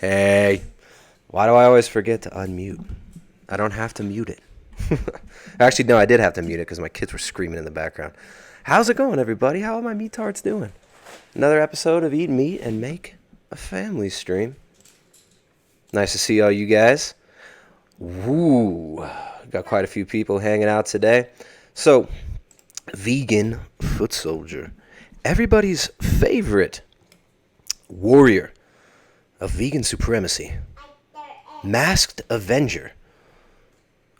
Hey, why do I always forget to unmute? I don't have to mute it. Actually, no, I did have to mute it because my kids were screaming in the background. How's it going, everybody? How are my meat-tards doing? Another episode of Eat Meat and Make a Family stream. Nice to see all you guys. Woo, got quite a few people hanging out today. So, vegan Footsoldier, everybody's favorite warrior of vegan supremacy, masked avenger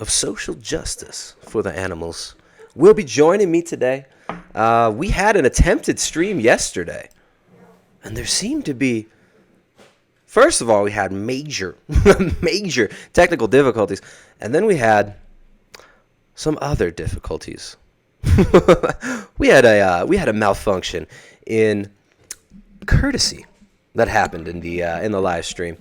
of social justice for the animals, will be joining me today. We had an attempted stream yesterday, and there seemed to be, first of all, we had major technical difficulties, and then we had some other difficulties. we had a malfunction in courtesy that happened in the live stream.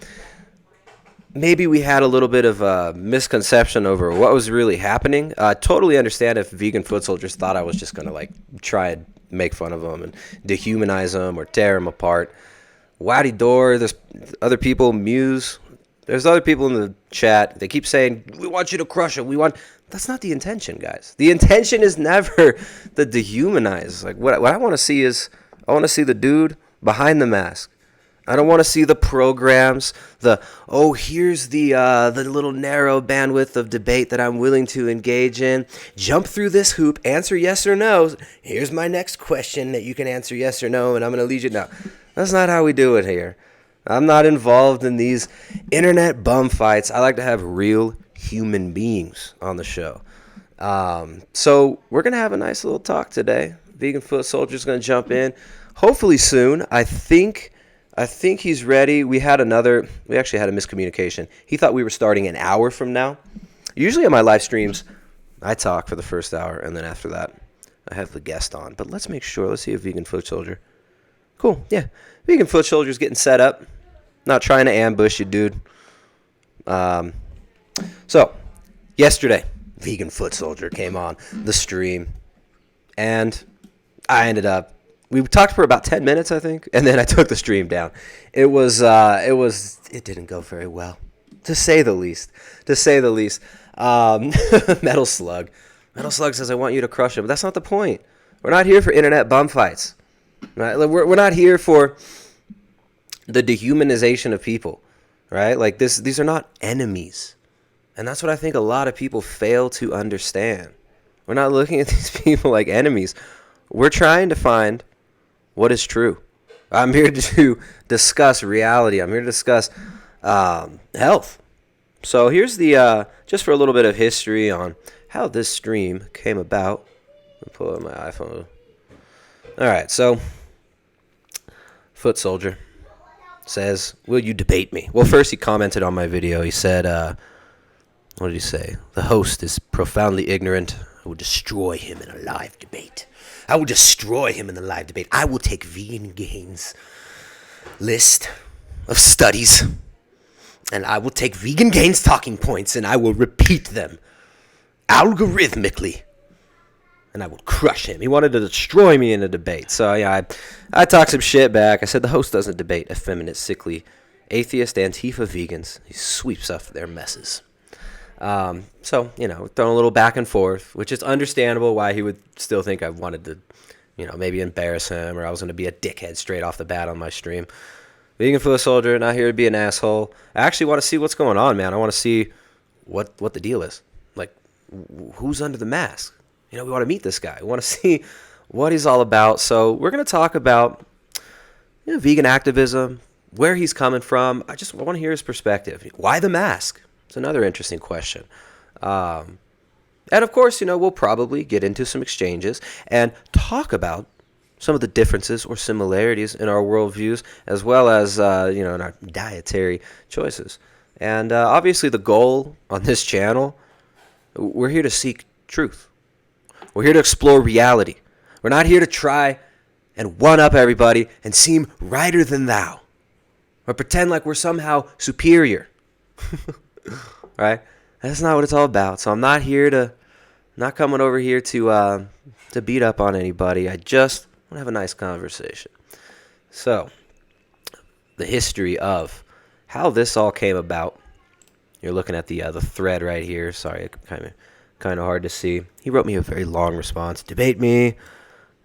Maybe we had a little bit of a misconception over what was really happening. Totally understand if vegan foot soldiers thought I was just gonna try and make fun of them and dehumanize them or tear them apart. Wowdy door, there's other people, Muse. There's other people in the chat. They keep saying, we want you to crush them. That's not the intention, guys. The intention is never to dehumanize. What I want to see is, I want to see the dude behind the mask. I don't want to see the programs, here's the little narrow bandwidth of debate that I'm willing to engage in. Jump through this hoop, answer yes or no. Here's my next question that you can answer yes or no, and I'm going to lead you now. That's not how we do it here. I'm not involved in these internet bum fights. I like to have real human beings on the show. So we're going to have a nice little talk today. Vegan Foot Soldier's going to jump in, hopefully soon. I think he's ready. We actually had a miscommunication. He thought we were starting an hour from now. Usually on my live streams, I talk for the first hour, and then after that, I have the guest on. But let's make sure. Let's see if Vegan Foot Soldier. Cool, yeah. Vegan Foot Soldier's getting set up. Not trying to ambush you, dude. So, yesterday, Vegan Foot Soldier came on the stream, and we talked for about 10 minutes, I think, and then I took the stream down. It didn't go very well, to say the least. Metal Slug says, I want you to crush him. But that's not the point. We're not here for internet bum fights. Right? We're not here for the dehumanization of people, right? These are not enemies. And that's what I think a lot of people fail to understand. We're not looking at these people like enemies. We're trying to find what is true. I'm here to discuss reality. I'm here to discuss health. So here's just for a little bit of history on how this stream came about. I'll pull out my iPhone. All right, so Foot Soldier says, will you debate me? Well, first he commented on my video. He said, what did he say? The host is profoundly ignorant. I will destroy him in a live debate. I will destroy him in the live debate. I will take Vegan Gains' list of studies, and I will take Vegan Gains' talking points, and I will repeat them algorithmically, and I will crush him. He wanted to destroy me in a debate. So, yeah, I talked some shit back. I said the host doesn't debate effeminate, sickly, atheist, Antifa vegans. He sweeps up their messes. So, throwing a little back and forth, which is understandable why he would still think I wanted to, maybe embarrass him, or I was going to be a dickhead straight off the bat on my stream. Vegan Foot Soldier, not here to be an asshole. I actually want to see what's going on, man. I want to see what the deal is. Who's under the mask? We want to meet this guy. We want to see what he's all about. So we're going to talk about vegan activism, where he's coming from. I want to hear his perspective. Why the mask? It's another interesting question. And of course, we'll probably get into some exchanges and talk about some of the differences or similarities in our worldviews, as well as, in our dietary choices. And obviously the goal on this channel, we're here to seek truth. We're here to explore reality. We're not here to try and one-up everybody and seem righter than thou, or pretend like we're somehow superior. Right? That's not what it's all about. So I'm not coming over here to beat up on anybody. I just want to have a nice conversation. So, the history of how this all came about. You're looking at the thread right here. Sorry, kind of hard to see. He wrote me a very long response. Debate me.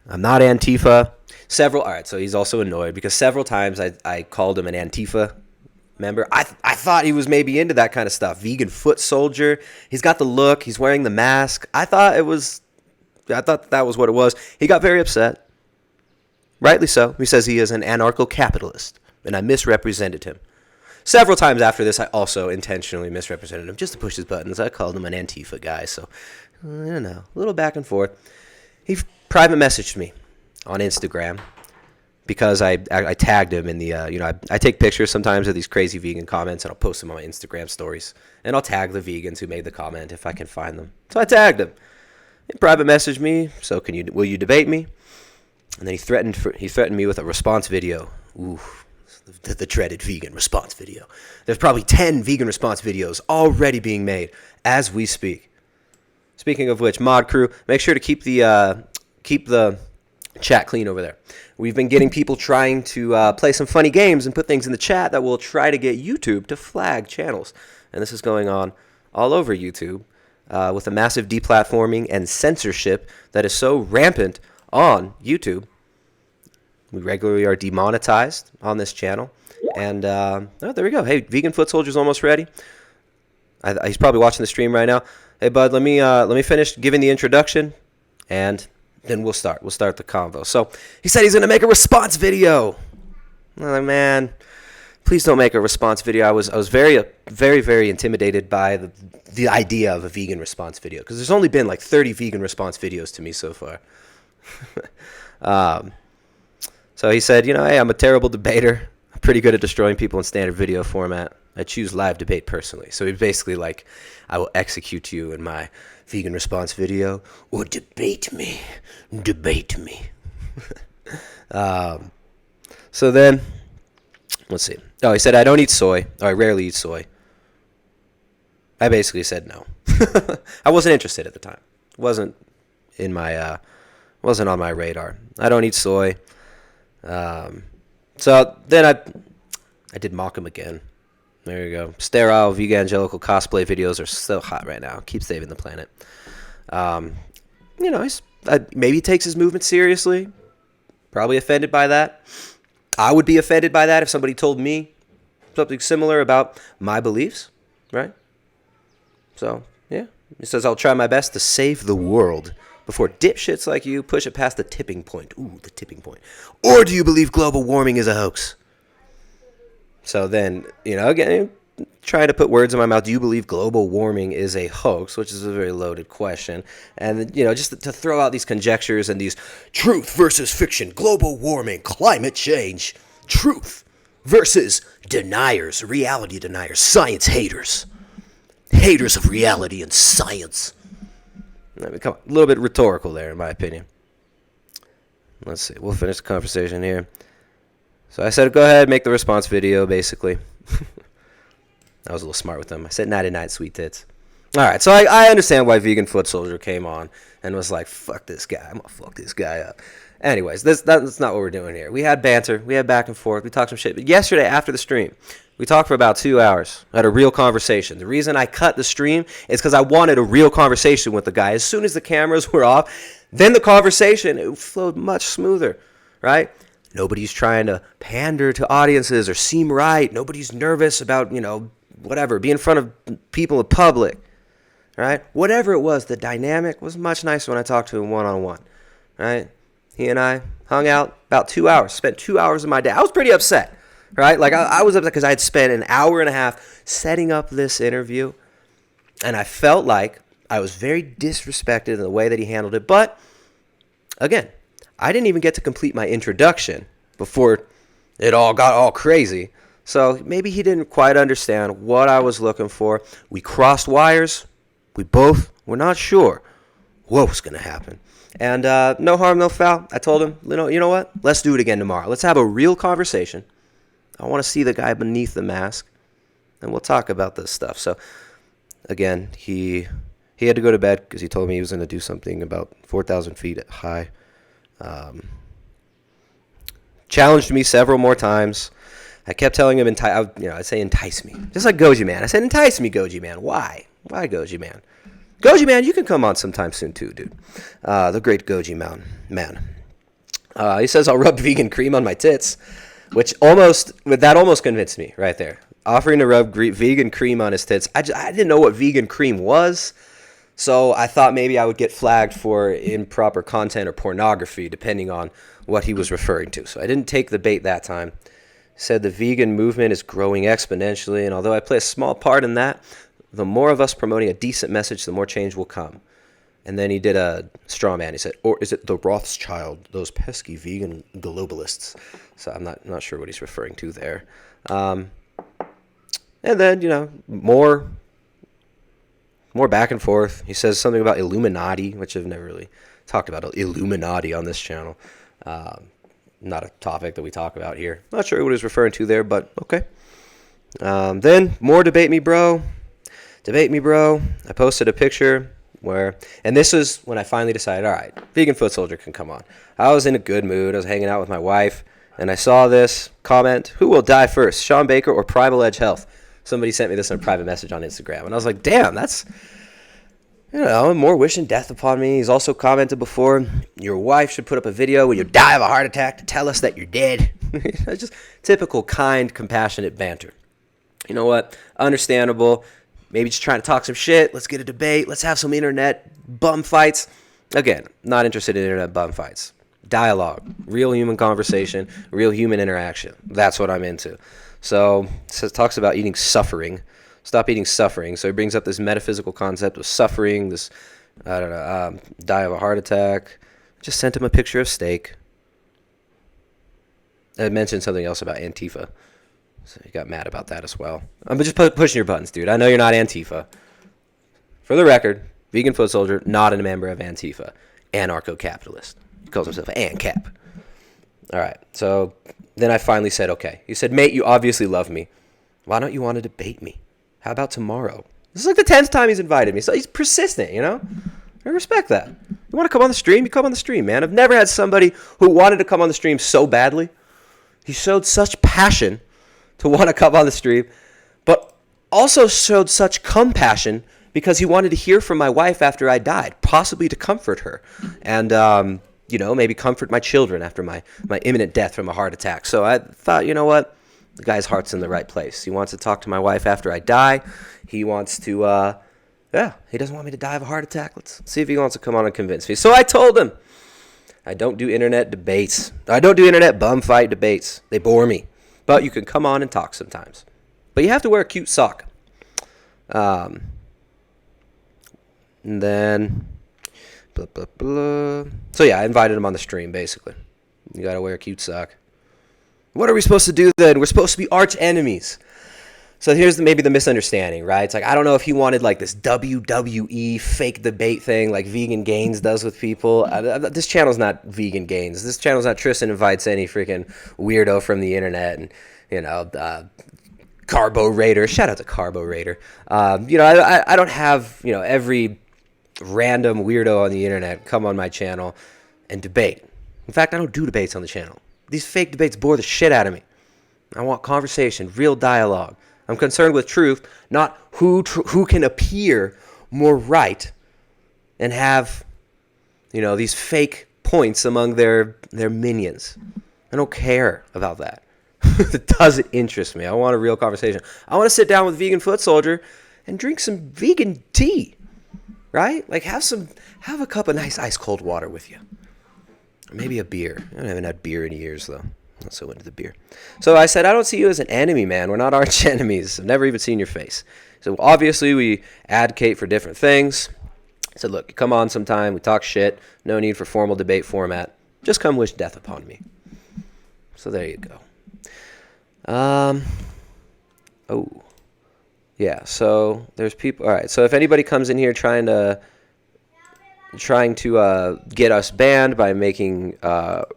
I'm not Antifa. All right, so he's also annoyed because several times I called him an Antifa member. I thought he was maybe into that kind of stuff. Vegan Footsoldier. He's got the look. He's wearing the mask. I thought that was what it was. He got very upset. Rightly so. He says he is an anarcho-capitalist, and I misrepresented him. Several times after this, I also intentionally misrepresented him just to push his buttons. I called him an Antifa guy, so, I don't know, a little back and forth. He private messaged me on Instagram because I tagged him in the, I take pictures sometimes of these crazy vegan comments, and I'll post them on my Instagram stories, and I'll tag the vegans who made the comment if I can find them. So I tagged him. He private messaged me, so will you debate me? And then he threatened me with a response video. Ooh, the dreaded vegan response video. There's probably 10 vegan response videos already being made as we speak. Speaking of which, mod crew, make sure to keep the chat clean over there. We've been getting people trying to play some funny games and put things in the chat that will try to get YouTube to flag channels. And this is going on all over YouTube with a massive deplatforming and censorship that is so rampant on YouTube. We regularly are demonetized on this channel. And there we go. Hey, Vegan Footsoldier's almost ready. He's probably watching the stream right now. Hey, bud, let me finish giving the introduction, and then we'll start. We'll start the convo. So he said he's going to make a response video. I'm like, man, please don't make a response video. I was very, very, very intimidated by the idea of a vegan response video because there's only been like 30 vegan response videos to me so far. So he said, hey, I'm a terrible debater. I'm pretty good at destroying people in standard video format. I choose live debate personally. So he's basically like, I will execute you in my vegan response video or debate me. Debate me. So then, let's see. Oh, he said, I don't eat soy. Or I rarely eat soy. I basically said no. I wasn't interested at the time. Wasn't on my radar. I don't eat soy. So then I did mock him again. There you go. Sterile evangelical cosplay videos are so hot right now. Keep saving the planet. Maybe he takes his movement seriously. Probably offended by that. I would be offended by that if somebody told me something similar about my beliefs, right? So, yeah. He says, I'll try my best to save the world before dipshits like you push it past the tipping point. Ooh, the tipping point. Or do you believe global warming is a hoax? So then, again, trying to put words in my mouth. Do you believe global warming is a hoax? Which is a very loaded question. And, just to throw out these conjectures and these truth versus fiction, global warming, climate change, truth versus deniers, reality deniers, science haters, haters of reality and science. I mean, come on, a little bit rhetorical there, in my opinion. Let's see. We'll finish the conversation here. So I said, go ahead, make the response video, basically. I was a little smart with them. I said, nighty night, sweet tits. All right, so I understand why Vegan Footsoldier came on and was like, fuck this guy. I'm going to fuck this guy up. Anyways, that's not what we're doing here. We had banter. We had back and forth. We talked some shit. But yesterday, after the stream, we talked for about 2 hours. Had a real conversation. The reason I cut the stream is because I wanted a real conversation with the guy. As soon as the cameras were off, then the conversation, it flowed much smoother, right? Nobody's trying to pander to audiences or seem right. Nobody's nervous about, whatever, be in front of people in public, right? Whatever it was, the dynamic was much nicer when I talked to him one-on-one, right? He and I hung out about 2 hours, spent 2 hours of my day. I was pretty upset, right? Like, I was upset because I had spent an hour and a half setting up this interview, and I felt like I was very disrespected in the way that he handled it. But, again, I didn't even get to complete my introduction before it all got all crazy. So maybe he didn't quite understand what I was looking for. We crossed wires. We both were not sure what was going to happen. And no harm, no foul. I told him, you know what? Let's do it again tomorrow. Let's have a real conversation. I want to see the guy beneath the mask, and we'll talk about this stuff. So, again, he had to go to bed because he told me he was going to do something about 4,000 feet high. Challenged me several more times. I kept telling him, I'd say entice me. Just like Goji Man. I said, entice me, Goji Man. Why? Why Goji Man? Goji Man, you can come on sometime soon too, dude. The great Goji Man. He says, I'll rub vegan cream on my tits, which almost convinced me right there. Offering to rub vegan cream on his tits. I didn't know what vegan cream was, so I thought maybe I would get flagged for improper content or pornography, depending on what he was referring to. So I didn't take the bait that time. He said the vegan movement is growing exponentially, and although I play a small part in that, the more of us promoting a decent message, the more change will come. And then he did a straw man. He said, or is it the Rothschild, those pesky vegan globalists? So I'm not sure what he's referring to there. And then, more back and forth. He says something about Illuminati, which I've never really talked about Illuminati on this channel. Not a topic that we talk about here. Not sure what he's referring to there, but okay. Then more debate me, bro. I posted a picture and this is when I finally decided, all right, Vegan Footsoldier can come on. I was in a good mood. I was hanging out with my wife, and I saw this comment: who will die first, Sean Baker or Primal Edge Health? Somebody sent me this in a private message on Instagram, and I was like, damn, that's, more wishing death upon me. He's also commented before, your wife should put up a video when you die of a heart attack to tell us that you're dead. It's just typical, kind, compassionate banter. You know what? Understandable. Maybe just trying to talk some shit. Let's get a debate. Let's have some internet bum fights. Again, not interested in internet bum fights. Dialogue, real human conversation, real human interaction. That's what I'm into. So it talks about eating suffering. Stop eating suffering. So he brings up this metaphysical concept of suffering, this, die of a heart attack. Just sent him a picture of steak. I mentioned something else about Antifa. So he got mad about that as well. I'm just pushing your buttons, dude. I know you're not Antifa. For the record, Vegan Footsoldier, not a member of Antifa. Anarcho-capitalist. He calls himself ANCAP. All right. So then I finally said, okay. He said, mate, you obviously love me. Why don't you want to debate me? How about tomorrow? This is like the 10th time he's invited me. So he's persistent, I respect that. You want to come on the stream? You come on the stream, man. I've never had somebody who wanted to come on the stream so badly. He showed such passion to want to come on the stream, but also showed such compassion because he wanted to hear from my wife after I died, possibly to comfort her and, maybe comfort my children after my imminent death from a heart attack. So I thought, you know what? The guy's heart's in the right place. He wants to talk to my wife after I die. He wants to, he doesn't want me to die of a heart attack. Let's see if he wants to come on and convince me. So I told him, I don't do internet debates. I don't do internet bum fight debates. They bore me. But you can come on and talk sometimes. But you have to wear a cute sock. And then, blah, blah, blah. So yeah, I invited him on the stream, basically. You got to wear a cute sock. What are we supposed to do then? We're supposed to be arch enemies. So here's maybe the misunderstanding, right? It's like, I don't know if he wanted like this WWE fake debate thing like Vegan Gains does with people. This channel's not Vegan Gains. This channel's not Tristan invites any freaking weirdo from the internet and, Carbo Raider. Shout out to Carbo Raider. I don't have, every random weirdo on the internet come on my channel and debate. In fact, I don't do debates on the channel. These fake debates bore the shit out of me. I want conversation, real dialogue. I'm concerned with truth, not who can appear more right and have, these fake points among their minions. I don't care about that. It doesn't interest me. I want a real conversation. I want to sit down with Vegan Footsoldier and drink some vegan tea, right? Like have a cup of nice ice cold water with you. Or maybe a beer. I haven't had beer in years, though. Not so into the beer. So I said, I don't see you as an enemy, man. We're not arch enemies. I've never even seen your face. So obviously we advocate for different things. I said, look, come on sometime. We talk shit. No need for formal debate format. Just come wish death upon me. So there you go. Yeah, so there's people. All right, so if anybody comes in here trying to get us banned by making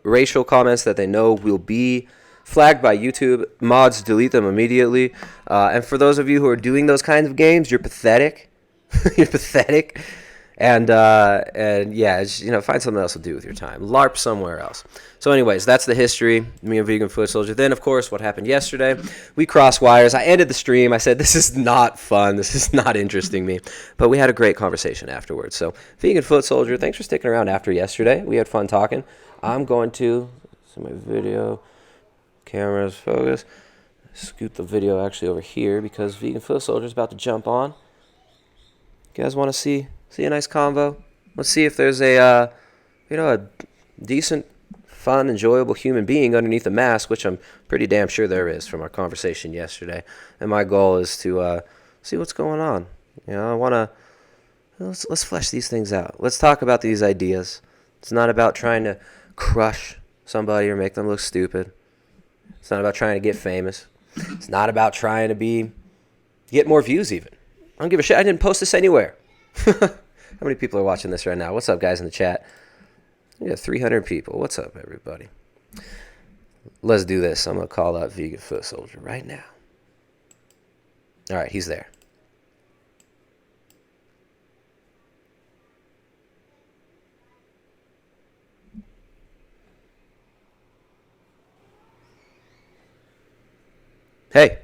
racial comments that they know will be flagged by YouTube, mods, delete them immediately. And for those of you who are doing those kinds of games, you're pathetic. You're pathetic. And yeah, just, find something else to do with your time. LARP somewhere else. So anyways, that's the history, me and Vegan Footsoldier. Then, of course, what happened yesterday, we crossed wires. I ended the stream. I said, this is not fun. This is not interesting me. But we had a great conversation afterwards. So Vegan Footsoldier, thanks for sticking around after yesterday. We had fun talking. I'm going to, see my video, cameras, focus, scoot the video actually over here because Vegan Footsoldier is about to jump on. You guys want to see a nice convo? Let's see if there's a decent, fun, enjoyable human being underneath the mask, which I'm pretty damn sure there is from our conversation yesterday. And my goal is to see what's going on. I want to let's flesh these things out. Let's talk about these ideas. It's not about trying to crush somebody or make them look stupid. It's not about trying to get famous. It's not about trying to get more views even. I don't give a shit. I didn't post this anywhere. How many people are watching this right now? What's up, guys, in the chat? We got 300 people. What's up, everybody? Let's do this. I'm going to call out Vegan Footsoldier right now. All right, he's there. Hey.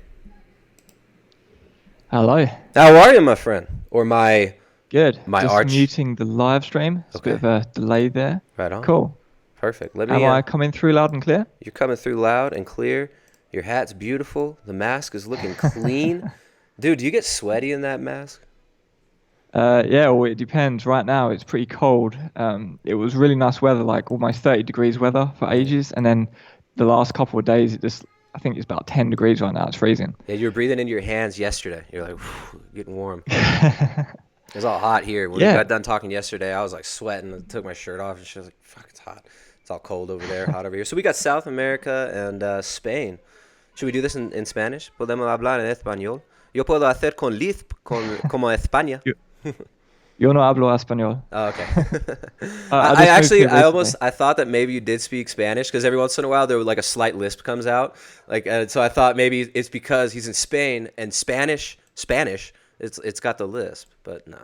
Hello. How are you, my friend? Or my Good. My Just arch. muting the live stream. It's Okay. a bit of a delay there. Right on. Cool. Perfect. Am I coming through loud and clear? You're coming through loud and clear. Your hat's beautiful. The mask is looking clean. Dude, do you get sweaty in that mask? Yeah, well, it depends. Right now, it's pretty cold. It was really nice weather, like almost 30 degrees weather for ages. And then the last couple of days, I think it's about 10 degrees right now. It's freezing. Yeah, you were breathing into your hands yesterday. You're like, getting warm. It was all hot here. When we got done talking yesterday, I was like sweating. I took my shirt off and she was like, fuck, it's hot. It's all cold over there, hot over here. So we got South America and Spain. Should we do this in Spanish? Podemos hablar en español. Yo puedo hacer con lisp como España. Yo no hablo español. Oh, okay. I thought that maybe you did speak Spanish because every once in a while there was like a slight lisp comes out. So I thought maybe it's because he's in Spain and Spanish, it's got the lisp, but no.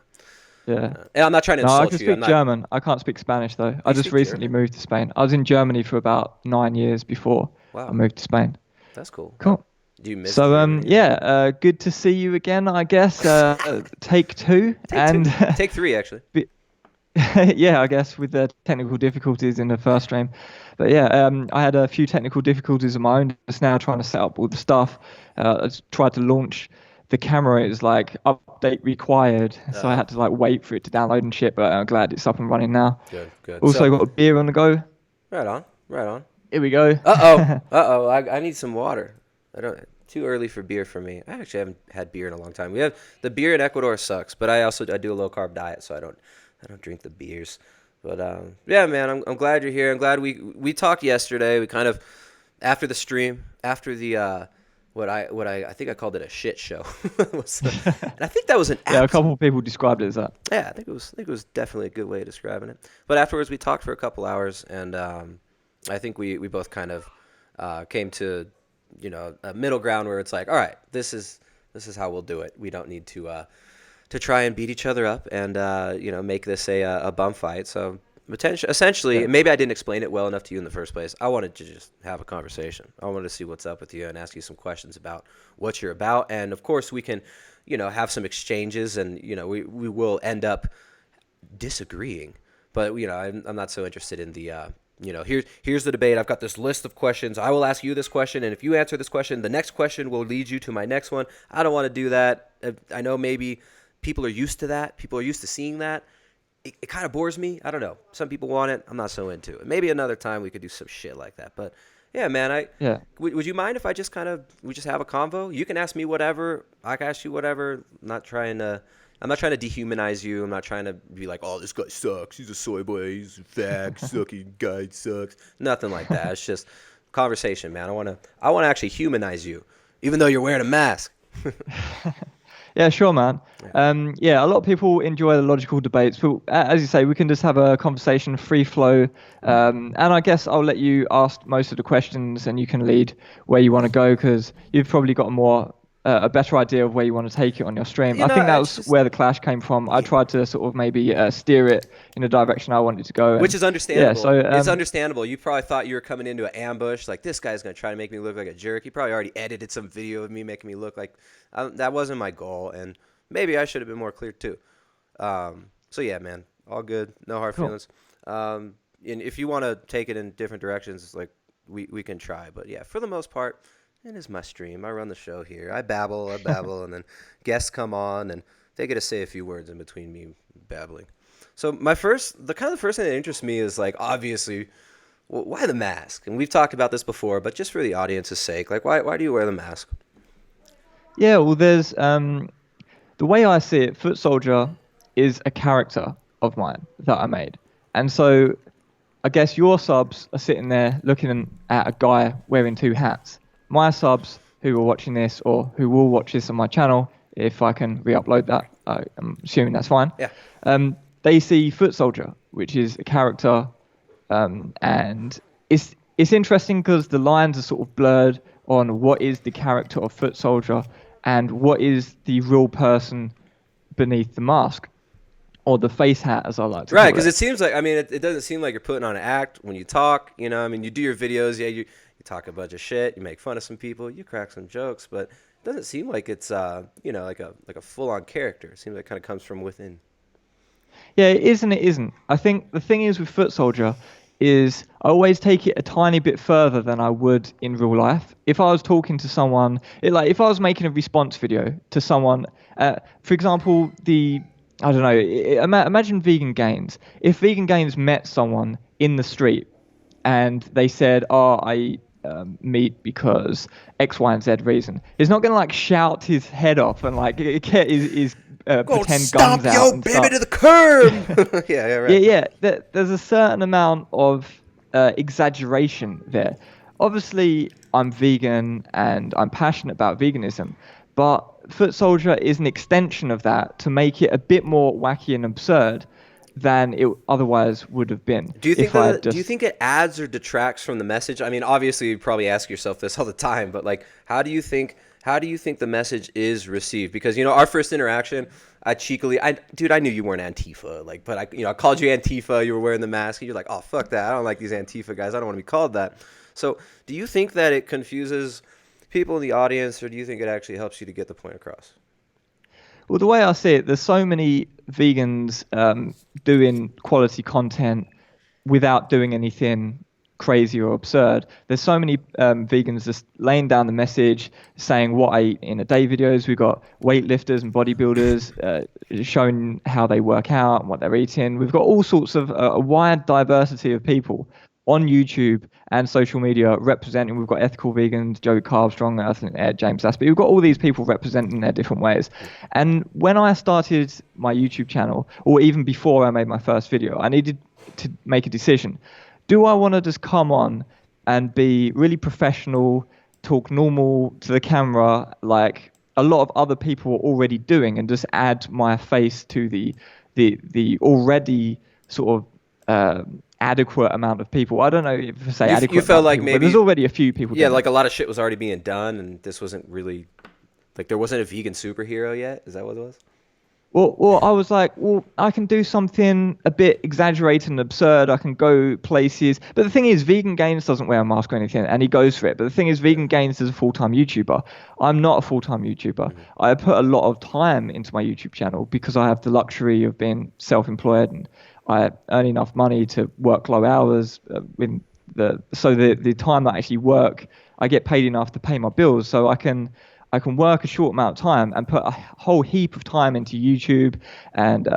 Yeah. And I'm not trying to insult you. I can speak German. I can't speak Spanish though. I just recently moved to Spain. I was in Germany for about 9 years before I moved to Spain. That's cool. Cool. Do you miss good to see you again, I guess. Take two. Take three, actually. Yeah, I guess with the technical difficulties in the first stream. But yeah, I had a few technical difficulties of my own just now trying to set up all the stuff. I tried to launch the camera. It was like update required. So I had to like wait for it to download and shit, but I'm glad it's up and running now. Good. Also got a beer on the go. Right on. Here we go. Uh-oh. I need some water. Too early for beer for me. I actually haven't had beer in a long time. We have the beer in Ecuador sucks, but I do a low carb diet, so I don't drink the beers. But yeah, man, I'm glad you're here. I'm glad we talked yesterday. We kind of after the stream, after the what I think I called it a shit show. And I think that was an a couple of people described it as that. Yeah, I think it was definitely a good way of describing it. But afterwards, we talked for a couple hours, and I think we both kind of came to a middle ground where it's like, all right, this is how we'll do it. We don't need to try and beat each other up and make this a bum fight. So essentially, maybe I didn't explain it well enough to you in the first place. I wanted to just have a conversation. I wanted to see what's up with you and ask you some questions about what you're about. And of course, we can have some exchanges, and we will end up disagreeing. But I'm not so interested in the here's the debate. I've got this list of questions. I will ask you this question, and if you answer this question, the next question will lead you to my next one. I don't want to do that. I know maybe people are used to that. People are used to seeing that. It kind of bores me. I don't know. Some people want it. I'm not so into it. Maybe another time we could do some shit like that. But yeah, man, would you mind if I just we just have a convo? You can ask me whatever. I can ask you whatever. I'm not trying to dehumanize you. I'm not trying to be like, oh, this guy sucks. He's a soy boy. He's a fag sucking guy. Sucks. Nothing like that. It's just conversation, man. I want to actually humanize you, even though you're wearing a mask. Yeah, sure, man. A lot of people enjoy the logical debates, but as you say, we can just have a conversation, free flow. And I guess I'll let you ask most of the questions, and you can lead where you want to go because you've probably got a more a better idea of where you want to take it on your stream. You I know, think that it's was just, where the clash came from. I tried to sort of maybe steer it in the direction I wanted to go. which And is understandable. yeah, so It's understandable. You probably thought you were coming into an ambush, like this guy's gonna try to make me look like a jerk. He probably already edited some video of me making me look like that wasn't my goal, and maybe I should have been more clear too. So yeah, man, all good, no hard cool. feelings. And if you want to take it in different directions, like we can try. But yeah, for the most part, it is my stream. I run the show here. I babble, and then guests come on, and they get to say a few words in between me babbling. So the first thing that interests me is like obviously, why the mask? And we've talked about this before, but just for the audience's sake, like why do you wear the mask? Yeah, well, there's the way I see it, Footsoldier is a character of mine that I made, and so I guess your subs are sitting there looking at a guy wearing two hats. My subs who are watching this or who will watch this on my channel, if I can re-upload that, I'm assuming that's fine. Yeah. They see Footsoldier, which is a character, and it's interesting because the lines are sort of blurred on what is the character of Footsoldier and what is the real person beneath the mask. Or the face hat, as I like to call it. Right, because it seems like, I mean, it doesn't seem like you're putting on an act when you talk, you know, I mean, you do your videos, yeah, you talk a bunch of shit, you make fun of some people, you crack some jokes, but it doesn't seem like it's, you know, like a full-on character. It seems like it kind of comes from within. Yeah, it is and it isn't. I think the thing is with Footsoldier is I always take it a tiny bit further than I would in real life. If I was talking to someone, if I was making a response video to someone, for example, I don't know, imagine Vegan Gains. If Vegan Gains met someone in the street and they said, oh, I eat meat because X, Y, and Z reason, he's not going to like shout his head off and like get his pretend guns out. Stomp your baby to the curb! Yeah, right. Yeah. There's a certain amount of exaggeration there. Obviously, I'm vegan and I'm passionate about veganism, but Footsoldier is an extension of that to make it a bit more wacky and absurd than it otherwise would have been. Do you think it adds or detracts from the message? I mean, obviously, you probably ask yourself this all the time, but like, how do you think the message is received? Because, you know, our first interaction, I knew you weren't Antifa, like, but I called you Antifa, you were wearing the mask, and you're like, oh, fuck that, I don't like these Antifa guys, I don't want to be called that. So, do you think that it confuses people in the audience, or do you think it actually helps you to get the point across? Well, the way I see it, there's so many vegans doing quality content without doing anything crazy or absurd. There's so many vegans just laying down the message, saying what I eat in a day videos. We've got weightlifters and bodybuilders showing how they work out and what they're eating. We've got all sorts of a wide diversity of people on YouTube and social media representing. We've got ethical vegans, Joe Carbstrong, James Aspie. We've got all these people representing their different ways. And when I started my YouTube channel, or even before I made my first video, I needed to make a decision. Do I want to just come on and be really professional, talk normal to the camera like a lot of other people are already doing, and just add my face to the already sort of adequate amount of people? I don't know if I say adequate. You felt like people, maybe there's already a few people. Yeah, like a lot of shit was already being done, and this wasn't really like there wasn't a vegan superhero yet. Is that what it was? Well, I was like, well, I can do something a bit exaggerated and absurd. I can go places. But the thing is, Vegan Gains doesn't wear a mask or anything, and he goes for it. But the thing is, Vegan Gains is a full-time YouTuber. I'm not a full-time YouTuber. Mm-hmm. I put a lot of time into my YouTube channel because I have the luxury of being self-employed, and I earn enough money to work low hours. So the time that I actually work, I get paid enough to pay my bills, so I can work a short amount of time and put a whole heap of time into YouTube and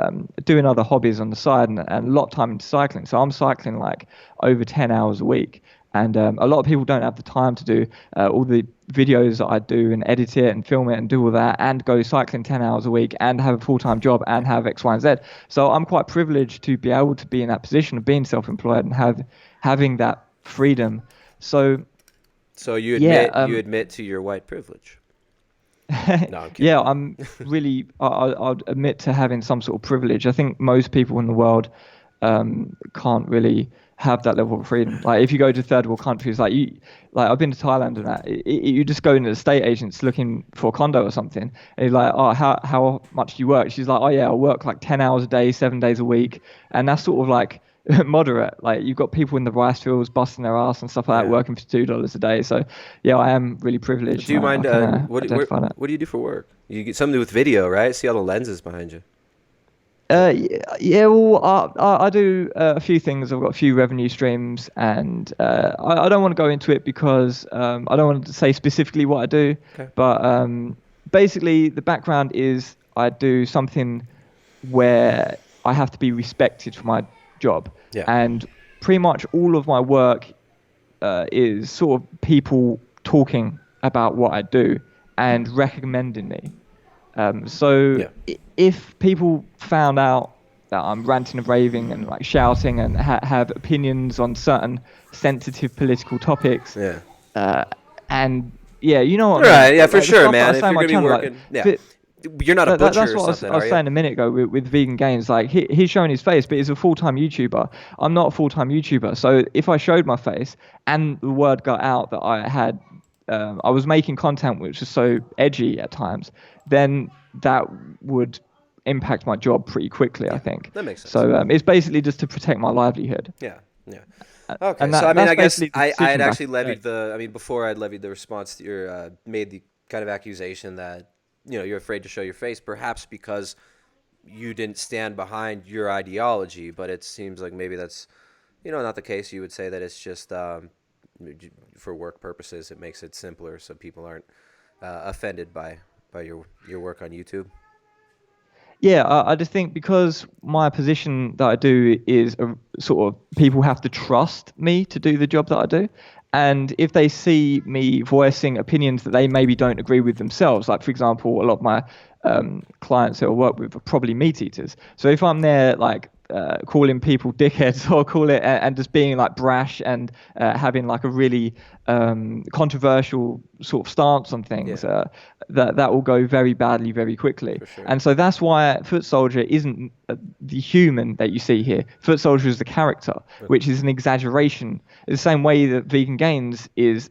doing other hobbies on the side, and a lot of time into cycling. So I'm cycling like over 10 hours a week. And a lot of people don't have the time to do all the videos that I do and edit it and film it and do all that and go cycling 10 hours a week and have a full-time job and have X, Y, and Z. So I'm quite privileged to be able to be in that position of being self-employed and having that freedom. So you admit to your white privilege. No, I'm kidding. Yeah, I'm really, I'll admit to having some sort of privilege. I think most people in the world can't really have that level of freedom. Like if you go to third world countries, like I've been to Thailand and that, you just go into the estate agents looking for a condo or something, and you're like, oh, how much do you work? She's like, oh yeah, I work like 10 hours a day, 7 days a week, and that's sort of like moderate. Like you've got people in the rice fields busting their ass and stuff like that, working for $2 a day. So yeah, I am really privileged. Do you mind? What what do you do for work? You get something with video, right? See all the lenses behind you. Well, I do a few things. I've got a few revenue streams, and I don't want to go into it because I don't want to say specifically what I do. Okay. But basically, the background is I do something where I have to be respected for my job. Yeah. And pretty much all of my work is sort of people talking about what I do and recommending me. If people found out that I'm ranting and raving and like shouting and have opinions on certain sensitive political topics, and you know what I mean? Right, yeah, for like, sure, man. If you're gonna be working, you're not a butcher that's or what something. I was saying a minute ago with Vegan Gains. Like he's showing his face, but he's a full-time YouTuber. I'm not a full-time YouTuber, so if I showed my face and the word got out that I was making content which was so edgy at times, then that would impact my job pretty quickly, I think. That makes sense. So it's basically just to protect my livelihood. Yeah. Okay, so I guess I had actually levied before I'd levied the response to your, made the kind of accusation that, you're afraid to show your face, perhaps because you didn't stand behind your ideology, but it seems like maybe that's, not the case. You would say that it's just for work purposes, it makes it simpler so people aren't offended by your work on YouTube. Yeah, I just think because my position that I do is sort of people have to trust me to do the job that I do. And if they see me voicing opinions that they maybe don't agree with themselves, like, for example, a lot of my clients that I work with are probably meat eaters. So if I'm there, like, calling people dickheads or call it and just being like brash and having like a really controversial sort of stance on things, that will go very badly very quickly. Sure. And so that's why Footsoldier isn't the human that you see here. Footsoldier is the character, which is an exaggeration. The same way that Vegan Gains is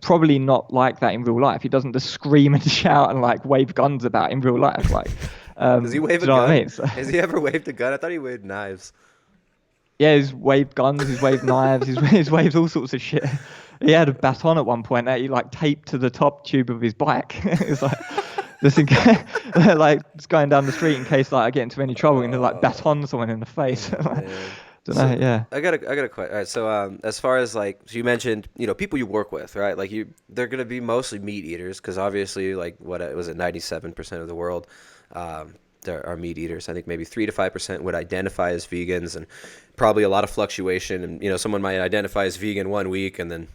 probably not like that in real life. He doesn't just scream and shout and like wave guns about in real life. Like, does he wave a gun? I mean? Has he ever waved a gun? I thought he waved knives. Yeah, he's waved guns, he's waved knives, he's waved all sorts of shit. He had a baton at one point that he like taped to the top tube of his bike. It's like just in case, like just going down the street in case like I get into any trouble and like baton someone in the face. I got a question. All right, so as far as like, so you mentioned, people you work with, right? Like they're gonna be mostly meat eaters because obviously, like, what was it, 97% of the world there are meat eaters. I think maybe 3 to 5% would identify as vegans, and probably a lot of fluctuation. And someone might identify as vegan one week, and then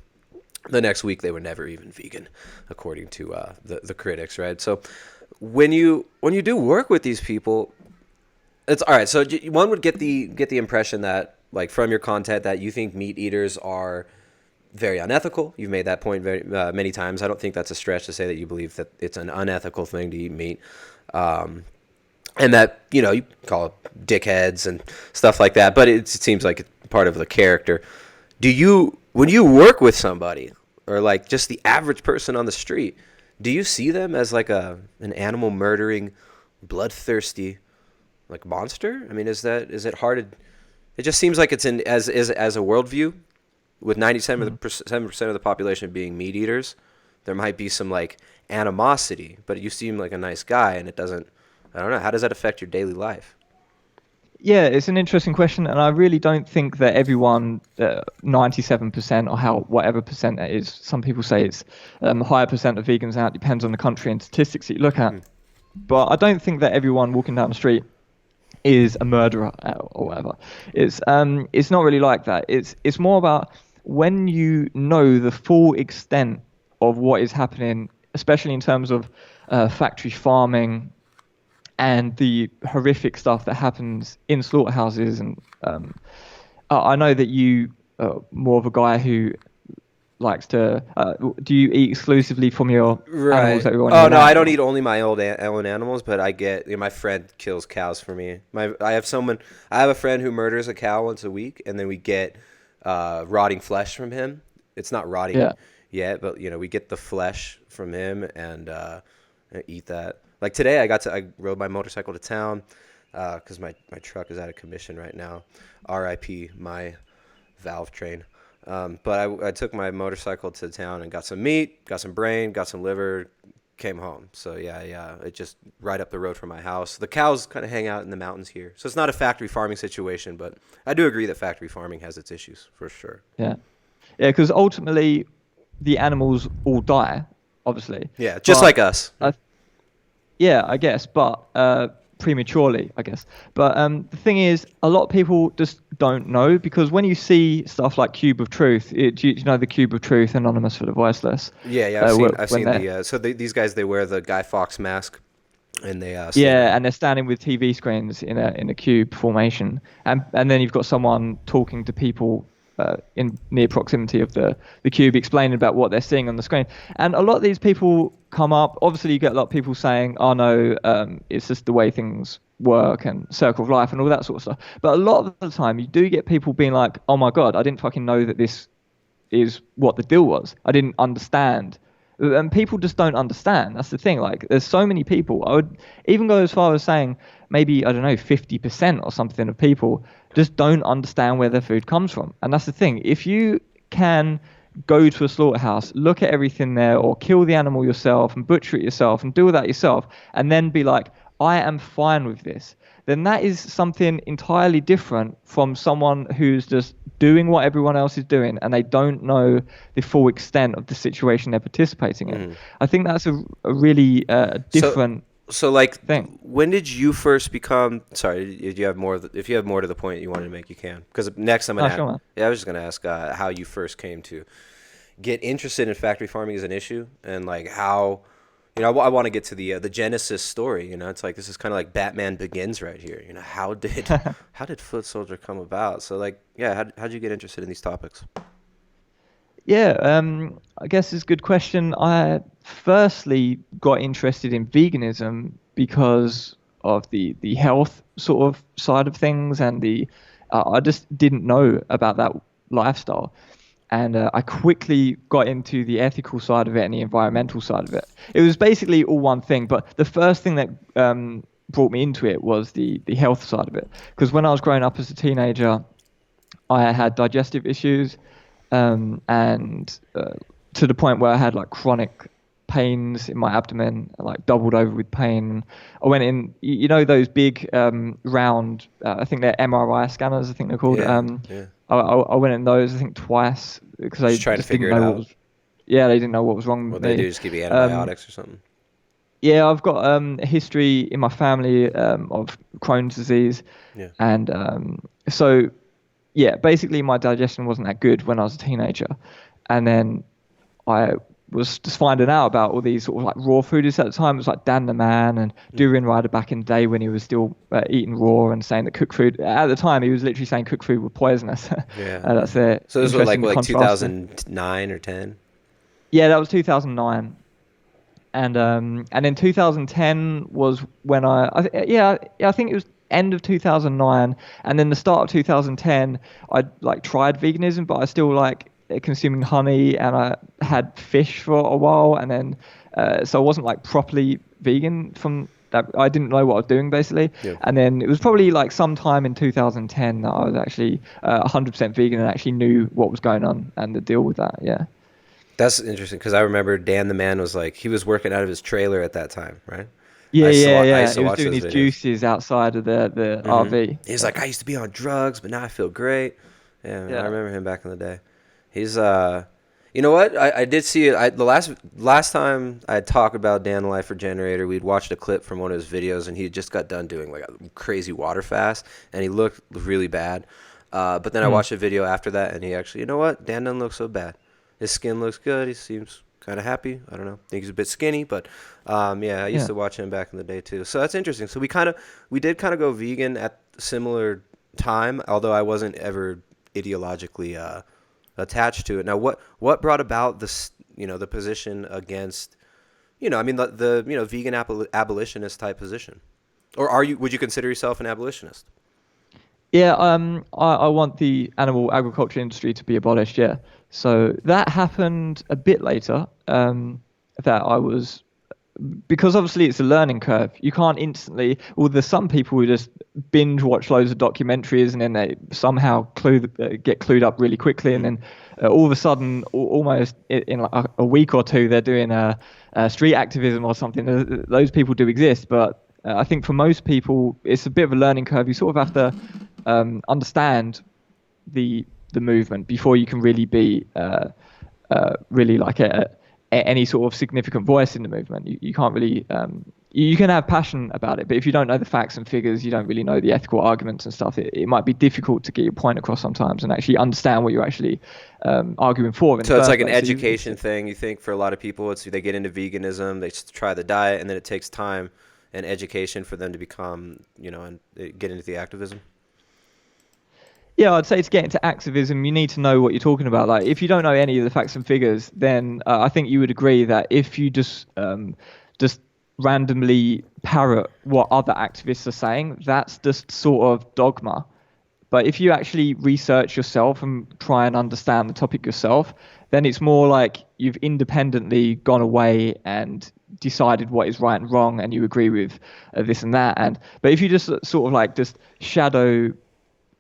the next week they were never even vegan, according to the critics, right? So when you do work with these people, it's all right. So one would get the impression that, like, from your content, that you think meat eaters are very unethical. You've made that point very many times. I don't think that's a stretch to say that you believe that it's an unethical thing to eat meat, and that you call it dickheads and stuff like that. But it seems like it's part of the character. When you work with somebody, or like just the average person on the street, do you see them as like an animal murdering, bloodthirsty, like, monster? I mean, is it hard? It just seems like it's as a worldview, with 97% of the population being meat eaters, there might be some like animosity, but you seem like a nice guy, and it doesn't. I don't know. How does that affect your daily life? Yeah, it's an interesting question, and I really don't think that everyone, 97% or whatever percent that is, some people say it's a higher percent of vegans out, depends on the country and statistics that you look at. But I don't think that everyone walking down the street is a murderer or whatever. It's not really like that. It's more about when you know the full extent of what is happening, especially in terms of factory farming and the horrific stuff that happens in slaughterhouses. And I know that you are more of a guy who likes to. Do you eat exclusively from your animals Right. that are on Oh your no, I land? don't Or? eat only my own animals, but I get my friend kills cows for me. I have a friend who murders a cow once a week, and then we get rotting flesh from him. It's not rotting Yeah. yet, but we get the flesh from him and eat that. Like today, I rode my motorcycle to town because my truck is out of commission right now. R.I.P. my valve train. But I took my motorcycle to town and got some meat, got some brain, got some liver, came home. So yeah, it just right up the road from my house. The cows kind of hang out in the mountains here, so it's not a factory farming situation. But I do agree that factory farming has its issues for sure. Yeah. Yeah, because ultimately the animals all die, obviously. Yeah, just But like us. I Yeah, I guess, but prematurely, I guess. But the thing is, a lot of people just don't know because when you see stuff like Cube of Truth, do you know the Cube of Truth, Anonymous for the Voiceless? Yeah, I've seen I've When seen they're these guys, they wear the Guy Fawkes mask and they stand yeah, around. and they're standing with TV screens in a cube formation, and then you've got someone talking to people in near proximity of the cube, explaining about what they're seeing on the screen. And a lot of these people come up. Obviously, you get a lot of people saying, "Oh no, it's just the way things work and circle of life and all that sort of stuff." But a lot of the time, you do get people being like, "Oh my God, I didn't fucking know that this is what the deal was. I didn't understand." And people just don't understand. That's the thing. Like, there's so many people. I would even go as far as saying maybe, I don't know, 50% or something of people just don't understand where their food comes from. And that's the thing. If you can go to a slaughterhouse, look at everything there, or kill the animal yourself and butcher it yourself and do all that yourself, and then be like, I am fine with this, then that is something entirely different from someone who's just doing what everyone else is doing and they don't know the full extent of the situation they're participating in. I think that's a really So, different so like, thing. when did you first become? Sorry, if you have more, if you have more to the point you wanted to make, you can. Because next I'm Oh, gonna, sure, man. yeah, I was just gonna ask how you first came to get interested in factory farming as an issue, and like how, I want to get to the Genesis story. It's like this is kind of like Batman Begins right here. How did Footsoldier come about? So like, yeah, how'd you get interested in these topics? Yeah, I guess it's a good question. I firstly got interested in veganism because of the health sort of side of things, and the I just didn't know about that lifestyle, and I quickly got into the ethical side of it and the environmental side of it. It was basically all one thing, but the first thing that brought me into it was the health side of it, because when I was growing up as a teenager, I had digestive issues, and to the point where I had like chronic pains in my abdomen, like doubled over with pain. I went in, those big round, I think they're MRI scanners, I think they're called. Yeah, yeah. I went in those, I think twice, because I Just trying to just didn't figure it know what out. was. Yeah, they didn't know what was wrong What with they me. do is give you Um, antibiotics or something. yeah, I've got a history in my family of Crohn's disease, Yeah. and so yeah, basically my digestion wasn't that good when I was a teenager, and then I was just finding out about all these sort of like raw foodies at the time. It was like Dan the Man and Durian Rider back in the day when he was still eating raw and saying that cooked food. At the time, he was literally saying cooked food was poisonous. Yeah. That's the So this was like interesting what, like contrast. 2009 or 10? Yeah, that was 2009. And in 2010 was when I think it was end of 2009, and then the start of 2010 I like tried veganism, but I still like consuming honey, and I had fish for a while, and then so I wasn't like properly vegan from that. I didn't know what I was doing basically, Yeah. and then it was probably like sometime in 2010 that I was actually 100% vegan and actually knew what was going on and the deal with that. Yeah. That's interesting because I remember Dan the Man was like, he was working out of his trailer at that time, right? Yeah, yeah, I yeah. used to He was watch doing those his videos. juices outside of the RV. He's Yeah, like, I used to be on drugs, but now I feel great. Yeah, man, I yeah. remember him back in the day. He's you know what? I did see it. The last time I had talked about Dan the Life Regenerator, we'd watched a clip from one of his videos, and he had just got done doing like a crazy water fast, and he looked really bad. But then I Hmm. watched a video after that, and he actually, you know what? Dan doesn't look so bad. His skin looks good. He seems kind of happy. I don't know. I think he's a bit skinny, but yeah, I used Yeah. to watch him back in the day too. So that's interesting. So we did kind of go vegan at similar time, although I wasn't ever ideologically attached to it. Now, what brought about this, the position against, I mean, the vegan abolitionist type position? Or would you consider yourself an abolitionist? Yeah, I want the animal agriculture industry to be abolished. Yeah, so that happened a bit later. That I was because obviously it's a learning curve. You can't instantly. Well, there's some people who just binge watch loads of documentaries and then they somehow get clued up really quickly, and then all of a sudden, almost in like a week or two, they're doing a street activism or something. Those people do exist, but I think for most people, it's a bit of a learning curve. You sort of have to understand the movement before you can really be really like any sort of significant voice in the movement. You can't really you can have passion about it, but if you don't know the facts and figures, you don't really know the ethical arguments and stuff, it might be difficult to get your point across sometimes and actually understand what you're actually arguing for. So it's like an education thing. You think for a lot of people, they get into veganism, they try the diet, and then it takes time and education for them to become, and get into the activism. Yeah, I'd say to get into activism, you need to know what you're talking about. Like, if you don't know any of the facts and figures, then I think you would agree that if you just randomly parrot what other activists are saying, that's just sort of dogma. But if you actually research yourself and try and understand the topic yourself, then it's more like you've independently gone away and decided what is right and wrong, and you agree with this and that. But if you just sort of like just shadow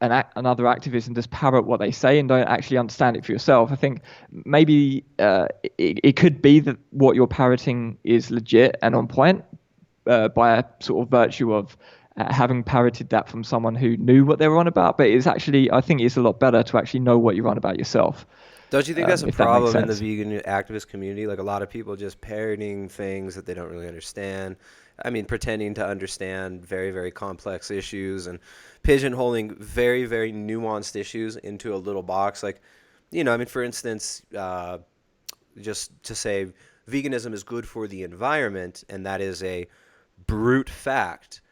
another activist and just parrot what they say and don't actually understand it for yourself, I think maybe it could be that what you're parroting is legit and on point by a sort of virtue of having parroted that from someone who knew what they were on about. But it's actually, I think it's a lot better to actually know what you're on about yourself. Don't you think that's a problem in the vegan activist community? Like a lot of people just parroting things that they don't really understand. I mean, pretending to understand very, very complex issues and pigeonholing very, very nuanced issues into a little box. Like, I mean, for instance, just to say veganism is good for the environment, and that is a brute fact,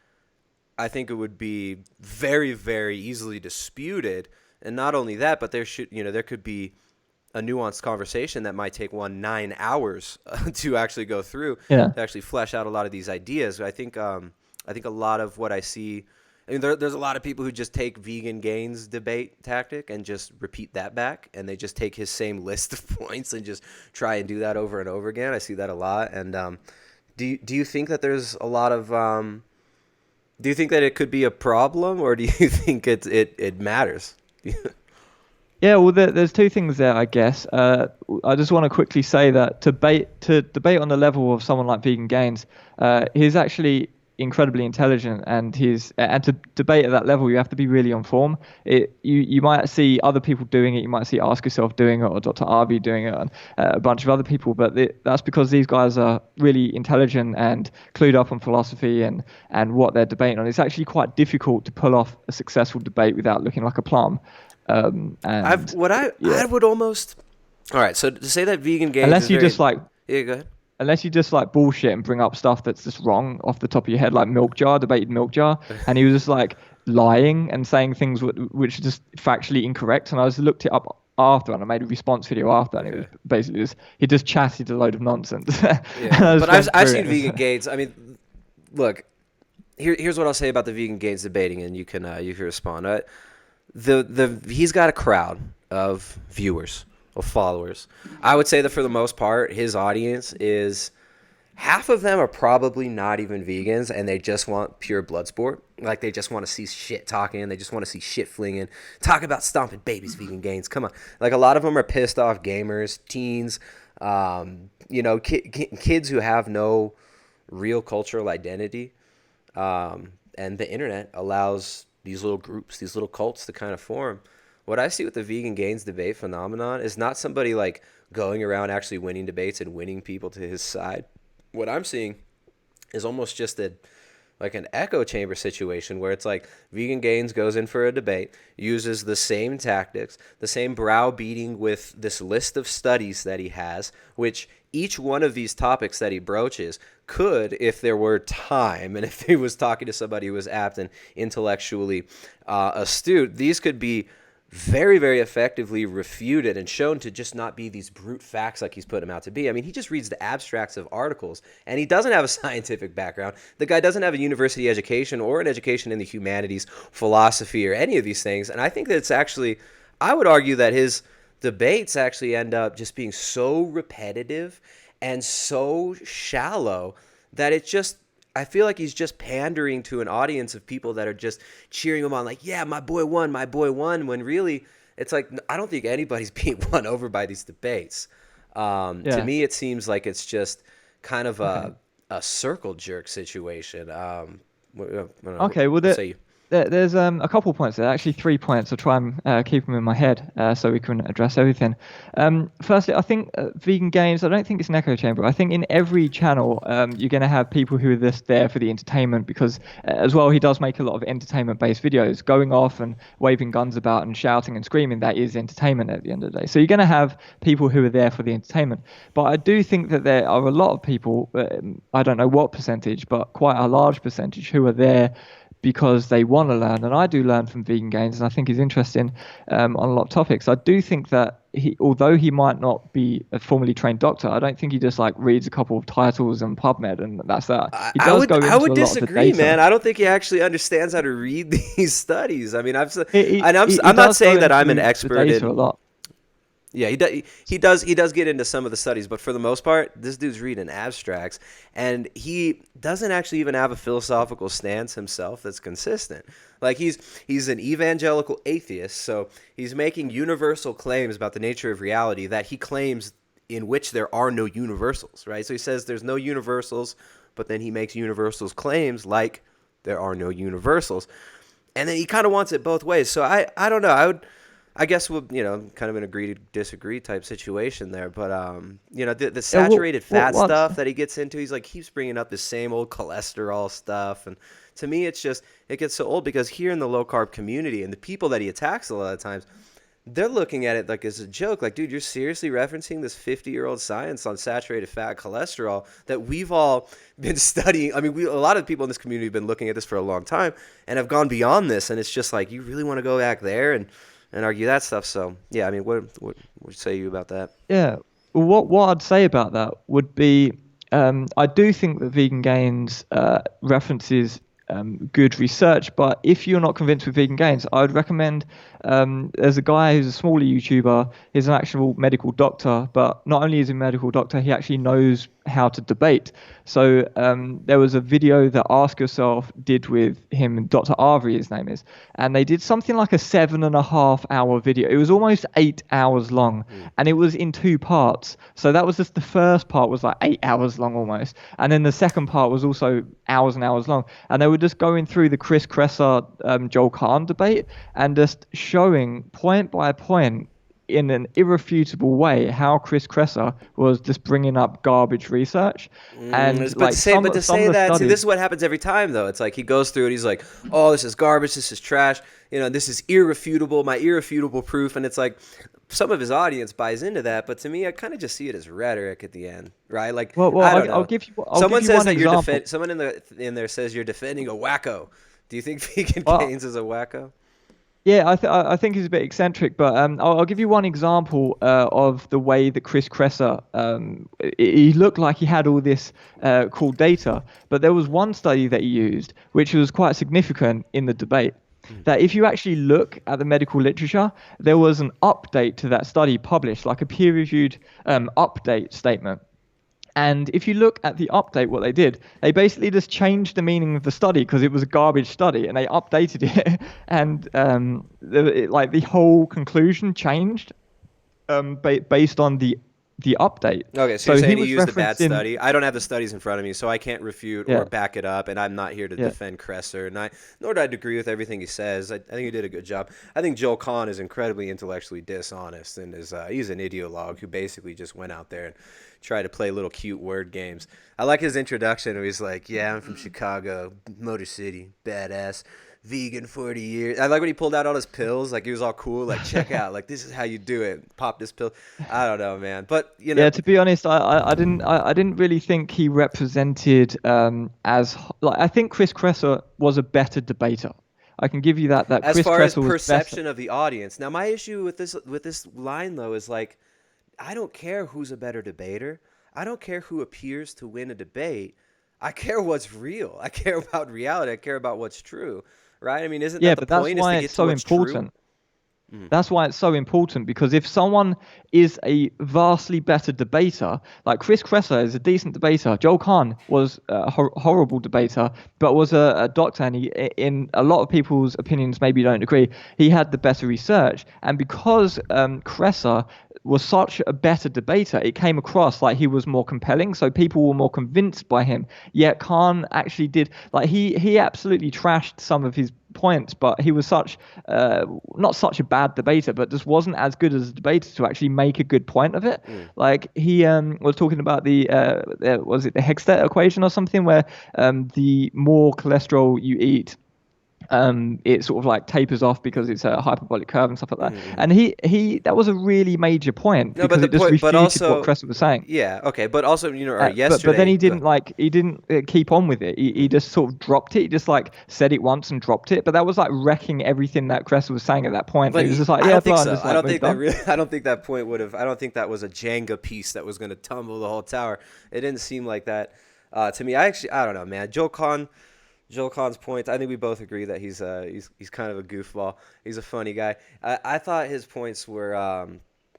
I think it would be very, very easily disputed. And not only that, but there could be a nuanced conversation that might take 9 hours to actually go through, to actually flesh out a lot of these ideas. I think a lot of what I see, I mean, there's a lot of people who just take Vegan Gains debate tactic and just repeat that back, and they just take his same list of points and just try and do that over and over again. I see that a lot. And do you think that there's a lot of do you think that it could be a problem, or do you think it matters? Yeah, well, there's two things there, I guess. I just want to quickly say that to debate on the level of someone like Vegan Gains, he's actually incredibly intelligent, and to debate at that level, you have to be really on form. You might see other people doing it, you might see Ask Yourself doing it, or Dr. Arby doing it, and a bunch of other people, but that's because these guys are really intelligent and clued up on philosophy and what they're debating on. It's actually quite difficult to pull off a successful debate without looking like a plum. I would almost. All right, so to say that Vegan Gains, unless you just like, yeah, go ahead. Unless you just like bullshit and bring up stuff that's just wrong off the top of your head, like debated milk jar, and he was just like lying and saying things which are just factually incorrect. And I just looked it up after, and I made a response video after, and it was basically he just chatted a load of nonsense. Yeah. But I've seen Vegan Gains. I mean, look, here's what I'll say about the Vegan Gains debating, and you can respond. He's got a crowd of viewers, of followers. I would say that for the most part, his audience is half of them are probably not even vegans, and they just want pure blood sport. Like, they just want to see shit talking, they just want to see shit flinging, talk about stomping babies. Vegan Gains, come on. Like, a lot of them are pissed off gamers, teens, kids who have no real cultural identity, and the internet allows these little groups, these little cults to kind of form. What I see with the Vegan Gains debate phenomenon is not somebody like going around actually winning debates and winning people to his side. What I'm seeing is almost just an echo chamber situation where it's like Vegan Gains goes in for a debate, uses the same tactics, the same browbeating with this list of studies that he has, which each one of these topics that he broaches could, if there were time and if he was talking to somebody who was apt and intellectually astute, these could be very, very effectively refuted and shown to just not be these brute facts like he's putting them out to be. I mean, he just reads the abstracts of articles, and he doesn't have a scientific background. The guy doesn't have a university education or an education in the humanities, philosophy, or any of these things. And I think that it's actually, I would argue that his debates actually end up just being so repetitive and so shallow that it just, I feel like he's just pandering to an audience of people that are just cheering him on, like, yeah, my boy won, when really it's like, I don't think anybody's being won over by these debates. To me, it seems like it's just kind of a circle jerk situation. Okay, well, there's a couple points there, actually 3 points. I'll try and keep them in my head so we can address everything. Firstly, I think vegan gains, I don't think it's an echo chamber. I think in every channel, you're going to have people who are just there for the entertainment because as well, he does make a lot of entertainment-based videos, going off and waving guns about and shouting and screaming. That is entertainment at the end of the day. So you're going to have people who are there for the entertainment. But I do think that there are a lot of people, I don't know what percentage, but quite a large percentage who are there because they want to learn, and I do learn from vegan gains, and I think he's interesting on a lot of topics. I do think that although he might not be a formally trained doctor, I don't think he just like reads a couple of titles and PubMed and that's that. I would disagree, man. I don't think he actually understands how to read these studies. I mean, I'm not saying that I'm an expert in a lot. Yeah, he does get into some of the studies, but for the most part, this dude's reading abstracts, and he doesn't actually even have a philosophical stance himself that's consistent. Like he's an evangelical atheist, so he's making universal claims about the nature of reality that he claims in which there are no universals, right? So he says there's no universals, but then he makes universals claims like there are no universals, and then he kind of wants it both ways. So I don't know. I guess we'll, kind of an agree to disagree type situation there. But, the saturated fat stuff that he gets into, he's like, keeps bringing up the same old cholesterol stuff. And to me, it gets so old because here in the low carb community and the people that he attacks a lot of times, they're looking at it like as a joke. Like, dude, you're seriously referencing this 50-year-old science on saturated fat cholesterol that we've all been studying. I mean, a lot of people in this community have been looking at this for a long time and have gone beyond this. And it's just like, you really want to go back there and argue that stuff. So yeah, I mean, what say you about that? Yeah, what I'd say about that would be, I do think that vegan gains references good research, but if you're not convinced with vegan gains, I would recommend there's a guy who's a smaller YouTuber. He's an actual medical doctor, but not only is he a medical doctor, he actually knows how to debate. So there was a video that Ask Yourself did with him and Dr. Arvi, his name is, and they did something like a 7.5 hour video. It was almost 8 hours long, and it was in 2 parts. So that was just the first part was like 8 hours long almost, and then the second part was also hours and hours long. And they were just going through the Chris Kresser, Joel Kahn debate and just showing point by point in an irrefutable way how Chris Kresser was just bringing up garbage research. And to say that, this is what happens every time though. It's like he goes through it, he's like, oh, this is garbage, this is trash, this is irrefutable, my irrefutable proof. And it's like some of his audience buys into that, but to me, I kind of just see it as rhetoric at the end, right? Like, well, I don't know. I'll give you someone says one that example. Someone in there says you're defending a wacko. Do you think vegan gains is a wacko? Yeah, I think he's a bit eccentric, but I'll give you one example of the way that Chris Kresser, he looked like he had all this cool data, but there was one study that he used, which was quite significant in the debate, that if you actually look at the medical literature, there was an update to that study published, like a peer-reviewed update statement. And if you look at the update, what they did, they basically just changed the meaning of the study because it was a garbage study, and they updated it, and the whole conclusion changed based on the update. Okay, so you're saying he used a bad study. I don't have the studies in front of me, so I can't refute or back it up, and I'm not here to defend Kresser, nor do I agree with everything he says. I think he did a good job. I think Joel Kahn is incredibly intellectually dishonest, and he's an ideologue who basically just went out there and tried to play little cute word games. I like his introduction where he's like, yeah, I'm from Chicago, Motor City, badass. Vegan 40 years. I like when he pulled out all his pills. Like he was all cool. Like check out. Like this is how you do it. Pop this pill. I don't know, man. But Yeah, to be honest, I didn't really think he represented as like I think Chris Kresser was a better debater. I can give you that As Chris far as Kresser was better. perception of the audience. Now, my issue with this line though is like, I don't care who's a better debater. I don't care who appears to win a debate. I care what's real. I care about reality. I care about what's true, right? I mean, isn't Yeah, that the but that's point? Is why to it's get to so what's true? important. That's why it's so important, because if someone is a vastly better debater, like Chris Kresser is a decent debater, Joel Kahn was a horrible debater, but was a doctor, and he, in a lot of people's opinions, maybe don't agree, he had the better research. And because Kresser was such a better debater, it came across like he was more compelling, so people were more convinced by him. Yet Khan actually did, like, he absolutely trashed some of his points, but he was such not such a bad debater, but just wasn't as good as a debater to actually make a good point of it. Like, he was talking about was it the Hijacked equation or something, where the more cholesterol you eat, it sort of like tapers off because it's a hyperbolic curve and stuff like that. And he that was a really major point, No, but because the it just point, but refuted what also, Kresser was saying. yeah, okay, but also, or But yesterday. then he didn't keep on with it. He just sort of dropped it. He just like said it once and dropped it. But that was like wrecking everything that Kresser was saying at that point. But He was just like, I yeah, don't think fine, so. just I like don't moved think that on. really. I don't think that point would have. I don't think that was a Jenga piece that was going to tumble the whole tower. It didn't seem like that to me. I don't know, man. Joel Kahn's points, I think we both agree that he's kind of a goofball. He's a funny guy. I thought his points were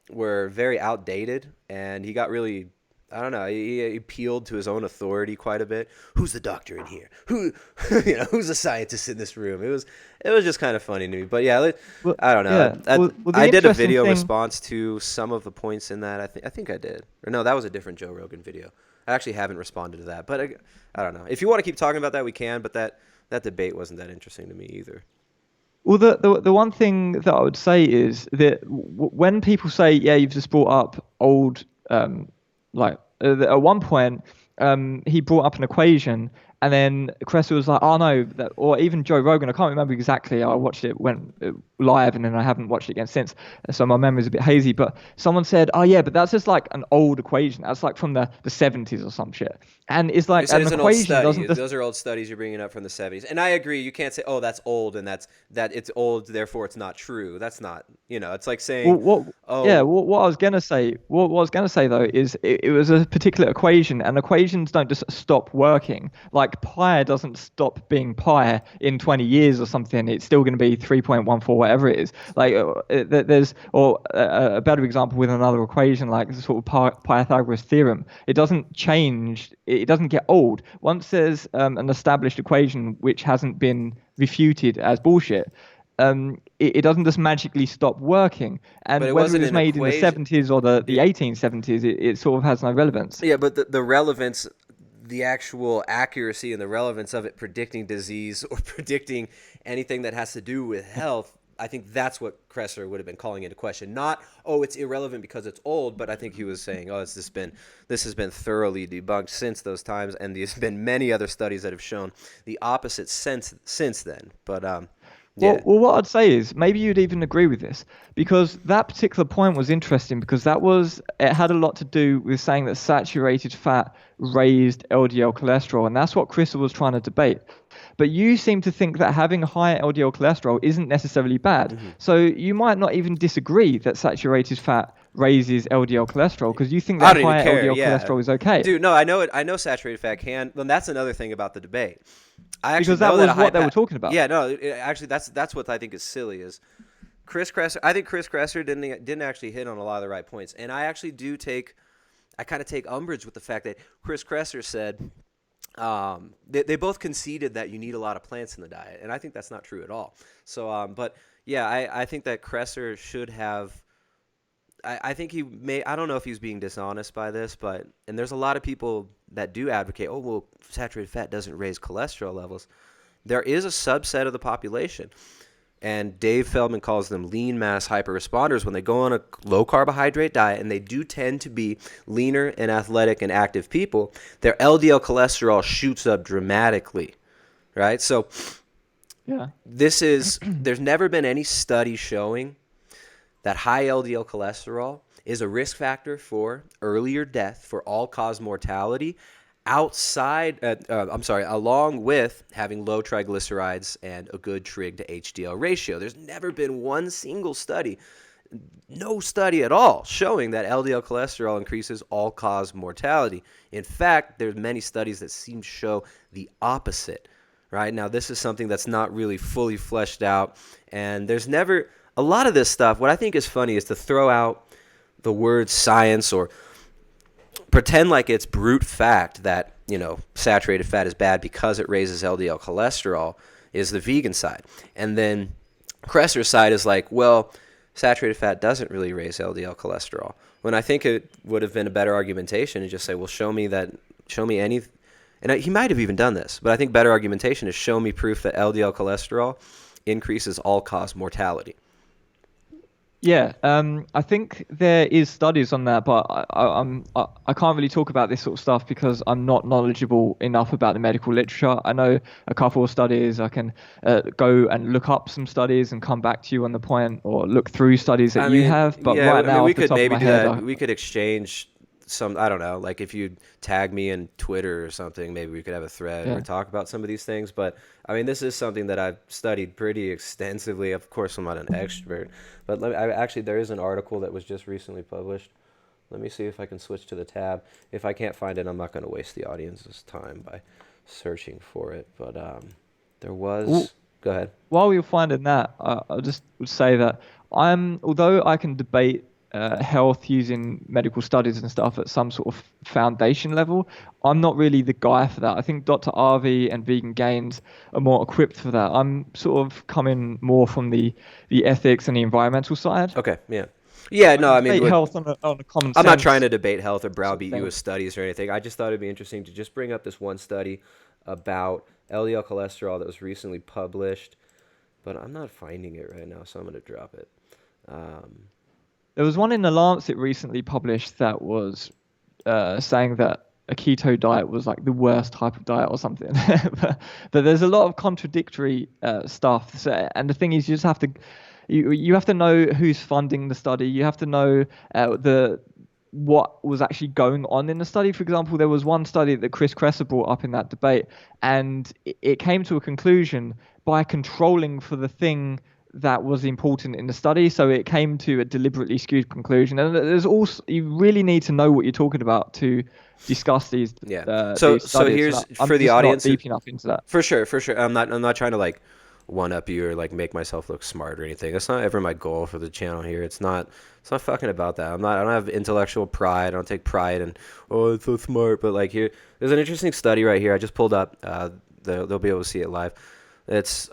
very outdated, and he got really, I don't know, he appealed to his own authority quite a bit. Who's the doctor in here? Who's the scientist in this room? It was just kind of funny to me. But yeah, I don't know. Yeah. Well, the I did a interesting video thing- response to some of the points in that. I think I did. Or no, that was a different Joe Rogan video. I actually haven't responded to that, but I don't know. If you want to keep talking about that, we can. But that debate wasn't that interesting to me either. Well, the one thing that I would say is that when people say, yeah, you've just brought up old, at one point, he brought up an equation, and then Kresser was like, oh no, or even Joe Rogan, I can't remember exactly. I watched it live, and then I haven't watched it again since, so my memory's a bit hazy. But someone said, oh yeah, but that's just like an old equation. That's like from the 70s or some shit. And it's like an equation doesn't just... Those are old studies you're bringing up from the 70s. And I agree, you can't say, oh, that's old, and that it's old, therefore it's not true. That's not, it's like saying, what I was gonna say, though, is it was a particular equation, and equations don't just stop working. Like, pi doesn't stop being pi in 20 years or something. It's still going to be 3.14, whatever it is. Like, there's, or a better example with another equation, like the sort of Pythagoras theorem. It doesn't change. It doesn't get old. Once there's an established equation which hasn't been refuted as bullshit, it doesn't just magically stop working. And whether it was made in the 70s or the 1870s, it sort of has no relevance. Yeah, but the relevance, the actual accuracy and the relevance of it predicting disease or predicting anything that has to do with health, I think that's what Kresser would have been calling into question. Not, oh, it's irrelevant because it's old, but I think he was saying, oh, this has been thoroughly debunked since those times, and there's been many other studies that have shown the opposite since then. But yeah. Well, what I'd say is maybe you'd even agree with this, because that particular point was interesting, because it had a lot to do with saying that saturated fat raised LDL cholesterol, and that's what Kresser was trying to debate. But you seem to think that having high LDL cholesterol isn't necessarily bad. Mm-hmm. So you might not even disagree that saturated fat raises LDL cholesterol, because you think that high LDL cholesterol is okay. Dude, no, I know it. I know saturated fat can. And that's another thing about the debate. Because that was what they were talking about. Yeah, no, actually, that's what I think is silly is Chris Kresser. I think Chris Kresser didn't actually hit on a lot of the right points, and I actually I kind of take umbrage with the fact that Chris Kresser said they both conceded that you need a lot of plants in the diet, and I think that's not true at all. So, but yeah, I think that Kresser should have. I think he may. I don't know if he's being dishonest by this, and there's a lot of people that do advocate, oh, well, saturated fat doesn't raise cholesterol levels. There is a subset of the population, and Dave Feldman calls them lean mass hyperresponders, when they go on a low carbohydrate diet, and they do tend to be leaner and athletic and active people, their LDL cholesterol shoots up dramatically, right? So yeah, there's never been any study showing that high LDL cholesterol is a risk factor for earlier death, for all-cause mortality, along with having low triglycerides and a good trig to HDL ratio. There's never been one single study, no study at all, showing that LDL cholesterol increases all-cause mortality. In fact, there's many studies that seem to show the opposite. Right now, this is something that's not really fully fleshed out, and there's never a lot of this stuff. What I think is funny is to throw out the word science or pretend like it's brute fact that, saturated fat is bad because it raises LDL cholesterol is the vegan side. And then Kresser's side is like, well, saturated fat doesn't really raise LDL cholesterol. When I think it would have been a better argumentation to just say, well, show me any, and he might have even done this, but I think better argumentation is show me proof that LDL cholesterol increases all-cause mortality. Yeah, I think there is studies on that, but I can't really talk about this sort of stuff because I'm not knowledgeable enough about the medical literature. I know a couple of studies. I can go and look up some studies and come back to you on the point, or look through studies that you have. But yeah, right now, we off the could top maybe of my do head, that. We could exchange some, I don't know, like if you tag me in Twitter or something, maybe we could have a thread or talk about some of these things. But I mean, this is something that I've studied pretty extensively. Of course, I'm not an expert, but there is an article that was just recently published. Let me see if I can switch to the tab. If I can't find it, I'm not going to waste the audience's time by searching for it. But there was. Well, go ahead. while you're finding that, I just would say that although I can debate health using medical studies and stuff at some sort of foundation level, I'm not really the guy for that. I think Dr. Arvi and Vegan Gains are more equipped for that. I'm sort of coming more from the ethics and the environmental side. Okay, yeah. Yeah, no, I mean, health on a common sense. I'm not trying to debate health or browbeat you with studies or anything. I just thought it'd be interesting to just bring up this one study about LDL cholesterol that was recently published, but I'm not finding it right now, so I'm going to drop it. There was one in The Lancet recently published that was saying that a keto diet was like the worst type of diet or something. but there's a lot of contradictory stuff. So, and the thing is, you just have to you have to know who's funding the study. You have to know what was actually going on in the study. For example, there was one study that Chris Kresser brought up in that debate, and it came to a conclusion by controlling for the thing that was important in the study. So it came to a deliberately skewed conclusion. And there's also, you really need to know what you're talking about to discuss these. So here's for the audience, not deep enough into that. For sure. I'm not trying to like one up you or like make myself look smart or anything. That's not ever my goal for the channel here. It's not fucking about that. I don't have intellectual pride. I don't take pride in, oh, it's so smart. But like here, there's an interesting study right here. I just pulled up. They'll be able to see it live. It's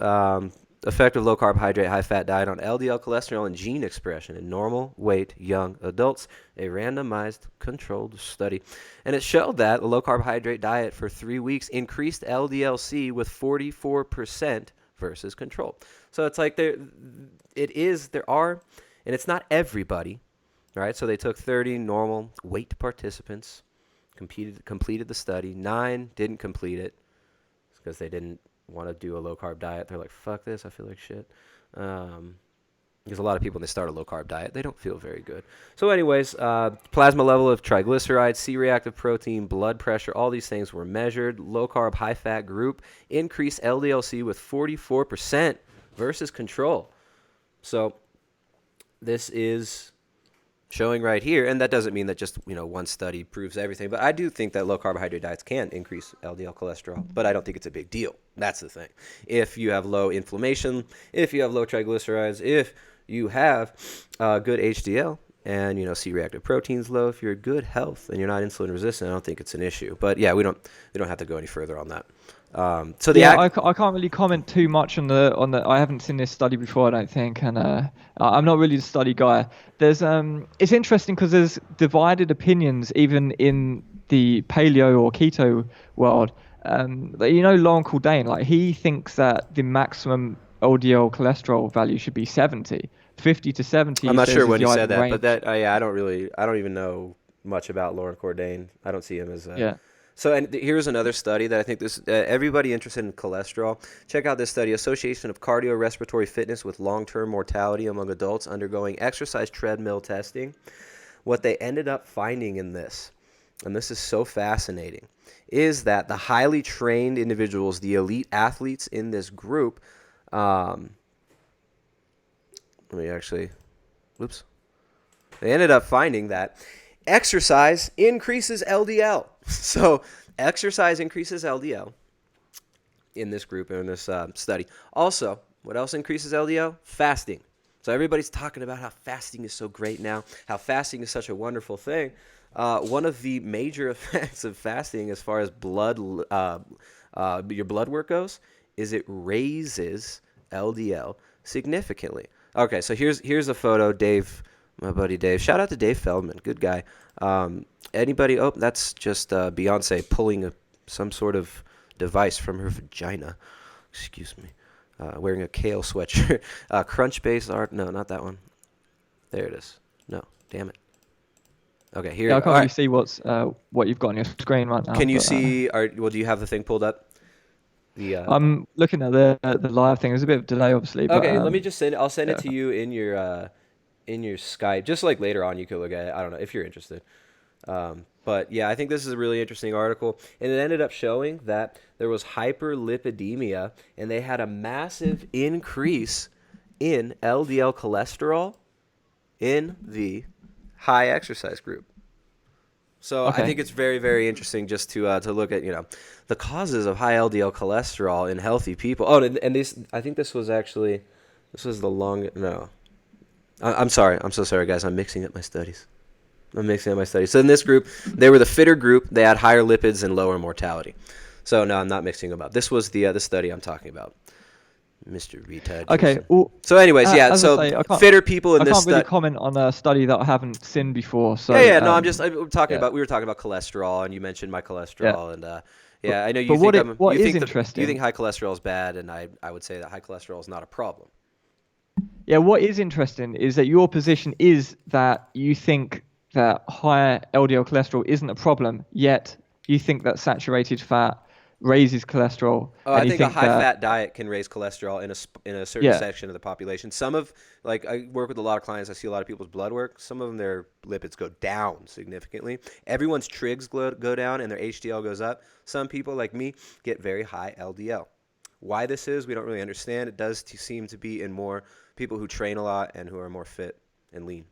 effect of low carbohydrate, high fat diet on LDL cholesterol and gene expression in normal weight young adults, a randomized controlled study. And it showed that a low carbohydrate diet for 3 weeks increased LDL-C with 44% versus control. So it's like there are, and it's not everybody, right? So they took 30 normal weight participants, completed the study. 9 didn't complete it because they didn't want to do a low carb diet. They're like, fuck this, I feel like shit. Because a lot of people, when they start a low carb diet, they don't feel very good. So anyways, plasma level of triglycerides, C-reactive protein, blood pressure, all these things were measured. Low carb, high fat group increased LDL-C with 44% versus control. So this is showing right here, and that doesn't mean that just one study proves everything, but I do think that low carbohydrate diets can increase LDL cholesterol, but I don't think it's a big deal. That's the thing. If you have low inflammation, if you have low triglycerides, if you have good HDL and C-reactive proteins low, if you're good health and you're not insulin resistant, I don't think it's an issue. But yeah, we don't have to go any further on that. I can't really comment too much on the. I haven't seen this study before, I don't think, and I'm not really the study guy. It's interesting because there's divided opinions even in the paleo or keto world. Lauren Cordain, like he thinks that the maximum LDL cholesterol value should be 70, 50 to 70. I'm not sure when he said that, range. But I don't even know much about Lauren Cordain. I don't see him as So, and here's another study that I think everybody interested in cholesterol, check out this study, Association of Cardiorespiratory Fitness with Long-Term Mortality Among Adults Undergoing Exercise Treadmill Testing. What they ended up finding in this, and this is so fascinating, is that the highly trained individuals, the elite athletes in this group, they ended up finding that exercise increases LDL. So exercise increases LDL in this group, in this study. Also, what else increases LDL? Fasting. So everybody's talking about how fasting is so great now, how fasting is such a wonderful thing. One of the major effects of fasting, as far as your blood work goes, is it raises LDL significantly. Okay, so here's a photo. Dave, my buddy Dave. Shout out to Dave Feldman, good guy. Anybody? Oh, that's just Beyonce pulling some sort of device from her vagina. Excuse me. Wearing a kale sweatshirt. Crunch-based art. No, not that one. There it is. No, damn it. Okay, here. Yeah, I can't really see what you've got on your screen right now. Can you see? Do you have the thing pulled up? I'm looking at the live thing. There's a bit of delay, obviously. Okay, but, let me just send. I'll send it to you in your Skype. Just like later on, you could look at it. I don't know if you're interested. But yeah, I think this is a really interesting article, and it ended up showing that there was hyperlipidemia, and they had a massive increase in LDL cholesterol in the high exercise group. So Okay. I think it's very, very interesting just to look at the causes of high LDL cholesterol in healthy people. Oh, and this, I think this was the longest. No, I'm sorry. I'm so sorry, guys. I'm mixing up my studies. So in this group, they were the fitter group. They had higher lipids and lower mortality. So no, I'm not mixing them up. This was the study I'm talking about, Mr. Retard. Okay. Well, so anyways, yeah. as So I say, fitter people in I this can't really study. comment on a study that I haven't seen before. So Yeah. No, I'm talking yeah. about. We were talking about cholesterol, and you mentioned my cholesterol, and I know you but think what is you interesting? think high cholesterol is bad, and I would say that high cholesterol is not a problem. Yeah, what is interesting is that your position is that you think that higher LDL cholesterol isn't a problem, yet you think that saturated fat raises cholesterol. Oh, and I you think a high that, fat diet can raise cholesterol in a certain section of the population. Some of, like, I work with a lot of clients. I see a lot of people's blood work. Some of them, their lipids go down significantly. Everyone's trigs go down and their HDL goes up. Some people, like me, get very high LDL. Why this is, we don't really understand. It does seem to be in more people who train a lot and who are more fit and lean.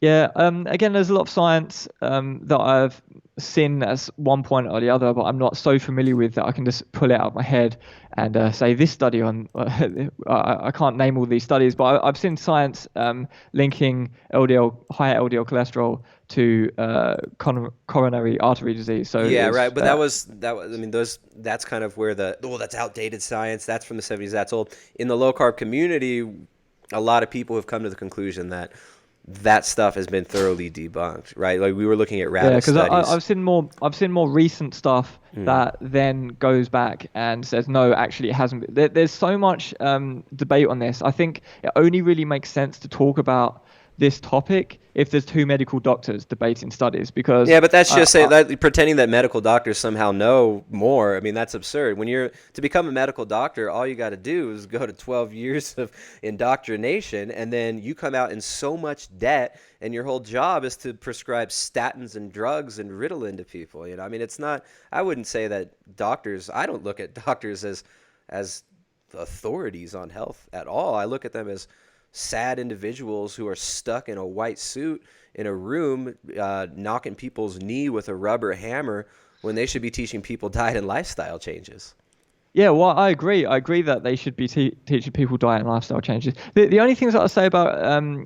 Yeah, again, there's a lot of science that I've seen as one point or the other, but I'm not so familiar with that I can just pull it out of my head and say this study on. I can't name all these studies, but I've seen science linking higher LDL cholesterol to coronary artery disease. So yeah, right. But that was. I mean, that's kind of where that's outdated science. That's from the 70s. That's old. In the low carb community, a lot of people have come to the conclusion that stuff has been thoroughly debunked, right? Like we were looking at rabbit studies. Yeah, because I've seen more recent stuff that then goes back and says no, actually it hasn't. There's so much debate on this. I think it only really makes sense to talk about this topic if there's two medical doctors debating studies, because but that's just pretending that medical doctors somehow know more. I mean, that's absurd. When to become a medical doctor, all you got to do is go to 12 years of indoctrination, and then you come out in so much debt, and your whole job is to prescribe statins and drugs and Ritalin to people. I mean, it's not. I wouldn't say that doctors. I don't look at doctors as authorities on health at all. I look at them as sad individuals who are stuck in a white suit in a room knocking people's knee with a rubber hammer when they should be teaching people diet and lifestyle changes. Yeah, well, I agree. I agree that they should be teaching people diet and lifestyle changes. The only things that I say about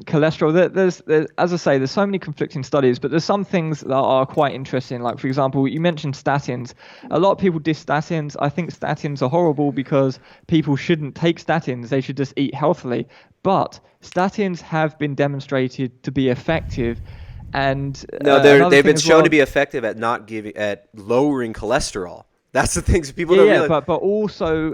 cholesterol, there's, as I say, there's so many conflicting studies, but there's some things that are quite interesting. Like, for example, you mentioned statins. A lot of people diss statins. I think statins are horrible because people shouldn't take statins. They should just eat healthily. But statins have been demonstrated to be effective. And no, they've been shown to be effective at lowering cholesterol. That's the things people don't realize. But also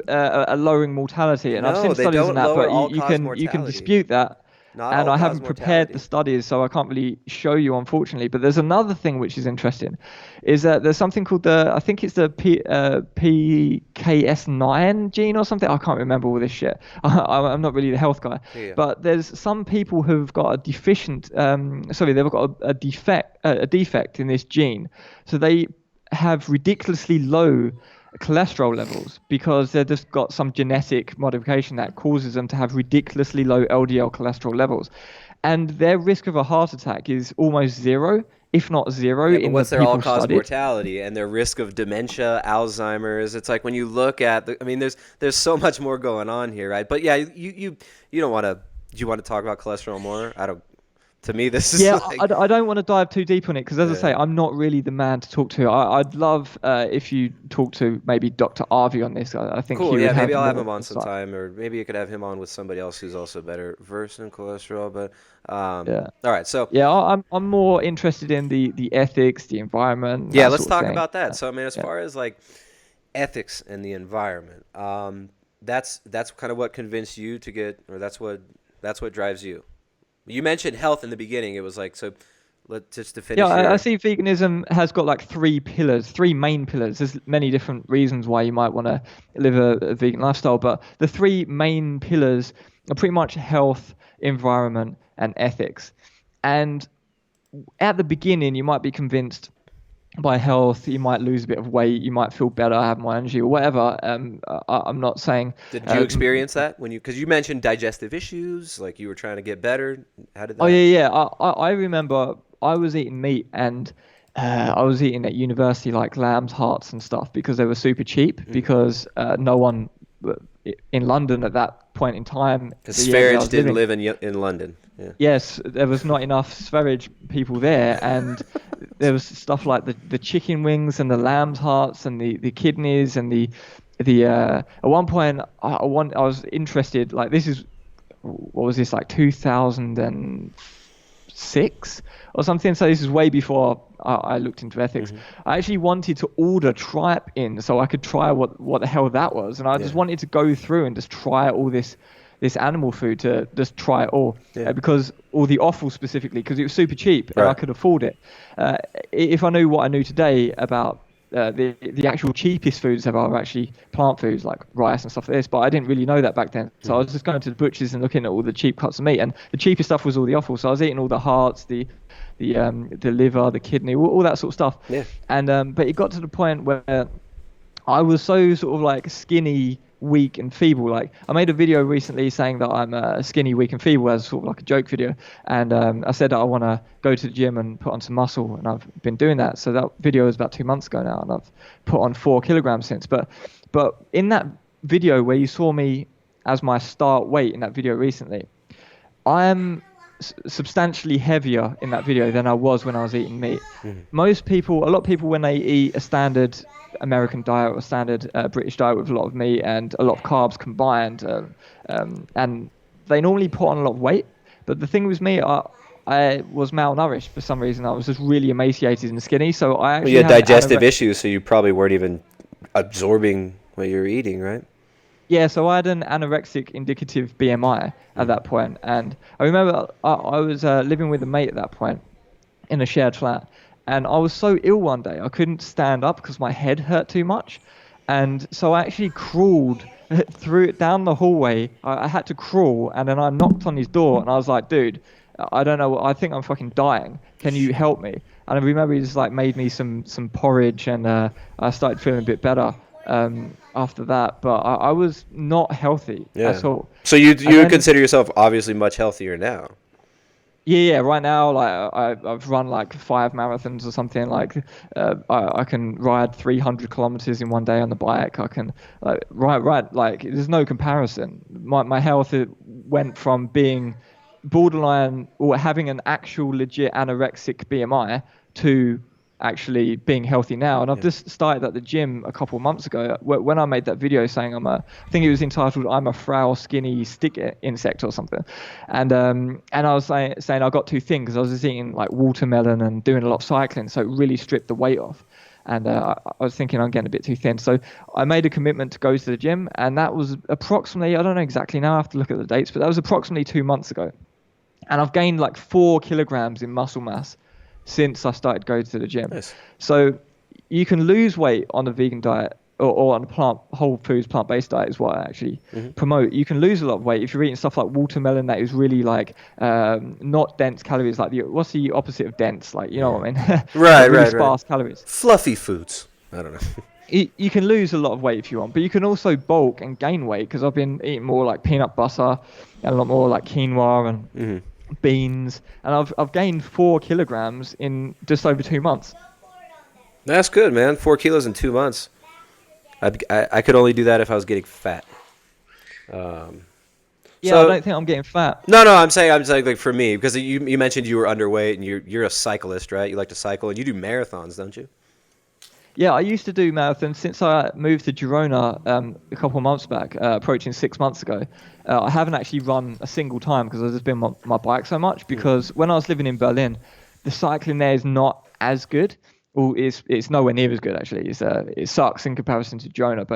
lowering mortality. And I've seen studies on that, but you can dispute that. And I haven't prepared the studies, so I can't really show you, unfortunately. But there's another thing which is interesting, is that there's something called I think it's the PKS9 gene or something. I can't remember all this shit. I'm not really the health guy. Yeah. But there's some people who've got a they've got a defect in this gene. So they have ridiculously low cholesterol levels because they've just got some genetic modification that causes them to have ridiculously low LDL cholesterol levels. And their risk of a heart attack is almost zero, if not zero, Yeah, but in the what's their people all-cause studied. mortality and their risk of dementia, Alzheimer's? It's like when you look at I mean, there's so much more going on here, right? But yeah, you don't want to. Do you want to talk about cholesterol more? I don't. To me, this is Yeah, like, I don't want to dive too deep on it because, as I say, yeah. I'm not really the man to talk to. I'd love if you talk to maybe Dr. Arvi on this. I think Cool. he Yeah, would maybe have I'll have more him on insight. sometime, or maybe you could have him on with somebody else who's also better versed in cholesterol. But Yeah. all right, so Yeah, I'm more interested in the ethics, the environment, yeah, that let's sort of talk thing. about that. So I mean, as Yeah. far as like ethics and the environment, that's kind of what convinced you to get, or that's what drives you. You mentioned health in the beginning. It was like, so just to Yeah, finish I your. see veganism has got like three pillars, three main pillars. There's many different reasons why you might want to live a vegan lifestyle, but the three main pillars are pretty much health, environment, and ethics. And at the beginning, you might be convinced by health, you might lose a bit of weight, you might feel better, have more energy, or whatever. I'm not saying. Did you experience that when because you mentioned digestive issues, like you were trying to get better? How did Oh that? yeah, yeah. I remember I was eating meat and I was eating at university like lamb's hearts and stuff because they were super cheap Mm. because no one in London at that point in time, Because the area I Sverige was didn't living, live in London. Yeah. yes, there was not enough Sverige people there, and there was stuff like the chicken wings and the lamb's hearts and the kidneys and the at one point I was interested, like this is what was this, like 2006 or something, so this is way before I looked into ethics. Hmm. I actually wanted to order tripe in so I could try what the hell that was, and I just Yeah. wanted to go through and just try all this animal food, to just try it all, Yeah. because all the offal specifically, because it was super cheap and I Right. could afford it. If I knew what I knew today about the actual cheapest foods that are actually plant foods like rice and stuff like this, but I didn't really know that back then. So I Hmm. was just going to the butchers and looking at all the cheap cuts of meat, and the cheapest stuff was all the offal. So I was eating all the hearts, the liver, the kidney, all that sort of stuff. Yeah. And but it got to the point where I was so sort of like skinny, weak, and feeble. Like I made a video recently saying that I'm skinny, weak, and feeble as sort of like a joke video, and I said that I want to go to the gym and put on some muscle, and I've been doing that. So that video was about 2 months ago now, and I've put on 4 kilograms since. But in that video where you saw me as my start weight in that video recently, I am substantially heavier in that video than I was when I was eating meat. Most people, a lot of people, when they eat a standard American diet or standard British diet with a lot of meat and a lot of carbs combined, and they normally put on a lot of weight. But the thing with me, I was malnourished for some reason. I was just really emaciated and skinny. So I Well, actually you had had an digestive issues, so you probably weren't even absorbing what you were eating, right? Yeah, so I had an anorexic indicative BMI at that point, and I remember I was living with a mate at that point in a shared flat, and I was so ill one day I couldn't stand up because my head hurt too much, and so I actually crawled through it down the hallway. I had to crawl, and then I knocked on his door, and I was like, "Dude, I don't know. I think I'm fucking dying. Can you help me?" And I remember he just like made me some porridge, and I started feeling a bit better after that. But I was not healthy Yeah. at all. So you And then, consider yourself obviously much healthier now. yeah, right now, like I've run like 5 marathons or something. Like I can ride 300 kilometers in one day on the bike. I can right. Like there's no comparison. My health, it went from being borderline or having an actual legit anorexic BMI to actually being healthy now. And I've just started at the gym a couple of months ago. When I made that video saying I think it was entitled "I'm a frail, skinny stick insect" or something, and I was saying I got too thin because I was just eating like watermelon and doing a lot of cycling, so it really stripped the weight off. And I was thinking I'm getting a bit too thin, so I made a commitment to go to the gym, and that was approximately, I don't know exactly now, I have to look at the dates, but that was approximately 2 months ago. And I've gained like 4 kilograms in muscle mass since I started going to the gym. Nice. So you can lose weight on a vegan diet, or on a whole foods plant-based diet is what I actually promote. You can lose a lot of weight if you're eating stuff like watermelon that is really like not dense calories. Like what's the opposite of dense? Like, you know what I mean? Right, Like really right, sparse right. calories. Fluffy foods. I don't know. You can lose a lot of weight if you want, but you can also bulk and gain weight, because I've been eating more like peanut butter and a lot more like quinoa and beans, and I've gained 4 kilograms in just over 2 months. That's good, man. 4 kilos in 2 months. I could only do that if I was getting fat. Yeah, I So don't think I'm getting fat. no, I'm saying like for me, because you mentioned you were underweight and you're a cyclist, right? You like to cycle and you do marathons, don't you? Yeah, I used to do marathons since I moved to Girona a couple of months back, approaching 6 months ago. I haven't actually run a single time because I've just been on my bike so much. Because when I was living in Berlin, the cycling there is not as good. Well, it's nowhere near as good actually. It sucks in comparison to Girona,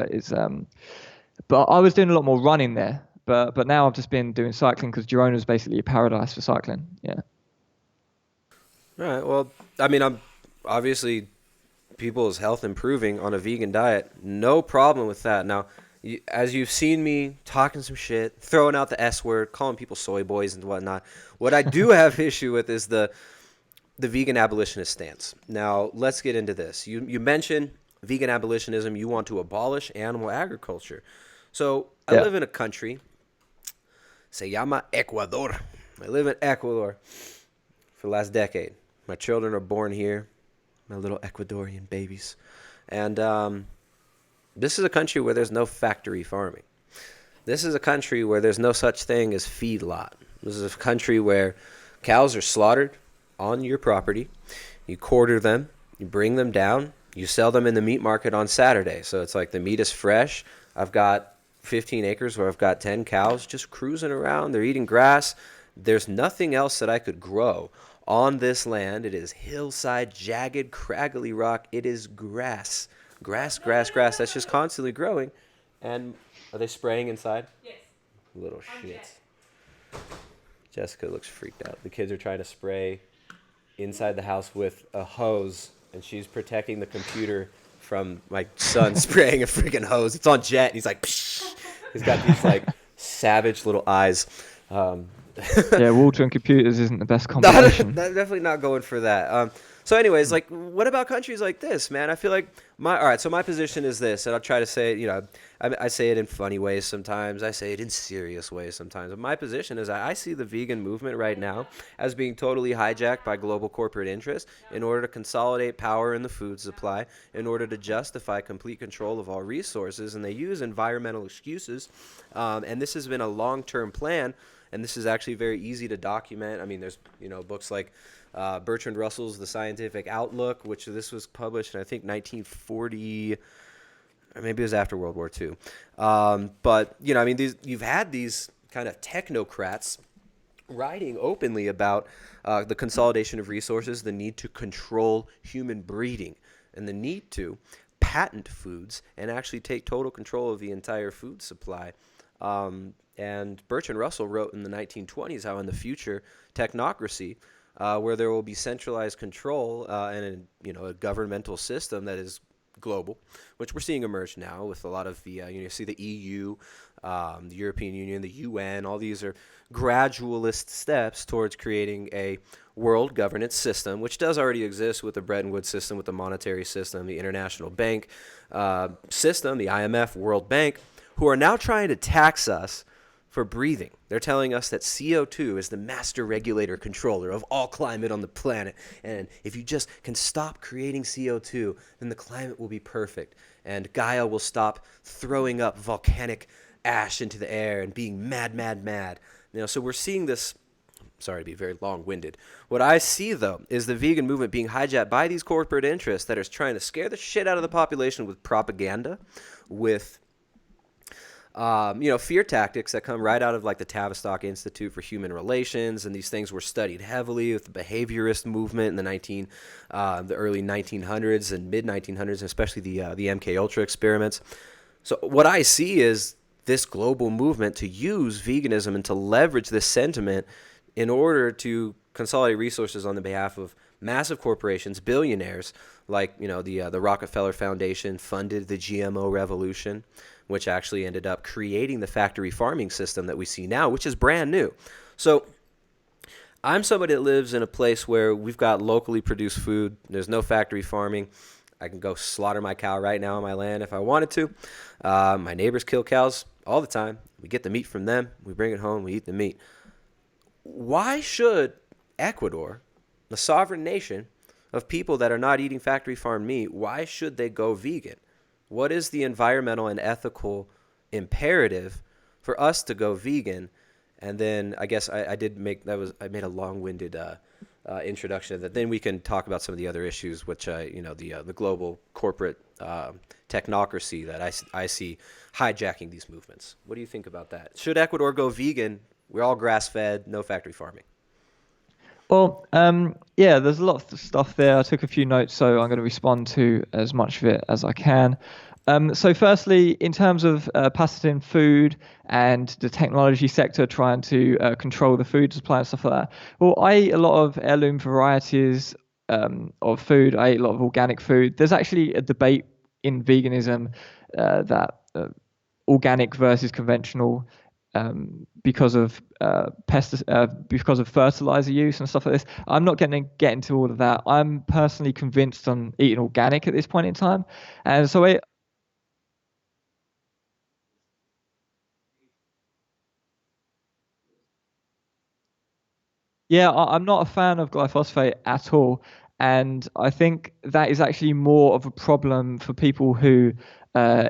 but I was doing a lot more running there. But now I've just been doing cycling because Girona is basically a paradise for cycling. Yeah. All right. Well, I mean, I'm obviously people's health improving on a vegan diet. No problem with that. Now, as you've seen me talking some shit, throwing out the S word, calling people soy boys and whatnot, what I do have issue with is the vegan abolitionist stance. Now, let's get into this. You mentioned vegan abolitionism. You want to abolish animal agriculture. So I Yeah. live in a country, se llama Ecuador. I live in Ecuador for the last decade. My children are born here, my little Ecuadorian babies. And this is a country where there's no factory farming. This is a country where there's no such thing as feedlot. This is a country where cows are slaughtered on your property. You quarter them, you bring them down, you sell them in the meat market on Saturday. So it's like the meat is fresh. I've got 15 acres where I've got 10 cows just cruising around. They're eating grass. There's nothing else that I could grow on this land. It is hillside, jagged, craggly rock. It is grass. Grass. That's just constantly growing. And are they spraying inside? Yes. Little shits. Jessica looks freaked out. The kids are trying to spray inside the house with a hose, and she's protecting the computer from my son spraying a freaking hose. It's on jet, and he's like, psh. He's got these like savage little eyes. Yeah, water and computers isn't the best combination. Definitely not going for that. So anyways, like, what about countries like this, man? I feel like so my position is this, and I'll try to say it, I say it in funny ways sometimes. I say it in serious ways sometimes. But my position is I see the vegan movement right now as being totally hijacked by global corporate interests in order to consolidate power in the food supply, in order to justify complete control of all resources, and they use environmental excuses. And this has been a long-term plan, and this is actually very easy to document. I mean, there's, books like Bertrand Russell's The Scientific Outlook, which this was published in, I think, 1940, or maybe it was after World War II. But, you've had these kind of technocrats writing openly about the consolidation of resources, the need to control human breeding, and the need to patent foods and actually take total control of the entire food supply. And Bertrand Russell wrote in the 1920s how in the future technocracy, where there will be centralized control and a governmental system that is global, which we're seeing emerge now with a lot of the you see the EU, the European Union, the UN. All these are gradualist steps towards creating a world governance system, which does already exist with the Bretton Woods system, with the monetary system, the International Bank system, the IMF, World Bank, who are now trying to tax us for breathing. They're telling us that CO2 is the master regulator controller of all climate on the planet. And if you just can stop creating CO2, then the climate will be perfect. And Gaia will stop throwing up volcanic ash into the air and being mad. So we're seeing this. Sorry to be very long-winded. What I see, though, is the vegan movement being hijacked by these corporate interests that are trying to scare the shit out of the population with propaganda, with fear tactics that come right out of like the Tavistock Institute for Human Relations, and these things were studied heavily with the behaviorist movement in the early 1900s and mid 1900s, especially the MK Ultra experiments. So what I see is this global movement to use veganism and to leverage this sentiment in order to consolidate resources on the behalf of massive corporations, billionaires, like the Rockefeller Foundation funded the GMO revolution, which actually ended up creating the factory farming system that we see now, which is brand new. So I'm somebody that lives in a place where we've got locally produced food. There's no factory farming. I can go slaughter my cow right now on my land if I wanted to. My neighbors kill cows all the time. We get the meat from them. We bring it home. We eat the meat. Why should Ecuador, the sovereign nation of people that are not eating factory farmed meat, why should they go vegan? What is the environmental and ethical imperative for us to go vegan? And then I guess I made a long-winded introduction of that. Then we can talk about some of the other issues, which the global corporate technocracy that I see hijacking these movements. What do you think about that? Should Ecuador go vegan? We're all grass-fed, no factory farming. Well, yeah, there's a lot of stuff there. I took a few notes, so I'm going to respond to as much of it as I can. So firstly, in terms of patenting food and the technology sector trying to control the food supply and stuff like that, well, I ate a lot of heirloom varieties of food. I ate a lot of organic food. There's actually a debate in veganism that organic versus conventional because of because of fertilizer use and stuff like this. I'm not going to get into all of that. I'm personally convinced on eating organic at this point in time, and so yeah, I'm not a fan of glyphosate at all, and I think that is actually more of a problem for people who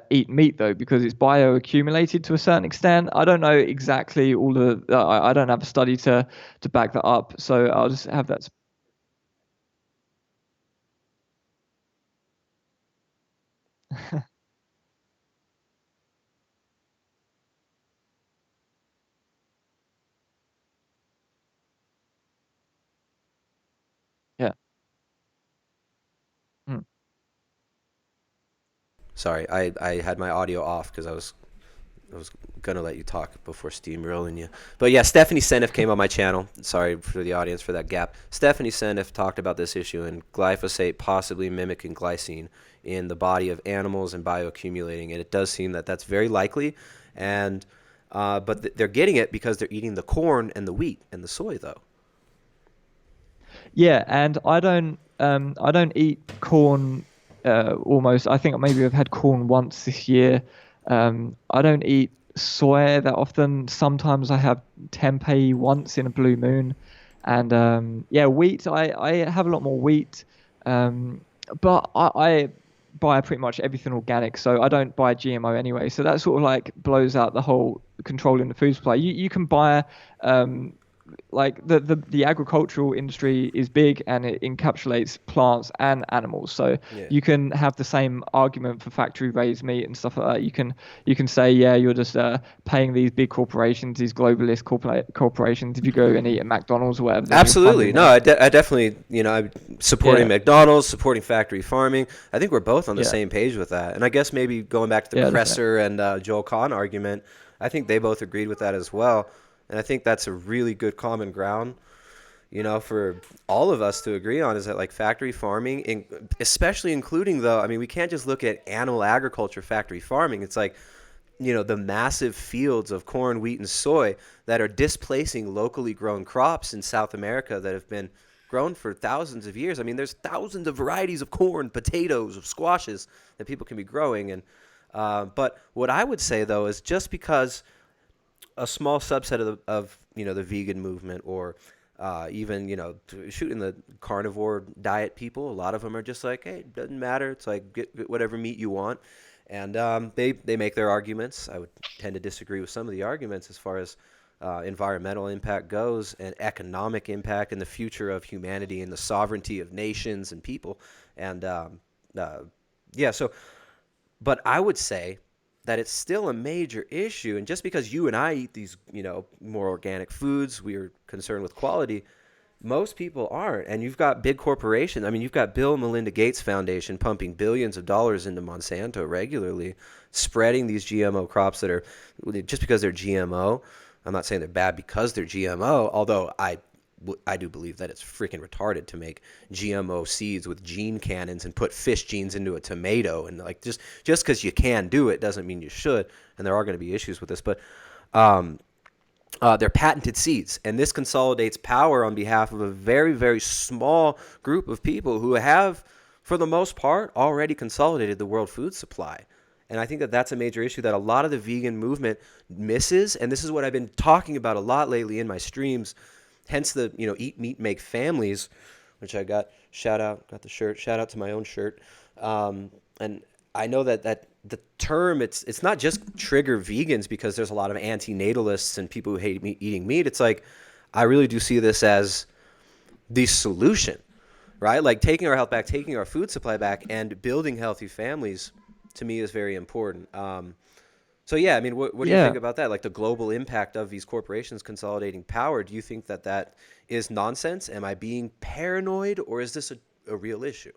eat meat, though, because it's bioaccumulated to a certain extent. I don't know exactly all the. I don't have a study to back that up, so I'll just have that. Yeah. Mm. Sorry, I had my audio off because I was gonna let you talk before steamrolling you. But yeah, Stephanie Seneff came on my channel. Sorry for the audience for that gap. Stephanie Seneff talked about this issue and glyphosate possibly mimicking glycine in the body of animals and bioaccumulating, and it does seem that that's very likely. And they're getting it because they're eating the corn and the wheat and the soy, though. Yeah, and I don't eat corn almost. I think maybe I've had corn once this year. I don't eat soy that often. Sometimes I have tempeh once in a blue moon, and yeah, wheat. I have a lot more wheat, but I buy pretty much everything organic, so I don't buy GMO anyway. So that sort of like blows out the whole controlling the food supply. You can buy um, like the agricultural industry is big and it encapsulates plants and animals, so Yeah. you can have the same argument for factory raised meat and stuff like that. You can say, yeah, you're just paying these big corporations, these globalist corporations. If you go and eat at McDonald's or whatever, then you're Absolutely. funding No, them. I definitely, I'm supporting Yeah, McDonald's, supporting factory farming. I think we're both on the yeah, same page with that. And I guess maybe going back to the yeah, definitely. Cresser and Joel Kahn argument, I think they both agreed with that as well. And I think that's a really good common ground, for all of us to agree on is that like factory farming, especially including though, I mean, we can't just look at animal agriculture factory farming. It's like, the massive fields of corn, wheat, and soy that are displacing locally grown crops in South America that have been grown for thousands of years. I mean, there's thousands of varieties of corn, potatoes, of squashes that people can be growing. And but what I would say though is just because a small subset of the vegan movement or even shooting the carnivore diet people, a lot of them are just like, hey, it doesn't matter, it's like get whatever meat you want. And they make their arguments. I would tend to disagree with some of the arguments as far as environmental impact goes and economic impact and the future of humanity and the sovereignty of nations and people. And uh, yeah, so but I would say that it's still a major issue. And just because you and I eat these, more organic foods, we are concerned with quality. Most people aren't. And you've got big corporations. I mean, you've got Bill and Melinda Gates Foundation pumping billions of dollars into Monsanto regularly, spreading these GMO crops that are just because they're GMO. I'm not saying they're bad because they're GMO, although I do believe that it's freaking retarded to make GMO seeds with gene cannons and put fish genes into a tomato, and like just because you can do it doesn't mean you should. And there are going to be issues with this, but um, they're patented seeds, and this consolidates power on behalf of a very, very small group of people who have, for the most part, already consolidated the world food supply. And I think that that's a major issue that a lot of the vegan movement misses, and this is what I've been talking about a lot lately in my streams. Hence the eat meat make families, which I got got the shirt, shout out to my own shirt, and I know that the term it's not just trigger vegans because there's a lot of anti-natalists and people who hate eating meat. It's like I really do see this as the solution, right? Like taking our health back, taking our food supply back, and building healthy families to me is very important. So yeah, I mean, what do you think about that? Like the global impact of these corporations consolidating power. Do you think that is nonsense? Am I being paranoid, or is this a real issue?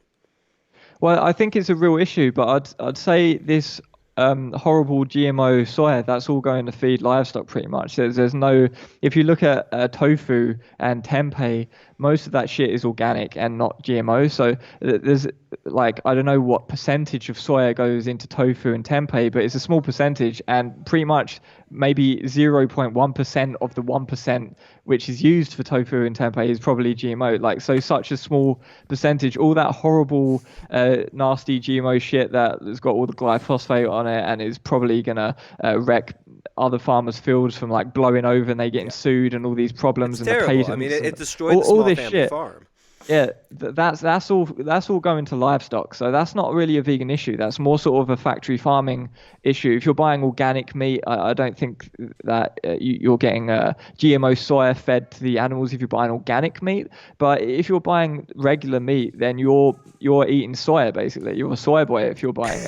Well, I think it's a real issue, but I'd say this horrible GMO soya, that's all going to feed livestock pretty much. There's no, if you look at tofu and tempeh, most of that shit is organic and not GMO. So there's like, I don't know what percentage of soya goes into tofu and tempeh, but it's a small percentage, and pretty much maybe 0.1% of the 1% which is used for tofu and tempeh is probably GMO. Like, so such a small percentage, all that horrible, nasty GMO shit that has got all the glyphosate on it and is probably gonna wreck other farmers' fields from like blowing over and they getting sued and all these problems It's and the terrible. patents. I mean, it destroyed all, the small all this family shit. farm. Yeah, that's all going to livestock. So that's not really a vegan issue. That's more sort of a factory farming issue. If you're buying organic meat, I don't think that you're getting GMO soya fed to the animals if you're buying organic meat. But if you're buying regular meat, then you're eating soya basically. You're a soy boy if you're buying.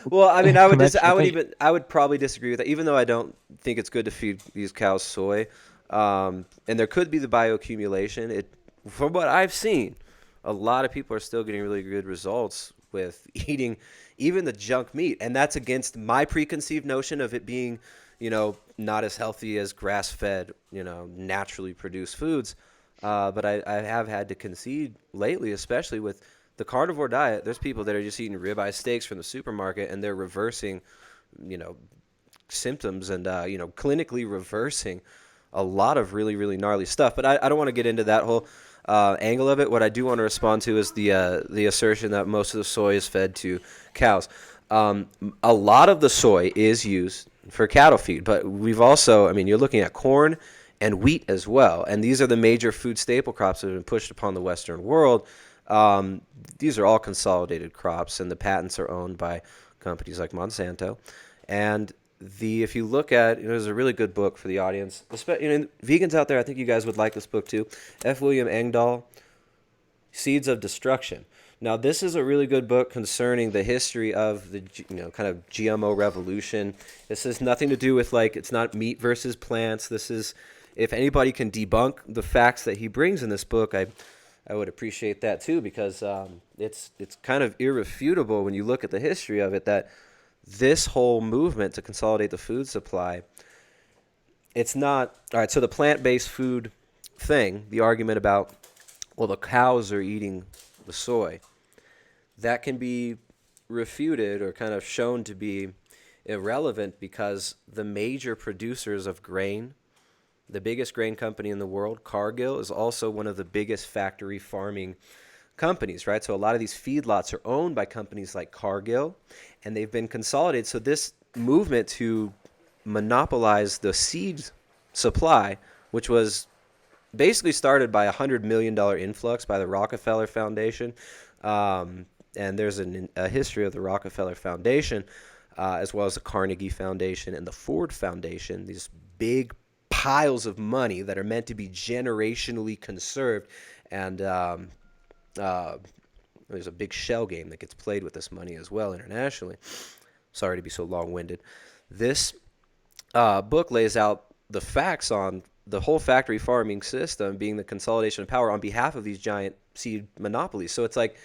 Well, I mean, conventional meat. I would probably disagree with that, even though I don't think it's good to feed these cows soy. And there could be the bioaccumulation. From what I've seen, a lot of people are still getting really good results with eating even the junk meat. And that's against my preconceived notion of it being, not as healthy as grass-fed, naturally produced foods. But I have had to concede lately, especially with the carnivore diet. There's people that are just eating ribeye steaks from the supermarket, and they're reversing, symptoms and, clinically reversing a lot of really, really gnarly stuff. But I don't want to get into that whole angle of it. What I do want to respond to is the assertion that most of the soy is fed to cows. A lot of the soy is used for cattle feed, but we've also, I mean, you're looking at corn and wheat as well, and these are the major food staple crops that have been pushed upon the Western world. These are all consolidated crops, and the patents are owned by companies like Monsanto. And if you look at, there's a really good book for the audience, vegans out there. I think you guys would like this book too. F. William Engdahl, Seeds of Destruction. Now, this is a really good book concerning the history of the kind of GMO revolution. This has nothing to do with it's not meat versus plants. This is, if anybody can debunk the facts that he brings in this book, I would appreciate that too, because it's kind of irrefutable when you look at the history of it that this whole movement to consolidate the food supply, it's not all right. So the plant-based food thing, the argument about, well, the cows are eating the soy, that can be refuted or kind of shown to be irrelevant because the major producers of grain, the biggest grain company in the world, Cargill, is also one of the biggest factory farming companies, right? So a lot of these feedlots are owned by companies like Cargill, and they've been consolidated. So this movement to monopolize the seed supply, which was basically started by $100 million influx by the Rockefeller Foundation, and there's a history of the Rockefeller Foundation, as well as the Carnegie Foundation and the Ford Foundation, these big piles of money that are meant to be generationally conserved. And there's a big shell game that gets played with this money as well internationally. Sorry to be so long-winded. This book lays out the facts on the whole factory farming system being the consolidation of power on behalf of these giant seed monopolies. So it's like,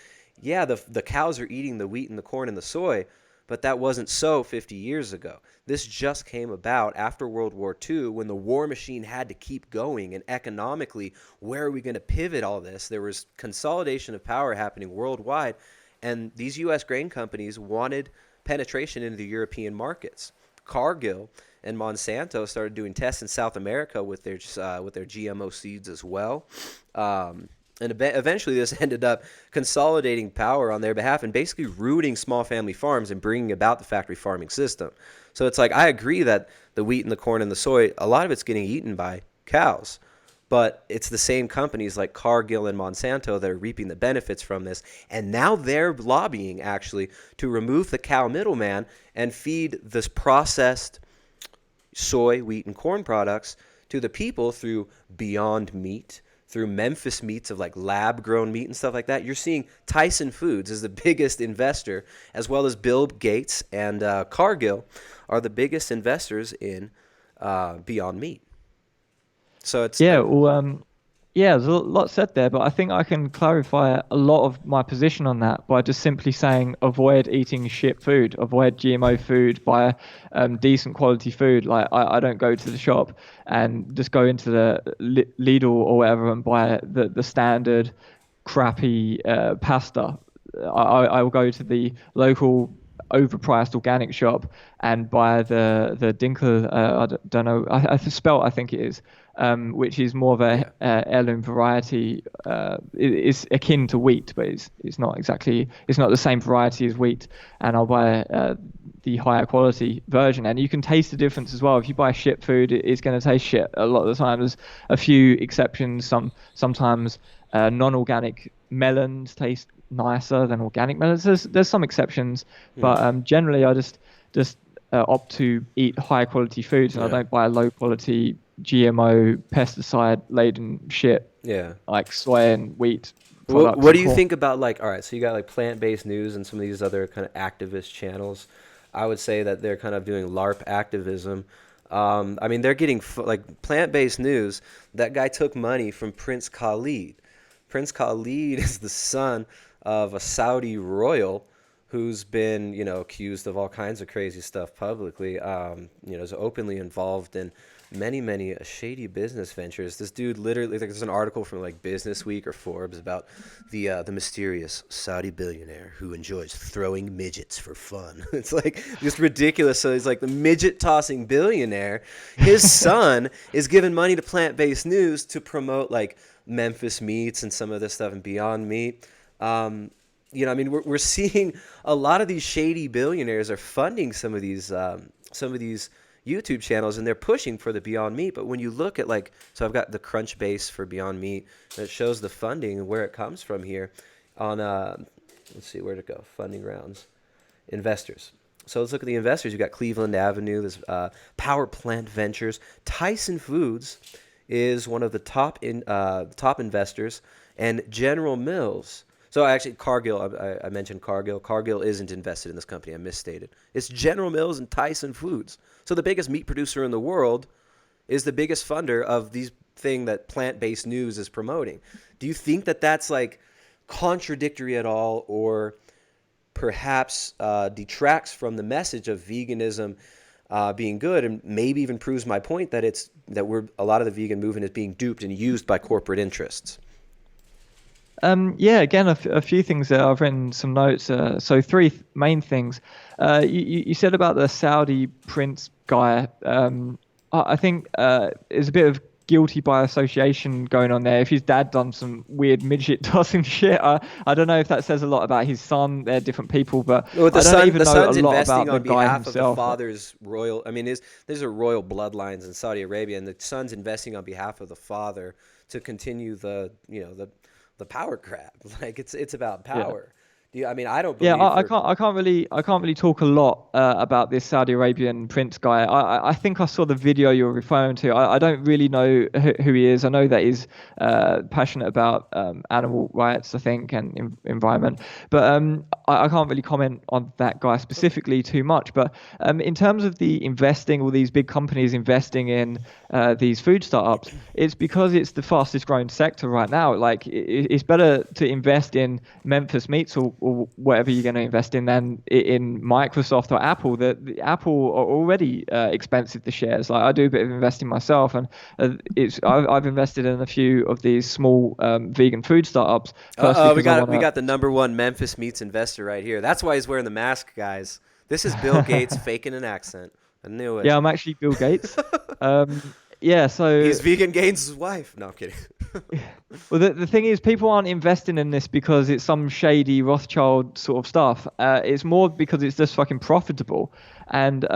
yeah, the cows are eating the wheat and the corn and the soy, But that wasn't so 50 years ago. This just came about after World War II, when the war machine had to keep going. And economically, where are we going to pivot all this? There was consolidation of power happening worldwide. And these U.S. grain companies wanted penetration into the European markets. Cargill and Monsanto started doing tests in South America with their GMO seeds as well. And eventually this ended up consolidating power on their behalf and basically rooting small family farms and bringing about the factory farming system. So it's like, I agree that the wheat and the corn and the soy, a lot of it's getting eaten by cows. But it's the same companies like Cargill and Monsanto that are reaping the benefits from this. And now they're lobbying, actually, to remove the cow middleman and feed this processed soy, wheat, and corn products to the people through Beyond Meat, through Memphis Meats of like lab-grown meat and stuff like that. You're seeing Tyson Foods is the biggest investor, as well as Bill Gates and Cargill are the biggest investors in Beyond Meat. So it's Yeah, well, yeah, there's a lot said there, but I think I can clarify a lot of my position on that by just simply saying avoid eating shit food, avoid GMO food, buy decent quality food. Like I don't go to the shop and just go into the Lidl or whatever and buy the standard crappy pasta. I will go to the local overpriced organic shop and buy the Dinkel, I don't know, I think it is, which is more of a heirloom variety. It's akin to wheat, but it's not the same variety as wheat. And I'll buy the higher quality version, and you can taste the difference as well. If you buy shit food, it's going to taste shit a lot of the time. There's a few exceptions. Sometimes non-organic melons taste nicer than organic melons. There's some exceptions, but generally I just opt to eat high quality foods, and I don't buy low quality GMO pesticide laden shit like soy and wheat products. What do you think about, like, all right, so you got like plant-based news and some of these other kind of activist channels? I would say that they're kind of doing LARP activism. I mean, they're getting like plant-based news. That guy took money from Prince Khalid. Prince Khalid is the son of a Saudi royal who's been, accused of all kinds of crazy stuff publicly. Is openly involved in many shady business ventures. This dude literally, there's an article from like Business Week or Forbes about the mysterious Saudi billionaire who enjoys throwing midgets for fun. It's like just ridiculous. So he's like the midget tossing billionaire. His son is giving money to plant-based news to promote like Memphis Meats and some of this stuff and Beyond Meat. We're seeing a lot of these shady billionaires are funding some of these YouTube channels, and they're pushing for the Beyond Meat. But when you look at so I've got the Crunchbase for Beyond Meat, and it shows the funding and where it comes from here on, let's see, where'd it go? Funding rounds. Investors. So let's look at the investors. You've got Cleveland Avenue, there's Power Plant Ventures. Tyson Foods is one of the top investors, and General Mills. So actually, Cargill, I mentioned Cargill. Cargill isn't invested in this company. I misstated. It's General Mills and Tyson Foods. So the biggest meat producer in the world is the biggest funder of these thing that plant-based news is promoting. Do you think that that's like contradictory at all, or perhaps detracts from the message of veganism being good, and maybe even proves my point that a lot of the vegan movement is being duped and used by corporate interests? Again, a few things there. I've written some notes. So three main things. You said about the Saudi prince guy. I think there's a bit of guilty by association going on there. If his dad done some weird midget tossing shit, I don't know if that says a lot about his son. They're different people, but I don't even know a lot about the guy himself. Of the father's royal. I mean, there's a royal bloodlines in Saudi Arabia, and the son's investing on behalf of the father to continue the power grab. Like it's about power. I don't believe. Yeah, I can't really talk a lot about this Saudi Arabian prince guy. I think I saw the video you're referring to. I don't really know who he is. I know that he's passionate about animal rights, I think, and environment. But I can't really comment on that guy specifically too much. But in terms of the investing, all these big companies investing in these food startups, it's because it's the fastest growing sector right now. Like it's better to invest in Memphis Meats or or whatever you're going to invest in, then in Microsoft or Apple, the Apple are already expensive, the shares. Like I do a bit of investing myself, and I've invested in a few of these small vegan food startups. First, We because got the number one Memphis meats investor right here. That's why he's wearing the mask, guys. This is Bill Gates faking an accent. I knew it. Yeah, I'm actually Bill Gates. Yeah, so He's Vegan Gaines' wife. No, I'm kidding. well, the thing is, people aren't investing in this because it's some shady Rothschild sort of stuff. It's more because it's just fucking profitable. And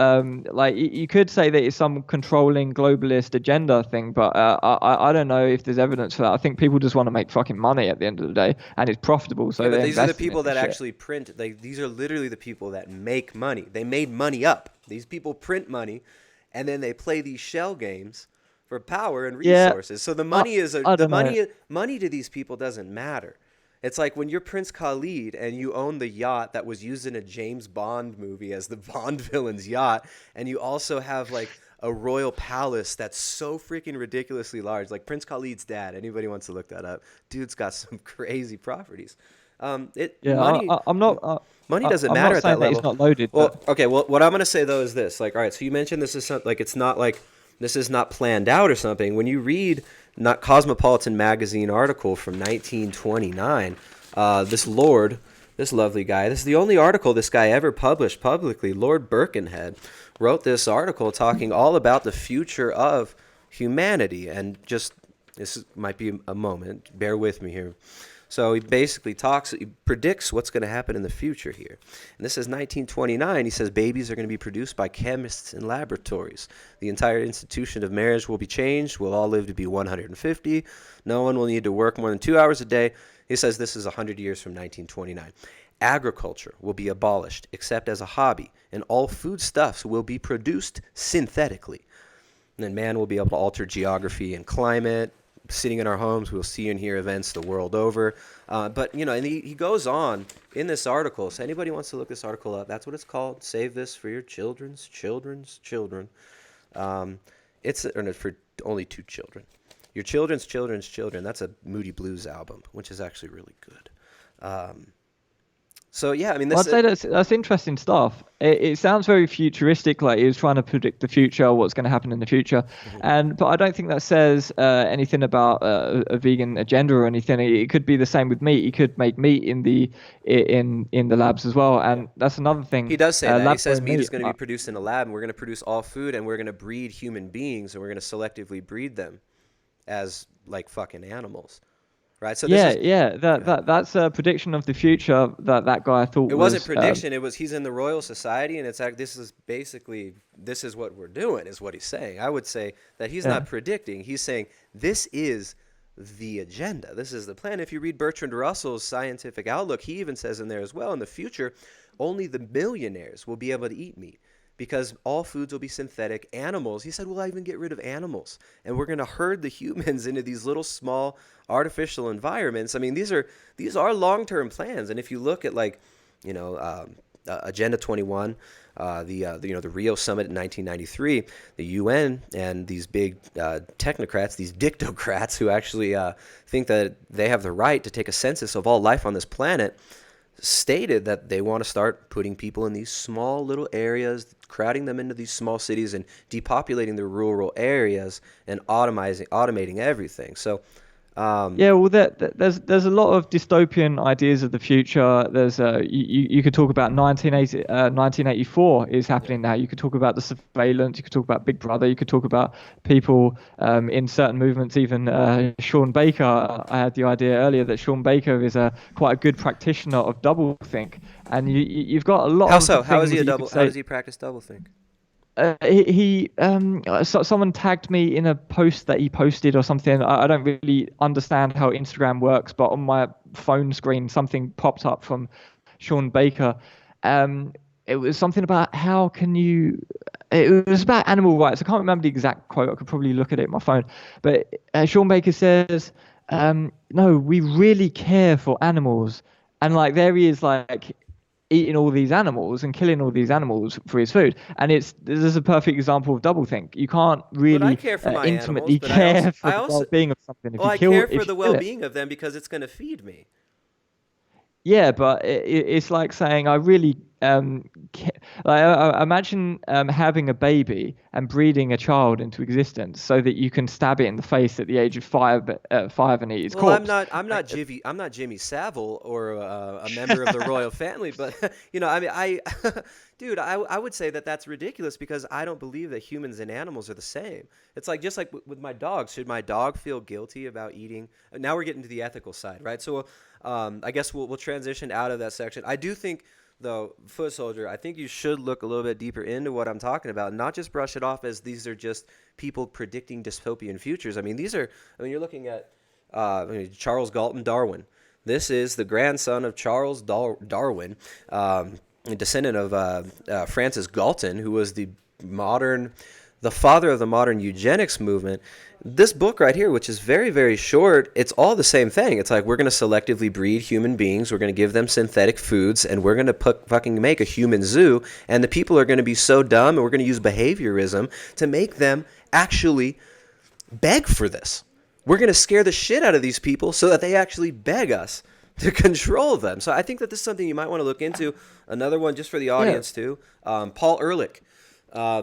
like you could say that it's some controlling globalist agenda thing, but I don't know if there's evidence for that. I think people just want to make fucking money at the end of the day, and it's profitable. So Yeah, but these are the invest in people it that and shit. actually print. These are literally the people that make money. They made money up. These people print money, and then they play these shell games for power and Yeah, resources. So the money is I don't know. money to these people doesn't matter. It's like when you're Prince Khalid and you own the yacht that was used in a James Bond movie as the Bond villain's yacht, and you also have like a royal palace that's so freaking ridiculously large. Like Prince Khalid's dad. Anybody wants to look that up? Dude's got some crazy properties. Yeah, Money I'm not. money doesn't I'm matter not at saying that that level. it's not loaded, Well, but okay. Well, what I'm gonna say though is this. Like, all right. So you mentioned this is like it's not like this is not planned out or something. When you read not Cosmopolitan magazine article from 1929, this lovely guy, this is the only article this guy ever published publicly. Lord Birkenhead wrote this article talking all about the future of humanity, and just might be a moment. Bear with me here. So he basically he predicts what's going to happen in the future here. And this is 1929. He says babies are going to be produced by chemists in laboratories. The entire institution of marriage will be changed. We'll all live to be 150. No one will need to work more than 2 hours a day. He says this is 100 years from 1929. Agriculture will be abolished except as a hobby, and all foodstuffs will be produced synthetically. And then man will be able to alter geography and climate. Sitting in our homes, we'll see and hear events the world over. But, and he goes on in this article. So anybody wants to look this article up, that's what it's called. Save this for your children's children. It's for only 2 children. Your children's children. That's a Moody Blues album, which is actually really good. So yeah, I mean, I'd say that's interesting stuff. It sounds very futuristic, like he was trying to predict the future, what's going to happen in the future, but I don't think that says anything about a vegan agenda or anything. It could be the same with meat. He could make meat in the labs as well, and that's another thing. He does say that. He says meat is going to be produced in a lab, and we're going to produce all food, and we're going to breed human beings, and we're going to selectively breed them as like fucking animals. Right. So that's a prediction of the future that guy thought. It wasn't prediction. It was he's in the Royal Society, and it's like this is what we're doing, is what he's saying. I would say that he's not predicting. He's saying this is the agenda. This is the plan. If you read Bertrand Russell's Scientific Outlook, he even says in there as well, in the future, only the millionaires will be able to eat meat, because all foods will be synthetic. Animals, he said, we'll even get rid of animals, and we're going to herd the humans into these little small artificial environments. I mean, these are long-term plans. And if you look at Agenda 21, the Rio Summit in 1993, the UN and these big technocrats, these dictocrats who actually think that they have the right to take a census of all life on this planet, stated that they want to start putting people in these small little areas, crowding them into these small cities and depopulating the rural areas and automating everything. So well, there's a lot of dystopian ideas of the future. There's you could talk about 1984 is happening now. You could talk about the surveillance. You could talk about Big Brother. You could talk about people in certain movements. Even Sean Baker. I had the idea earlier that Sean Baker is quite a good practitioner of doublethink, and you've got a lot. How does he practice doublethink? Someone tagged me in a post that he posted or something. I don't really understand how Instagram works, but on my phone screen something popped up from Sean Baker. It was something about it was about animal rights. I can't remember the exact quote. I could probably look at it on my phone. But Sean Baker says, no, we really care for animals. And like there he is, like eating all these animals and killing all these animals for his food, and this is a perfect example of doublethink. You can't really intimately care for the well-being of something. I care for the well-being of them because it's going to feed me. Yeah, but it's like saying I really I imagine having a baby and breeding a child into existence so that you can stab it in the face at the age of 5 and eat its Well, corpse. Like, I'm not Jimmy Savile or a member of the royal family, but I mean, dude, I would say that that's ridiculous because I don't believe that humans and animals are the same. It's like just like with my dog. Should my dog feel guilty about eating? Now we're getting to the ethical side, right? So, I guess we'll transition out of that section. I do think, though, Foot Soldier, I think you should look a little bit deeper into what I'm talking about, and not just brush it off as these are just people predicting dystopian futures. I mean, you're looking at Charles Galton Darwin. This is the grandson of Charles Darwin, a descendant of Francis Galton, who was the father of the modern eugenics movement. This book right here, which is very, very short, it's all the same thing. It's like we're going to selectively breed human beings, we're going to give them synthetic foods, and we're going to fucking make a human zoo, and the people are going to be so dumb, and we're going to use behaviorism to make them actually beg for this. We're going to scare the shit out of these people so that they actually beg us to control them. So I think that this is something you might want to look into. Another one just for the audience too. Paul Ehrlich.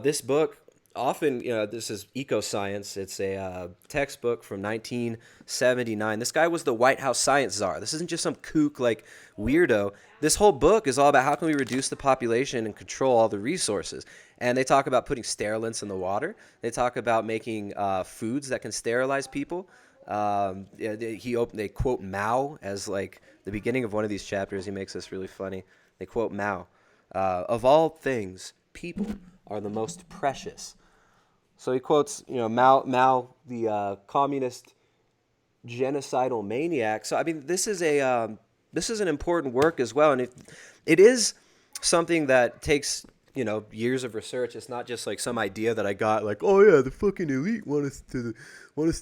This book, often, this is Ecoscience. It's a textbook from 1979. This guy was the White House science czar. This isn't just some kook like weirdo. This whole book is all about how can we reduce the population and control all the resources. And they talk about putting sterilants in the water. They talk about making foods that can sterilize people. They quote Mao as like the beginning of one of these chapters. He makes this really funny. They quote Mao. Of all things, people are the most precious. So he quotes, Mao, the communist genocidal maniac. So I mean, this is an important work as well, and it is something that takes years of research. It's not just like some idea that I got, like, oh yeah, the fucking elite want us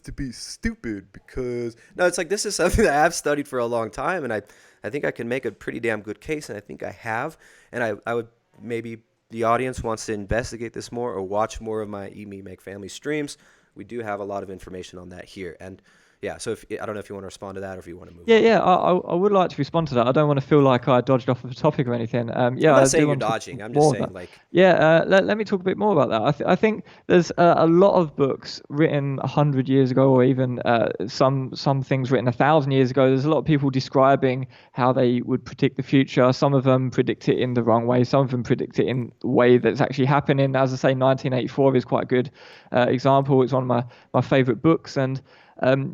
to be stupid because no, it's like this is something that I've studied for a long time, and I think I can make a pretty damn good case, and I think I have, and I would maybe the audience wants to investigate this more or watch more of my Eat Me Make Family streams. We do have a lot of information on that here, and yeah, so I don't know if you want to respond to that or if you want to move on. Yeah, I would like to respond to that. I don't want to feel like I dodged off of a topic or anything. I'm Yeah, not I saying do you're want to talk dodging. I'm just more saying, about. like, Yeah, let me talk a bit more about that. I think there's a lot of books written 100 years ago, or even some things written 1,000 years ago. There's a lot of people describing how they would predict the future. Some of them predict it in the wrong way. Some of them predict it in the way that's actually happening. As I say, 1984 is quite a good example. It's one of my favorite books, and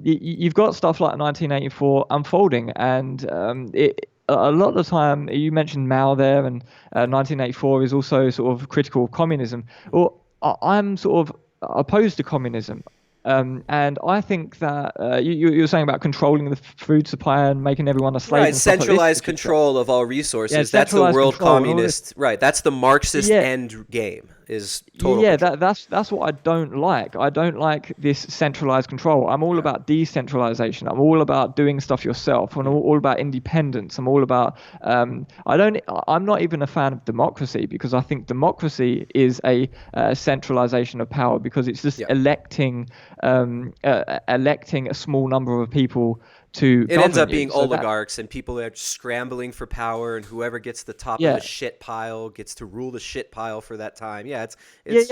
you've got stuff like 1984 unfolding, and a lot of the time, you mentioned Mao there, and 1984 is also sort of critical of communism. Well, I'm sort of opposed to communism. And I think that you're saying about controlling the food supply and making everyone a slave. right, And stuff like this, centralized control of all resources. yeah, That's the centralized world control and all communist. Right, that's the Marxist Yeah. end game. Is total Yeah, control. that's what I don't like. I don't like this centralized control. I'm all Yeah. about decentralization. I'm all about doing stuff yourself. I'm all about independence. I'm all about I'm not even a fan of democracy, because I think democracy is a centralization of power, because it's just Yeah. electing a small number of people to It ends govern up you. being So that- oligarchs, and people are scrambling for power, and whoever gets the top of Yeah. the shit pile gets to rule the shit pile for that time. Yeah, Yeah,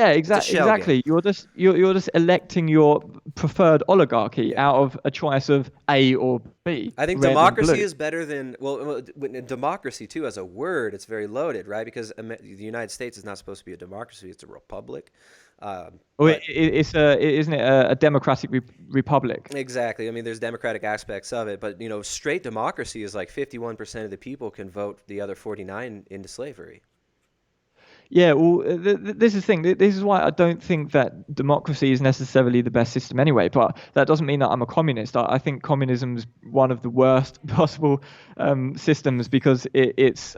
it's a shell game. exactly. You're just electing your preferred oligarchy Yeah. out of a choice of A or B. I think red and democracy blue. is better than democracy too as a word. It's very loaded, right? Because the United States is not supposed to be a democracy; it's a republic. Well, But isn't it a democratic republic? exactly. I mean, there's democratic aspects of it, but straight democracy is like 51% of the people can vote the other 49 into slavery. Yeah, well, this is the thing. This is why I don't think that democracy is necessarily the best system anyway. But that doesn't mean that I'm a communist. I think communism is one of the worst possible systems, because it's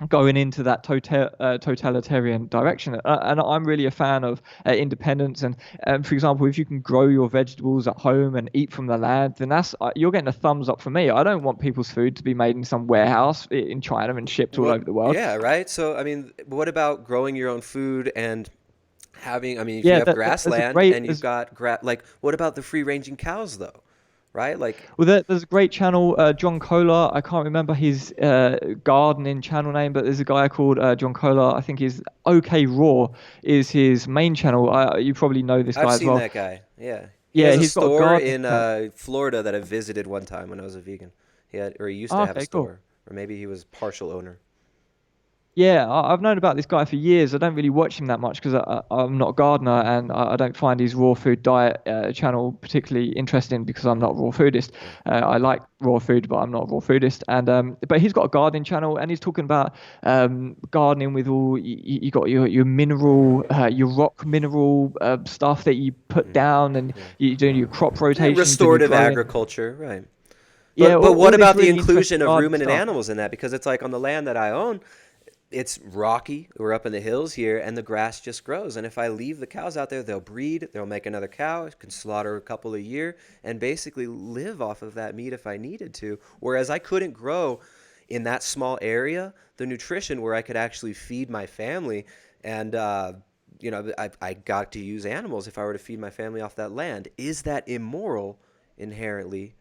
going into that totalitarian direction. And I'm really a fan of independence. And for example, if you can grow your vegetables at home and eat from the land, then you're getting a thumbs up for me. I don't want people's food to be made in some warehouse in China and shipped all over the world. Yeah, right. So, I mean, what about growing your own food and having? I mean, if Yeah, you have that's a grassland great- and you've got what about the free-ranging cows though? right? Like, Well, there's a great channel, John Kohler. I can't remember his gardening channel name, but there's a guy called John Kohler. I think his OK Raw is his main channel. You probably know this I've guy as seen well. that guy. Yeah, he Yeah, has a he's got a store gardening in channel. Florida that I visited one time when I was a vegan. He used Oh, to have a okay, cool. store, or maybe he was partial owner. Yeah, I've known about this guy for years. I don't really watch him that much because I'm not a gardener, and I don't find his raw food diet channel particularly interesting because I'm not a raw foodist. Yeah. I like raw food, but I'm not a raw foodist. And but he's got a gardening channel, and he's talking about gardening with all you got your mineral, your rock mineral stuff that you put Mm. down, and Yeah. you're doing your crop Yeah, rotations and you're restorative growing. agriculture, right? Yeah, But what all this about the really interesting inclusion of garden ruminant stuff. animals in that? Because it's like on the land that I own, it's rocky. We're up in the hills here, and the grass just grows. And if I leave the cows out there, they'll breed. They'll make another cow. Can slaughter a couple a year, and basically live off of that meat if I needed to. Whereas I couldn't grow in that small area the nutrition where I could actually feed my family. And I got to use animals if I were to feed my family off that land. Is that immoral inherently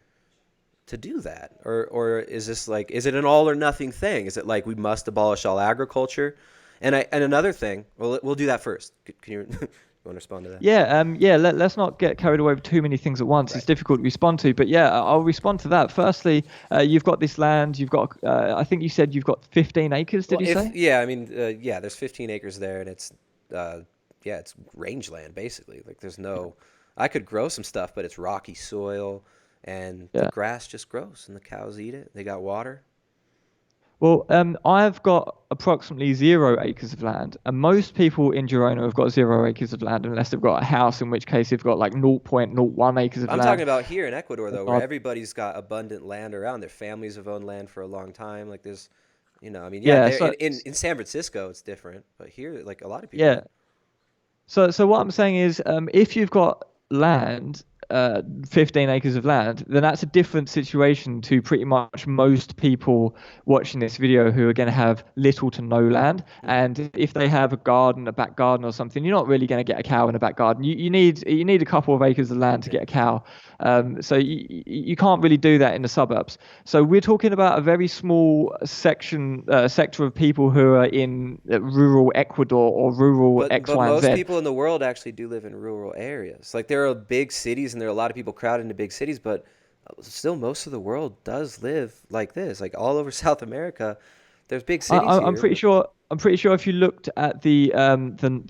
to do that? Or is this like, is it an all or nothing thing? Is it like we must abolish all agriculture? And another thing, well, we'll do that first. Can you, you want to respond to that? Yeah. Let's not get carried away with too many things at once. It's Right. difficult to respond to, but yeah, I'll respond to that. Firstly, you've got this land. You've got, I think you said you've got 15 acres. Did Well, you if say? yeah, I mean, yeah, there's 15 acres there, and uh, it's rangeland basically. Like there's no, I could grow some stuff, but it's rocky soil, and the Yeah. grass just grows, and the cows eat it. They got water. Well, I've got approximately 0 acres of land, and most people in Girona have got 0 acres of land, unless they've got a house, in which case they've got like 0.01 acres of I'm talking land. about here in Ecuador A though, where garden. everybody's got abundant land around. Their families have owned land for a long time. Like there's, I mean, yeah, Yeah. there So, in San Francisco it's different, but here, like a lot of people yeah. do. So what I'm saying is, if you've got land, 15 acres of land, then that's a different situation to pretty much most people watching this video who are going to have little to no land. Hmm. And if they have a garden, a back garden or something, you're not really going to get a cow in a back garden. You need a couple of acres of land to Yeah. get a cow. So you can't really do that in the suburbs. So we're talking about a very small sector of people who are in rural Ecuador or rural X, But Y, and most Z. people in the world actually do live in rural areas. Like there are big cities and there are a lot of people crowded into big cities, but still most of the world does live like this. Like all over South America, there's big cities I'm here, pretty but sure. I'm pretty sure if you looked at the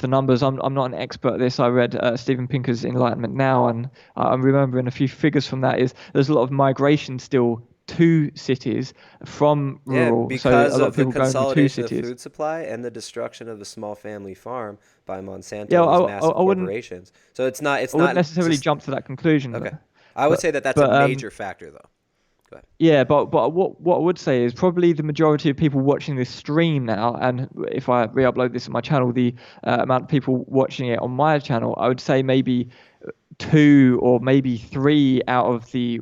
numbers, I'm not an expert at this. I read Steven Pinker's Enlightenment Now, and I'm remembering a few figures from that. Is there's a lot of migration still to cities from yeah, rural, so a because lot of of the people going to consolidation of cities. food supply and the destruction of the small family farm by Monsanto Yeah, and these massive I wouldn't corporations. So it's I wouldn't not necessarily just jump to that conclusion, okay. I would but say that that's a but major factor though. Go ahead. yeah, but what I would say is probably the majority of people watching this stream now, and if I re-upload this on my channel, the amount of people watching it on my channel, I would say maybe two or maybe three out of the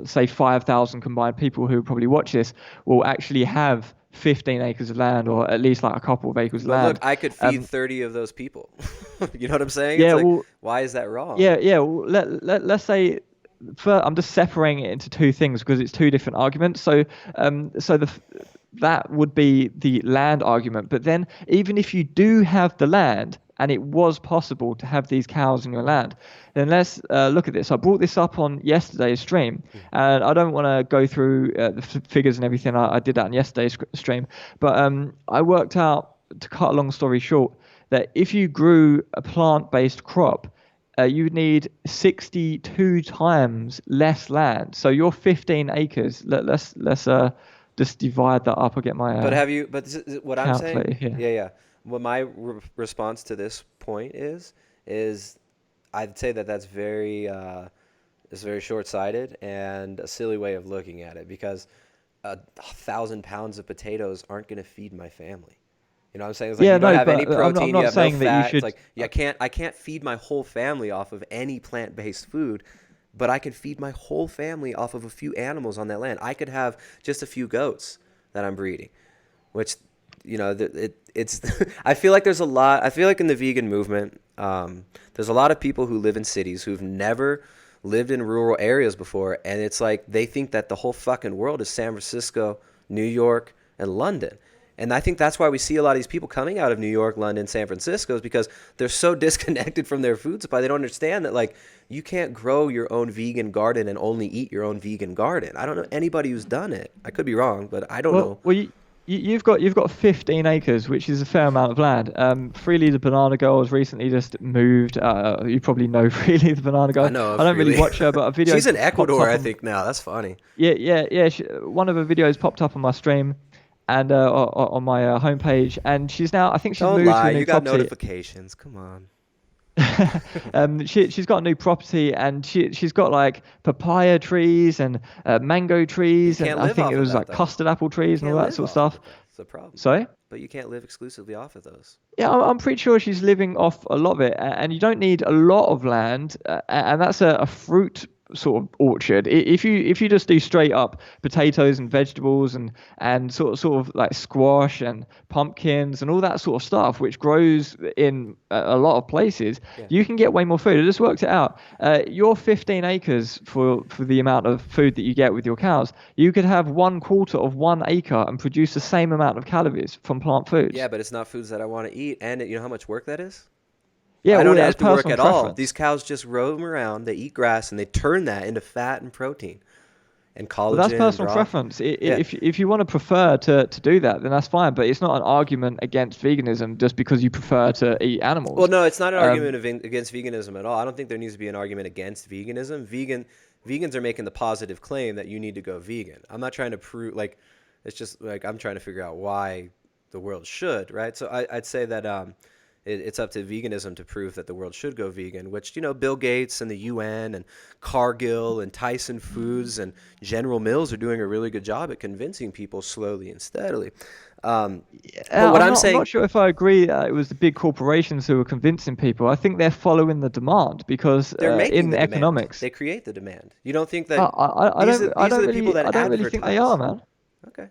say 5,000 combined people who probably watch this will actually have 15 acres of land or at least like a couple of acres of But look, land. I could feed Um, 30 of those people. You know what I'm saying? It's yeah, like, well, why is that wrong? Well, let's say I'm just separating it into two things because it's two different arguments. So that would be the land argument. But then, even if you do have the land and it was possible to have these cows in your land, then let's look at this. I brought this up on yesterday's stream, and I don't want to go through the figures and everything. I did that on yesterday's stream, but I worked out, to cut a long story short, that if you grew a plant-based crop, you would need 62 times less land. So your 15 acres. Let's just divide that up. I'll get my But have you, but what I'm saying, calculator here. yeah, yeah. What my response to this point is I'd say that that's it's very short-sighted and a silly way of looking at it because 1,000 pounds of potatoes aren't going to feed my family. You know what I'm saying? It's like Yeah, you don't no, have any but I'm protein, you not have no saying that you fat. It's should. like yeah, I can't feed my whole family off of any plant-based food, but I can feed my whole family off of a few animals on that land. I could have just a few goats that I'm breeding, which it's I feel like there's a lot. I feel like in the vegan movement, there's a lot of people who live in cities who've never lived in rural areas before, and it's like they think that the whole fucking world is San Francisco, New York, and London. And I think that's why we see a lot of these people coming out of New York, London, San Francisco, is because they're so disconnected from their food supply. They don't understand that, like, you can't grow your own vegan garden and only eat your own vegan garden. I don't know anybody who's done it. I could be wrong, but I don't know. Well, you've got 15 acres, which is a fair amount of land. Freely the Banana Girl has recently just moved. You probably know Freely the Banana Girl. I know. I don't really watch her, but a video. She's in Ecuador, I think now. That's funny. Yeah. One of her videos popped up on my stream and on my homepage, and she's now. I think she's moved to a new you got property. notifications. Come on. She's got a new property, and she's got like papaya trees and mango trees, and I think it was like custard apple trees and all that sort of stuff. That's the problem. Sorry? But you can't live exclusively off of those. Yeah, I'm pretty sure she's living off a lot of it, and you don't need a lot of land, and that's a fruit sort of orchard. If you just do straight up potatoes and vegetables and sort of like squash and pumpkins and all that sort of stuff, which grows in a lot of places, you can get way more food. I just worked it out. Your 15 acres for the amount of food that you get with your cows, you could have 1/4 of 1 acre and produce the same amount of calories from plant foods. Yeah, but it's not foods that I want to eat, and you know how much work that is? Yeah, I don't well, have to work at all. preference. These cows just roam around, they eat grass, and they turn that into fat and protein and collagen. Well, that's personal and preference. If you want to prefer to do that, then that's fine. But it's not an argument against veganism just because you prefer to eat animals. Well, no, it's not an argument against veganism at all. I don't think there needs to be an argument against veganism. Vegans are making the positive claim that you need to go vegan. I'm not trying to prove, like, it's just like I'm trying to figure out why the world should, right? So I'd say that it's up to veganism to prove that the world should go vegan, which, Bill Gates and the UN and Cargill and Tyson Foods and General Mills are doing a really good job at convincing people slowly and steadily. But what I'm saying, I'm not sure if I agree it was the big corporations who were convincing people. I think they're following the demand because they're making in the economics. They create the demand. You don't think that I don't really think they are, man. Okay.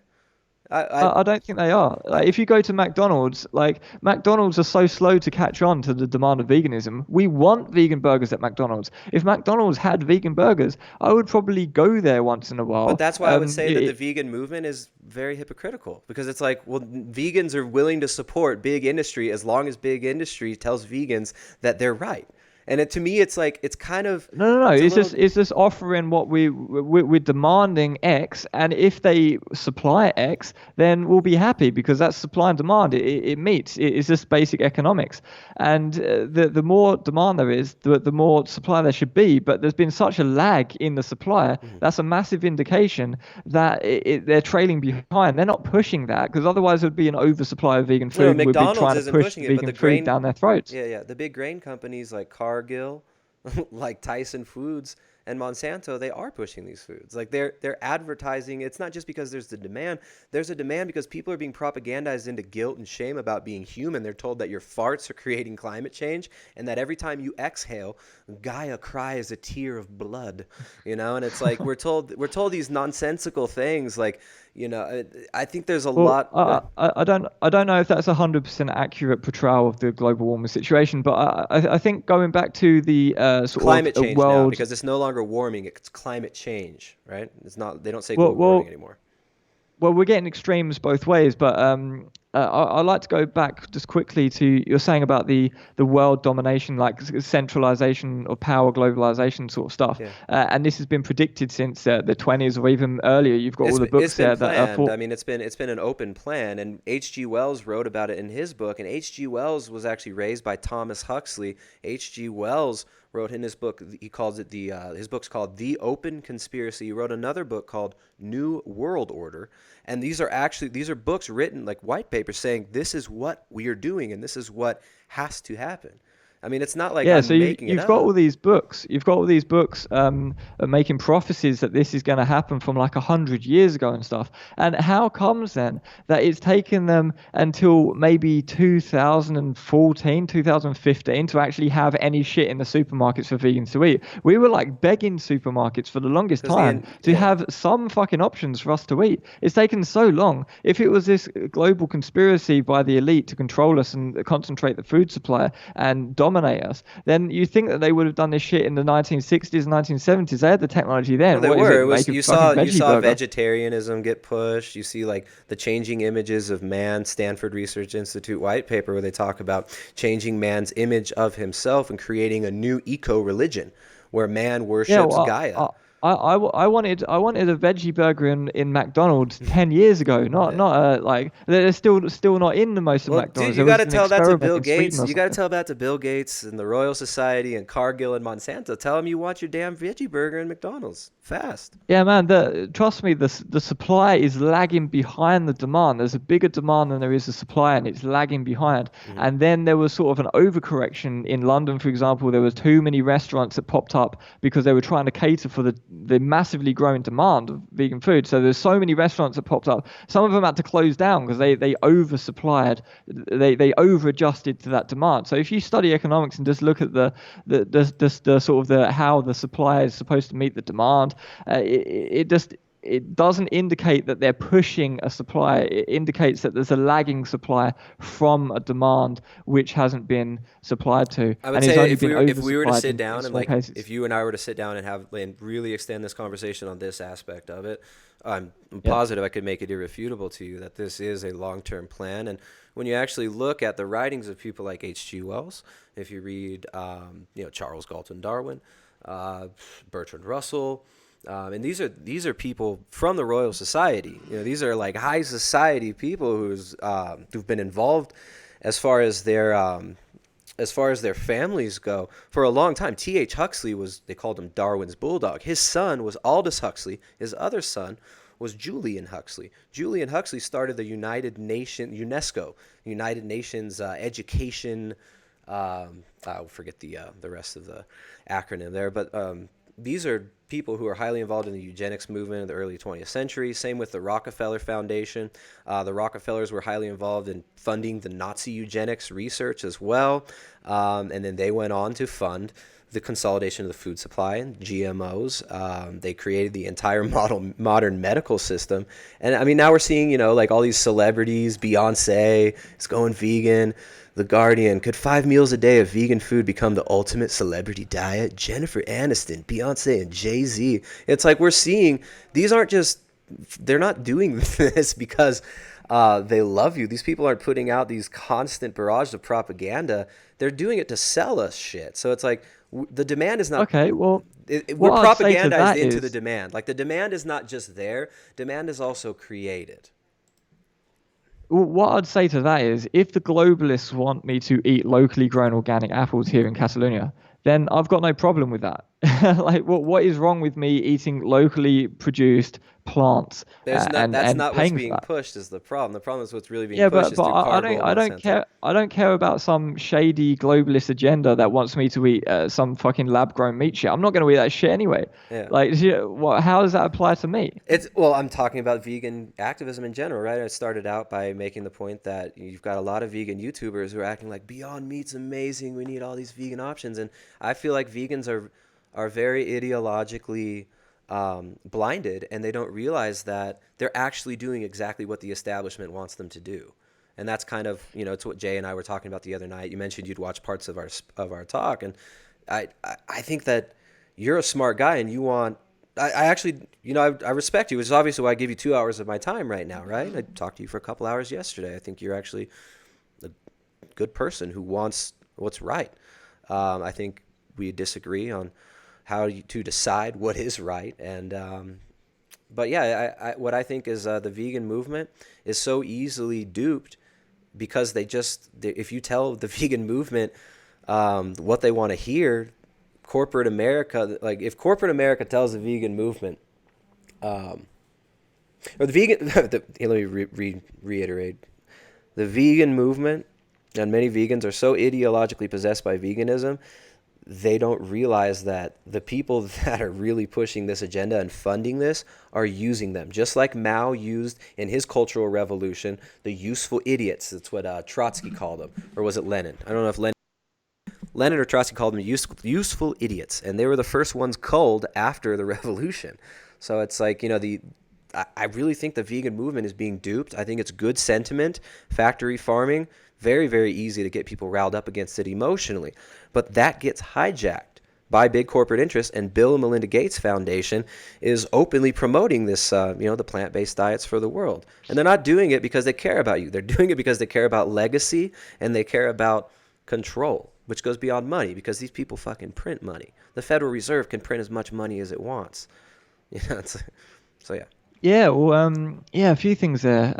I don't think they are. Like, if you go to McDonald's, like McDonald's are so slow to catch on to the demand of veganism. We want vegan burgers at McDonald's. If McDonald's had vegan burgers, I would probably go there once in a while. But that's why I would say that the vegan movement is very hypocritical, because it's like, well, vegans are willing to support big industry as long as big industry tells vegans that they're right. And to me, it's like, it's kind of no. It's just offering what we're demanding X, and if they supply X, then we'll be happy because that's supply and demand. It meets. It's just basic economics, and the more demand there is, the more supply there should be. But there's been such a lag in the supply. That's a massive indication that they're trailing behind. They're not pushing that because otherwise there'd be an oversupply of vegan food. McDonald's we'd be trying to isn't push pushing it, vegan but the food down their throats. Yeah. The big grain companies like Cargill, like Tyson Foods and Monsanto, they are pushing these foods. Like they're advertising. It's not just because there's the demand. There's a demand because people are being propagandized into guilt and shame about being human. They're told that your farts are creating climate change and that every time you exhale, Gaia cries a tear of blood, and it's like we're told these nonsensical things, like, I think there's a lot. I don't know if that's 100% accurate portrayal of the global warming situation, but I think going back to the sort climate of change world, now, because it's no longer warming, it's climate change, right? It's not. They don't say global warming anymore. Well, we're getting extremes both ways, but I'd like to go back just quickly to you're saying about the world domination, like centralization of power, globalization sort of stuff. Yeah. And this has been predicted since the 20s or even earlier. You've got all the books there that are I mean, it's been an open plan, and H.G. Wells wrote about it in his book, and H.G. Wells was actually raised by Thomas Huxley. H.G. Wells wrote in his book, he calls it his book's called The Open Conspiracy. He wrote another book called New World Order. And these are books written like white papers saying this is what we are doing and this is what has to happen. I mean, it's not like I'm making it up. You've got all these books. You've got all these books making prophecies that this is going to happen from like 100 years ago and stuff. And how comes then that it's taken them until maybe 2014, 2015 to actually have any shit in the supermarkets for vegans to eat? We were like begging supermarkets for the longest time to have some fucking options for us to eat. It's taken so long. If it was this global conspiracy by the elite to control us and concentrate the food supply and dominate dominate us, then you think that they would have done this shit in the 1960s, 1970s. They had the technology No, then. they What is were. it? It was Make a fucking you veggie saw burger. vegetarianism get pushed. You see like the changing images of man, Stanford Research Institute white paper where they talk about changing man's image of himself and creating a new eco-religion where man Yeah, worships well, Gaia. I wanted a veggie burger in McDonald's 10 years ago. Not like they're still not in the most of Well, dude, McDonald's. you There got to was an tell that to experiment Bill in Sweden Gates. or You got to something. tell that to Bill Gates and the Royal Society and Cargill and Monsanto. Tell them you want your damn veggie burger in McDonald's fast. Yeah, man. Trust me, the supply is lagging behind the demand. There's a bigger demand than there is a supply, and it's lagging behind. Mm-hmm. And then there was sort of an overcorrection in London, for example. There was too many restaurants that popped up because they were trying to cater for the massively growing demand of vegan food. So there's so many restaurants that popped up. Some of them had to close down because they oversupplied. They over adjusted to that demand. So if you study economics and just look at the sort of the how the supply is supposed to meet the demand, it doesn't indicate that they're pushing a supply. It indicates that there's a lagging supply from a demand which hasn't been supplied to, I would and it's say only if been we were to oversupplied sit in down and small like cases. if you and I were to sit down and have and really extend this conversation on this aspect of it, I'm Yeah. positive I could make it irrefutable to you that this is a long-term plan. And when you actually look at the writings of people like H.G. Wells, if you read Charles Galton Darwin, Bertrand Russell. And these are people from the Royal Society. These are like high society people who've been involved as far as their families go for a long time. T.H. Huxley they called him Darwin's bulldog. His son was Aldous Huxley. His other son was Julian Huxley. Julian Huxley started the UNESCO, United Nations education. I'll forget the rest of the acronym there, but these are people who are highly involved in the eugenics movement in the early 20th century. Same with the Rockefeller Foundation. The Rockefellers were highly involved in funding the Nazi eugenics research as well. And then they went on to fund the consolidation of the food supply and GMOs. They created the entire modern medical system. And I mean, now we're seeing, like all these celebrities, Beyonce is going vegan. The Guardian, could 5 meals a day of vegan food become the ultimate celebrity diet? Jennifer Aniston, Beyonce, and Jay-Z. It's like we're seeing, they're not doing this because they love you. These people aren't putting out these constant barrage of propaganda. They're doing it to sell us shit. So it's like the demand is not... Okay, well, we're what I'd say to propagandized that into the is, demand. Like the demand is not just there. Demand is also created. what I'd say to that is, if the globalists want me to eat locally grown organic apples here in Catalonia, then I've got no problem with that. Like, what is wrong with me eating locally produced plants That's and not what's paying for being that? pushed is the problem. The problem is what's really being Yeah, pushed is but through Cargill I and don't Monsanto. care. I don't care about some shady globalist agenda that wants me to eat some fucking lab grown meat shit. I'm not going to eat that shit anyway. Yeah. Like, how does that apply to me? I'm talking about vegan activism in general, right? I started out by making the point that you've got a lot of vegan YouTubers who are acting like Beyond Meat's amazing. We need all these vegan options, and I feel like vegans are very ideologically blinded, and they don't realize that they're actually doing exactly what the establishment wants them to do. And that's kind of, it's what Jay and I were talking about the other night. You mentioned you'd watch parts of our talk, and I think that you're a smart guy, and you want. I actually, I respect you, which is obviously why I give you 2 hours of my time right now, right? I talked to you for a couple hours yesterday. I think you're actually a good person who wants what's right. I think we disagree on how to decide what is right, and but yeah, what I think is the vegan movement is so easily duped because if you tell the vegan movement what they want to hear, corporate America, like if corporate America tells the vegan movement, or the vegan, let me reiterate, the vegan movement and many vegans are so ideologically possessed by veganism, they don't realize that the people that are really pushing this agenda and funding this are using them. Just like Mao used in his Cultural Revolution, the useful idiots. That's what Trotsky called them. Or was it Lenin? I don't know if Lenin or Trotsky called them useful idiots. And they were the first ones culled after the revolution. So it's like, I really think the vegan movement is being duped. I think it's good sentiment, factory farming, Very, very easy to get people riled up against it emotionally. But that gets hijacked by big corporate interests, and Bill and Melinda Gates Foundation is openly promoting this, the plant-based diets for the world. And they're not doing it because they care about you. They're doing it because they care about legacy and they care about control, which goes beyond money, because these people fucking print money. The Federal Reserve can print as much money as it wants. So yeah. Yeah, well, a few things there.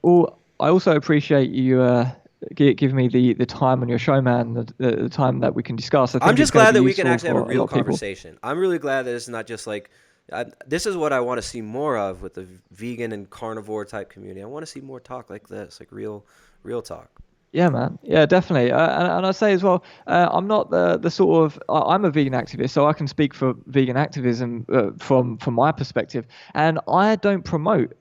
Well, I also appreciate you giving me the time on your show, man. The time that we can discuss. I'm just glad that we can actually have a real conversation. I'm really glad that it's not just like, this is what I want to see more of with the vegan and carnivore type community. I want to see more talk like this, like real talk. Yeah, man. Yeah, definitely. And I say as well, I'm not the sort of I'm a vegan activist, so I can speak for vegan activism from my perspective. And I don't promote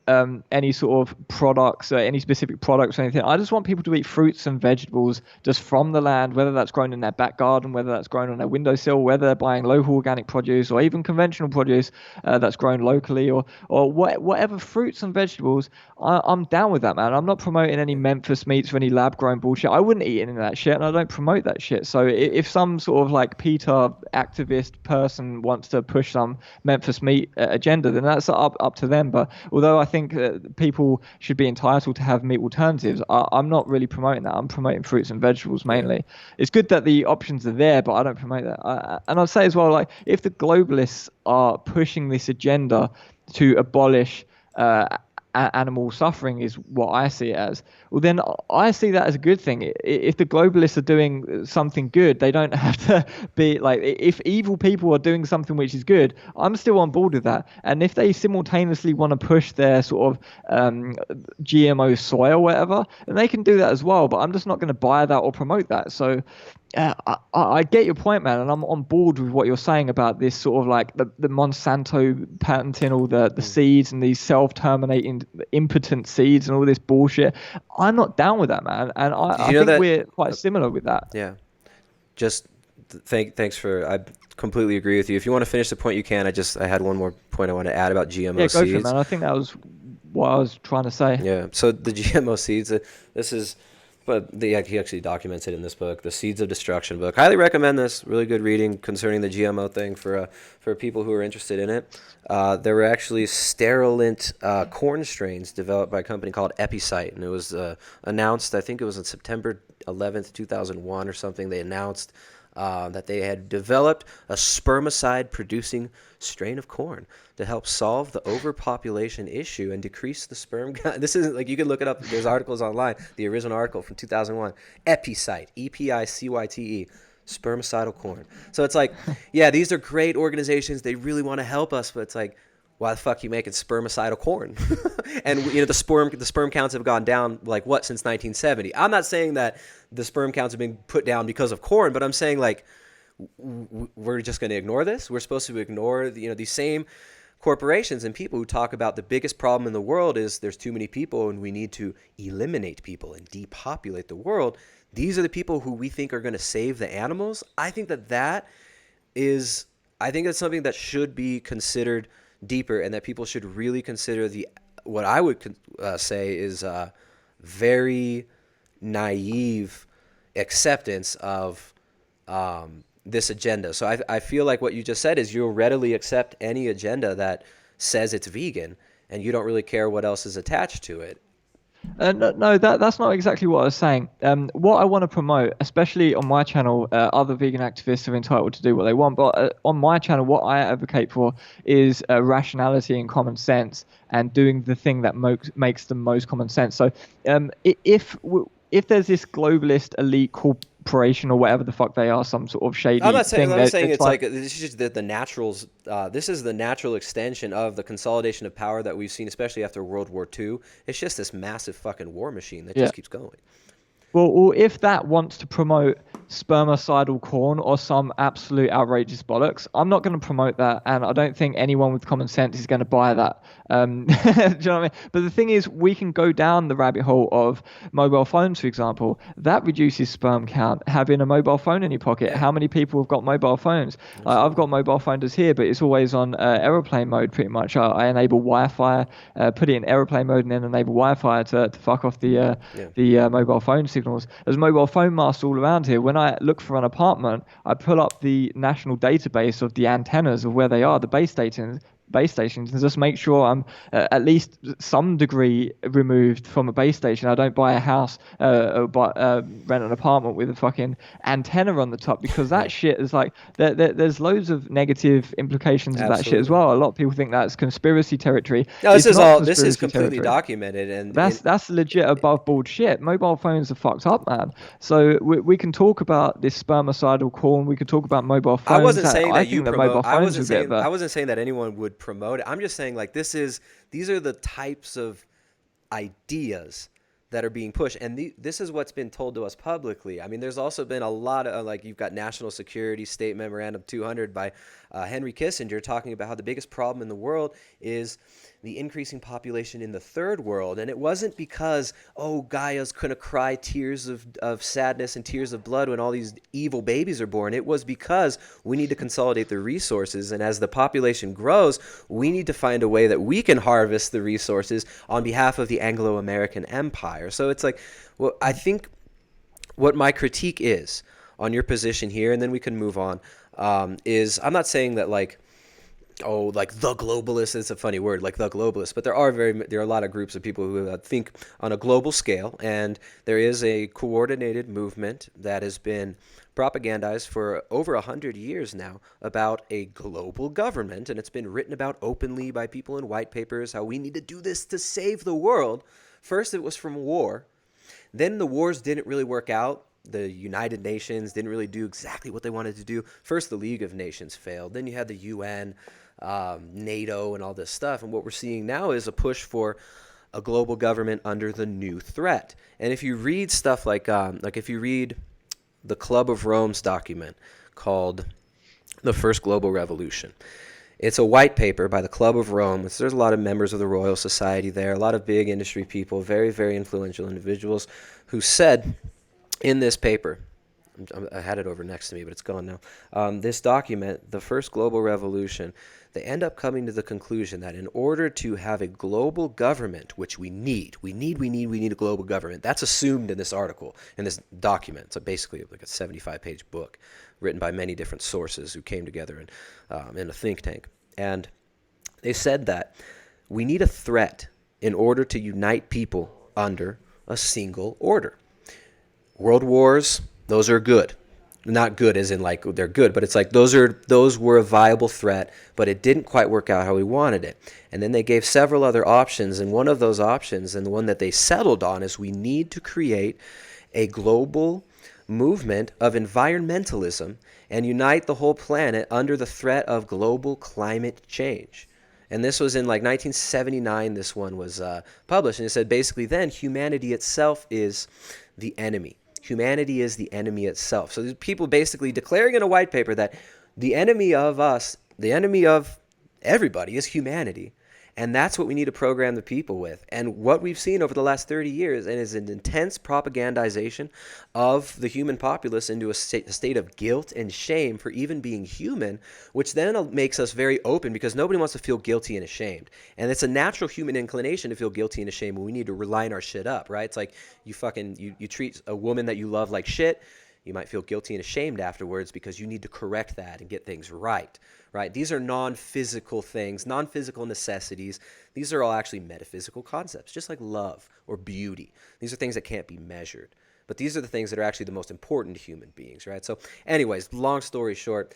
any sort of products, any specific products or anything. I just want people to eat fruits and vegetables just from the land, whether that's grown in their back garden, whether that's grown on their windowsill, whether they're buying local organic produce or even conventional produce that's grown locally, or whatever fruits and vegetables. I'm down with that, man. I'm not promoting any Memphis meats or any lab grown bullshit. I wouldn't eat any of that shit, and I don't promote that shit. So if some sort of like PETA activist person wants to push some Memphis meat agenda, then that's up to them. But although I think people should be entitled to have meat alternatives, I'm not really promoting that. I'm promoting fruits and vegetables mainly. It's good that the options are there, but I don't promote that. And I'd say as well, like if the globalists are pushing this agenda to abolish animal suffering, is what I see it as, well then I see that as a good thing. If the globalists are doing something good, they don't have to be like, if evil people are doing something which is good, I'm still on board with that. And if they simultaneously want to push their sort of GMO soy or whatever, then they can do that as well, but I'm just not going to buy that or promote that. So I get your point, man, and I'm on board with what you're saying about this sort of like the Monsanto patenting all the seeds and these self-terminating impotent seeds and all this bullshit. I'm not down with that, man, and I think we're quite similar with that. Yeah. Just thanks for. I completely agree with you. If you want to finish the point, you can. I had one more point I want to add about GMO seeds. Yeah, go for it, man. I think that was what I was trying to say. Yeah. So the GMO seeds. This is. But he actually documents it in this book, The Seeds of Destruction book. Highly recommend this. Really good reading concerning the GMO thing for people who are interested in it. There were actually sterilant corn strains developed by a company called Epicite, and it was announced, I think it was on September 11th, 2001 or something. They announced that they had developed a spermicide-producing strain of corn to help solve the overpopulation issue and decrease the sperm count. This isn't like, you can look it up. There's articles online. The original article from 2001, Epicite, Epicyte, spermicidal corn. So it's like, yeah, these are great organizations. They really want to help us, but it's like, why the fuck are you making spermicidal corn? And the sperm counts have gone down like what since 1970. I'm not saying that the sperm counts have been put down because of corn, but I'm saying like we're just going to ignore this. We're supposed to ignore these same corporations and people who talk about the biggest problem in the world is there's too many people and we need to eliminate people and depopulate the world. These are the people who we think are going to save the animals. I think that's something that should be considered deeper, and that people should really consider what I would say is very naive acceptance of this agenda. So I feel like what you just said is you'll readily accept any agenda that says it's vegan, and you don't really care what else is attached to it. No, that's not exactly what I was saying. What I want to promote, especially on my channel, other vegan activists are entitled to do what they want, but on my channel, what I advocate for is rationality and common sense, and doing the thing that makes the most common sense. So if there's this globalist elite corporation or whatever the fuck they are, some sort of shady I'm not saying thing, it's like this is just the naturals. This is the natural extension of the consolidation of power that we've seen, especially after World War II. It's just this massive fucking war machine that just keeps going. Well, if that wants to promote spermicidal corn or some absolute outrageous bollocks, I'm not going to promote that, and I don't think anyone with common sense is going to buy that. Do you know what I mean? But the thing is, we can go down the rabbit hole of mobile phones, for example. That reduces sperm count, having a mobile phone in your pocket. How many people have got mobile phones? I've got mobile phones here, but it's always on aeroplane mode pretty much. I enable Wi-Fi, put it in aeroplane mode, and then enable Wi-Fi to fuck off the mobile phone signal. signals. There's mobile phone masts all around here. When I look for an apartment, I pull up the national database of the antennas of where they are, the base stations, and just make sure I'm at least some degree removed from a base station. I don't buy a house, but rent an apartment with a fucking antenna on the top, because that shit is like there's loads of negative implications of that shit as Absolutely. well. A lot of people think that's conspiracy territory. No, It's not this is conspiracy completely territory. documented, and That's legit above board shit. Mobile phones are fucked up, man. So we can talk about this spermicidal corn. We could talk about mobile phones. I wasn't saying I that you think that promote. mobile phones are a bit of I a, wasn't saying that anyone would promote it. I'm just saying like these are the types of ideas that are being pushed, and this is what's been told to us publicly. I mean, there's also been a lot of like you've got National Security State Memorandum 200 by Henry Kissinger talking about how the biggest problem in the world is the increasing population in the third world. And it wasn't because, oh, Gaia's going to cry tears of sadness and tears of blood when all these evil babies are born. It was because we need to consolidate the resources. And as the population grows, we need to find a way that we can harvest the resources on behalf of the Anglo-American Empire. So it's like, well, I think what my critique is on your position here, and then we can move on, is I'm not saying that like, oh, like the globalist is a funny word, like the globalist, but there are a lot of groups of people who think on a global scale, and there is a coordinated movement that has been propagandized for over 100 years now about a global government, and it's been written about openly by people in white papers, how we need to do this to save the world. First, it was from war. Then the wars didn't really work out. The United Nations didn't really do exactly what they wanted to do. First, the League of Nations failed. Then you had the UN, NATO, and all this stuff. And what we're seeing now is a push for a global government under the new threat. And if you read stuff like if you read the Club of Rome's document called The First Global Revolution, it's a white paper by the Club of Rome. There's a lot of members of the Royal Society there, a lot of big industry people, very, very influential individuals who said in this paper, I had it over next to me, but it's gone now. This document, The First Global Revolution, they end up coming to the conclusion that in order to have a global government, which we need a global government. That's assumed in this article, in this document. So basically like a 75-page book written by many different sources who came together in a think tank. And they said that we need a threat in order to unite people under a single order. World wars, those are good. Not good as in like they're good, but it's like those were a viable threat, but it didn't quite work out how we wanted it. And then they gave several other options, and one of those options, and the one that they settled on, is we need to create a global movement of environmentalism and unite the whole planet under the threat of global climate change. And this was in like 1979, this one was published, and it said basically then humanity itself is the enemy. Humanity is the enemy itself. So there's people basically declaring in a white paper that the enemy of us, the enemy of everybody is humanity. And that's what we need to program the people with. And what we've seen over the last 30 years is an intense propagandization of the human populace into a state of guilt and shame for even being human, which then makes us very open because nobody wants to feel guilty and ashamed. And it's a natural human inclination to feel guilty and ashamed when we need to line our shit up, right? It's like you treat a woman that you love like shit. You might feel guilty and ashamed afterwards because you need to correct that and get things right. Right? These are non-physical things, non-physical necessities. These are all actually metaphysical concepts, just like love or beauty. These are things that can't be measured. But these are the things that are actually the most important to human beings, right? So anyways, long story short,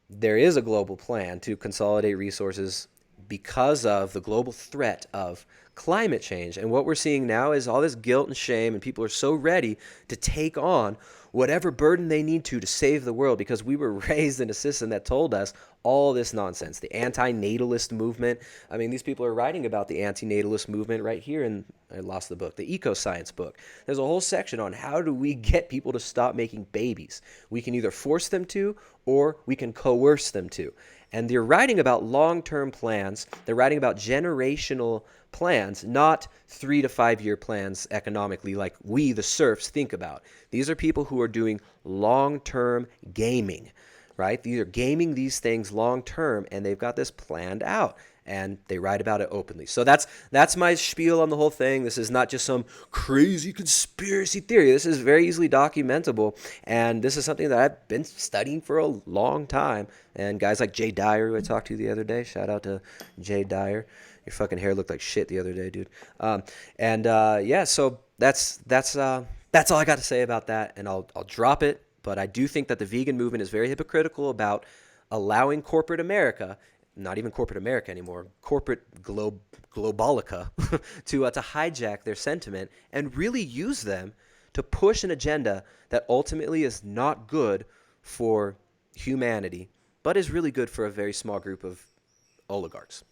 there is a global plan to consolidate resources because of the global threat of climate change. And what we're seeing now is all this guilt and shame, and people are so ready to take on whatever burden they need to save the world, because we were raised in a system that told us all this nonsense. The anti-natalist movement. I mean, these people are writing about the anti-natalist movement right here in, I lost the book, the eco-science book. There's a whole section on how do we get people to stop making babies. We can either force them to, or we can coerce them to. And they're writing about long-term plans. They're writing about generational plans, not 3 to 5 year plans economically like we, the serfs, think about. These are people who are doing long-term gaming, right? They're gaming these things long term, and they've got this planned out, and they write about it openly. So that's my spiel on the whole thing. This is not just some crazy conspiracy theory. This is very easily documentable, and this is something that I've been studying for a long time. And guys like Jay Dyer, who I talked to the other day, shout out to Jay Dyer. Your fucking hair looked like shit the other day, dude. Yeah, so that's all I got to say about that, and I'll drop it. But I do think that the vegan movement is very hypocritical about allowing corporate America, not even corporate America anymore, corporate globalica, to hijack their sentiment and really use them to push an agenda that ultimately is not good for humanity, but is really good for a very small group of oligarchs.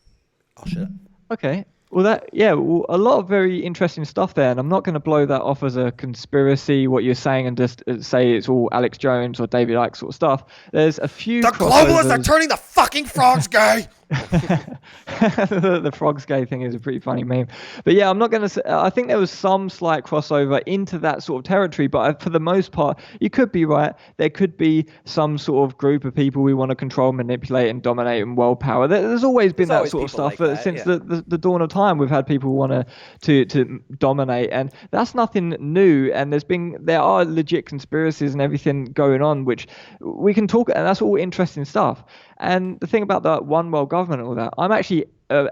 I'll shut up. Okay. Well, a lot of very interesting stuff there, and I'm not going to blow that off as a conspiracy, what you're saying, and just say it's all Alex Jones or David Icke sort of stuff. There's a few. The globalists are turning the fucking frogs gay. The frogs gay thing is a pretty funny meme, but yeah, I'm not going to say. I think there was some slight crossover into that sort of territory, but for the most part, you could be right. There could be some sort of group of people we want to control, manipulate, and dominate and world power. There's always been that sort of stuff since the dawn of time. We've had people who want to dominate, and that's nothing new. And there are legit conspiracies and everything going on, which we can talk, and that's all interesting stuff. And the thing about the one world government and all that, I'm actually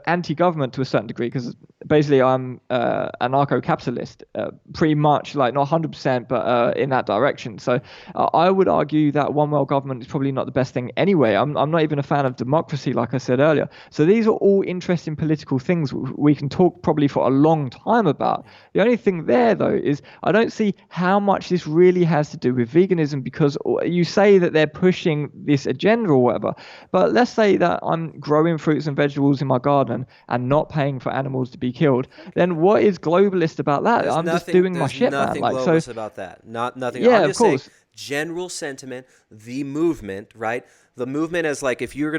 anti-government to a certain degree, because basically I'm anarcho-capitalist, pretty much, like not 100%, but in that direction. So I would argue that one world government is probably not the best thing anyway. I'm not even a fan of democracy, like I said earlier. So these are all interesting political things we can talk probably for a long time about. The only thing there, though, is I don't see how much this really has to do with veganism, because you say that they're pushing this agenda or whatever, but let's say that I'm growing fruits and vegetables in my garden and not paying for animals to be killed, then what is globalist about that? I'm just doing my shit, man. There's nothing globalist about that. Nothing. Yeah, I'm of just course. saying general sentiment, the movement, right? The movement is like if you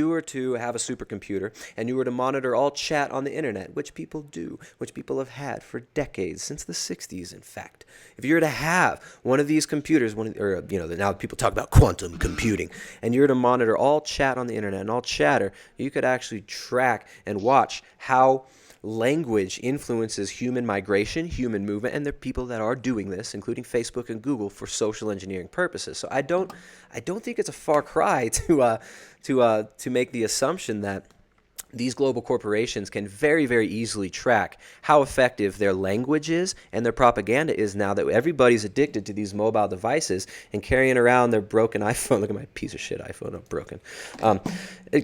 were to have a supercomputer and you were to monitor all chat on the internet, which people do, which people have had for decades, since the 60s, in fact. If you were to have one of these computers, now people talk about quantum computing, and you were to monitor all chat on the internet and all chatter, you could actually track and watch how language influences human migration, human movement, and there are people that are doing this, including Facebook and Google, for social engineering purposes. So I don't think it's a far cry to make the assumption that these global corporations can very, very easily track how effective their language is and their propaganda is, now that everybody's addicted to these mobile devices and carrying around their broken iPhone. Look at my piece of shit iPhone, I'm broken.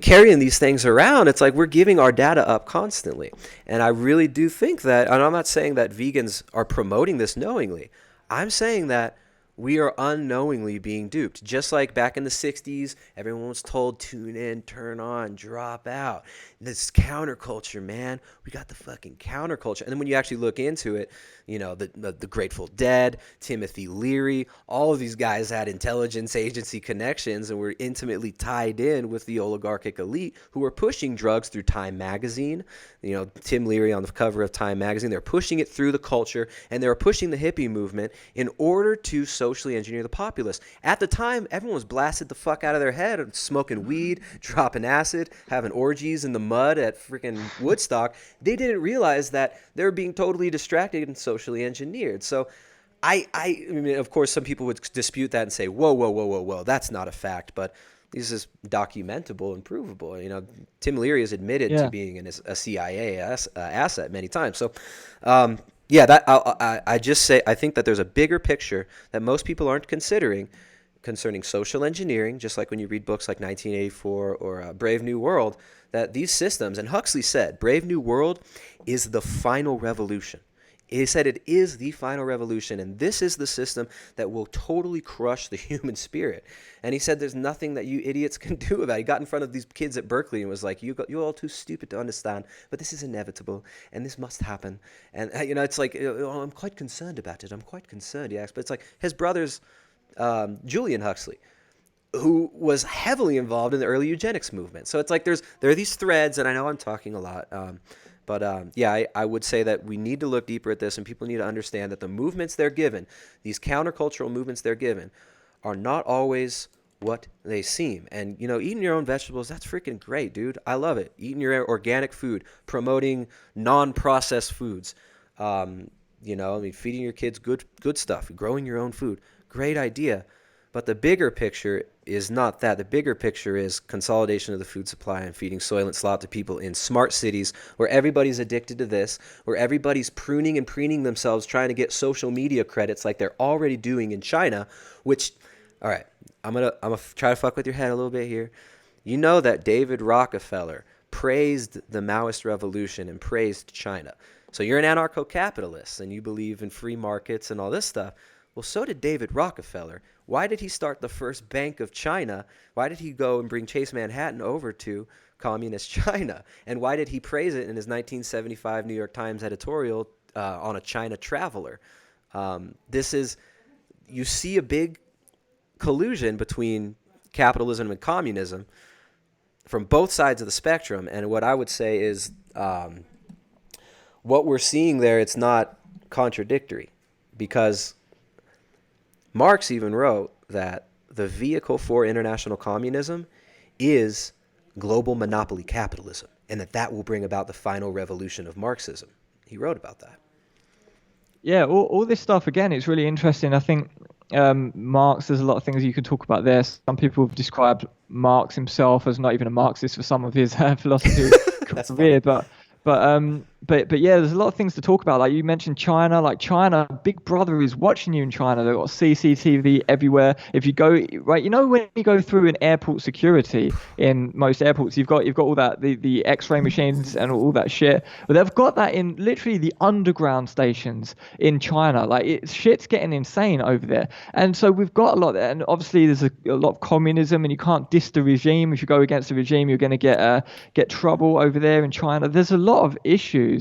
Carrying these things around, it's like we're giving our data up constantly. And I really do think that, and I'm not saying that vegans are promoting this knowingly. I'm saying that we are unknowingly being duped. Just like back in the 60s, everyone was told, tune in, turn on, drop out. This counterculture, man. We got the fucking counterculture. And then when you actually look into it, the Grateful Dead, Timothy Leary, all of these guys had intelligence agency connections and were intimately tied in with the oligarchic elite who were pushing drugs through Time magazine. Tim Leary on the cover of Time magazine, they're pushing it through the culture, and they were pushing the hippie movement in order to socially engineer the populace. At the time, everyone was blasted the fuck out of their head, smoking weed, dropping acid, having orgies in the mud at freaking Woodstock. They didn't realize that they were being totally distracted and socially engineered. So I mean, of course, some people would dispute that and say, whoa, that's not a fact, but this is documentable and provable. Tim Leary has admitted to being a CIA asset many times. So, I just say I think that there's a bigger picture that most people aren't considering concerning social engineering, just like when you read books like 1984 or Brave New World, that these systems, and Huxley said, Brave New World is the final revolution. He said it is the final revolution, and this is the system that will totally crush the human spirit. And he said there's nothing that you idiots can do about it. He got in front of these kids at Berkeley and was like, you're all too stupid to understand, but this is inevitable, and this must happen. And, it's like, I'm quite concerned about it. I'm quite concerned, he asked. But it's like his brother's Julian Huxley, who was heavily involved in the early eugenics movement. So it's like there are these threads, and I know I'm talking a lot, I would say that we need to look deeper at this, and people need to understand that the movements they're given, these countercultural movements they're given, are not always what they seem. And, eating your own vegetables, that's freaking great, dude. I love it. Eating your organic food, promoting non-processed foods, feeding your kids good stuff, growing your own food. Great idea. But the bigger picture is not that. The bigger picture is consolidation of the food supply and feeding soylent slop to people in smart cities where everybody's addicted to this, where everybody's pruning and preening themselves trying to get social media credits like they're already doing in China, which, all right, I'm gonna try to fuck with your head a little bit here. You know that David Rockefeller praised the Maoist revolution and praised China. So you're an anarcho-capitalist and you believe in free markets and all this stuff. Well, so did David Rockefeller. Why did he start the first Bank of China? Why did he go and bring Chase Manhattan over to communist China? And why did he praise it in his 1975 New York Times editorial on a China traveler? You see a big collusion between capitalism and communism from both sides of the spectrum. And what I would say is what we're seeing there, it's not contradictory, because Marx even wrote that the vehicle for international communism is global monopoly capitalism, and that will bring about the final revolution of Marxism. He wrote about that. Yeah, all this stuff, again, it's really interesting. I think Marx, there's a lot of things you can talk about there. Some people have described Marx himself as not even a Marxist for some of his philosophy career, but yeah, there's a lot of things to talk about. Like you mentioned China, Big Brother is watching you in China. They've got CCTV everywhere. If you go, right, when you go through an airport security in most airports, you've got all that, the X-ray machines and all that shit. But they've got that in literally the underground stations in China. Shit's getting insane over there. And so we've got a lot there. And obviously there's a lot of communism, and you can't diss the regime. If you go against the regime, you're going to get trouble over there in China. There's a lot of issues.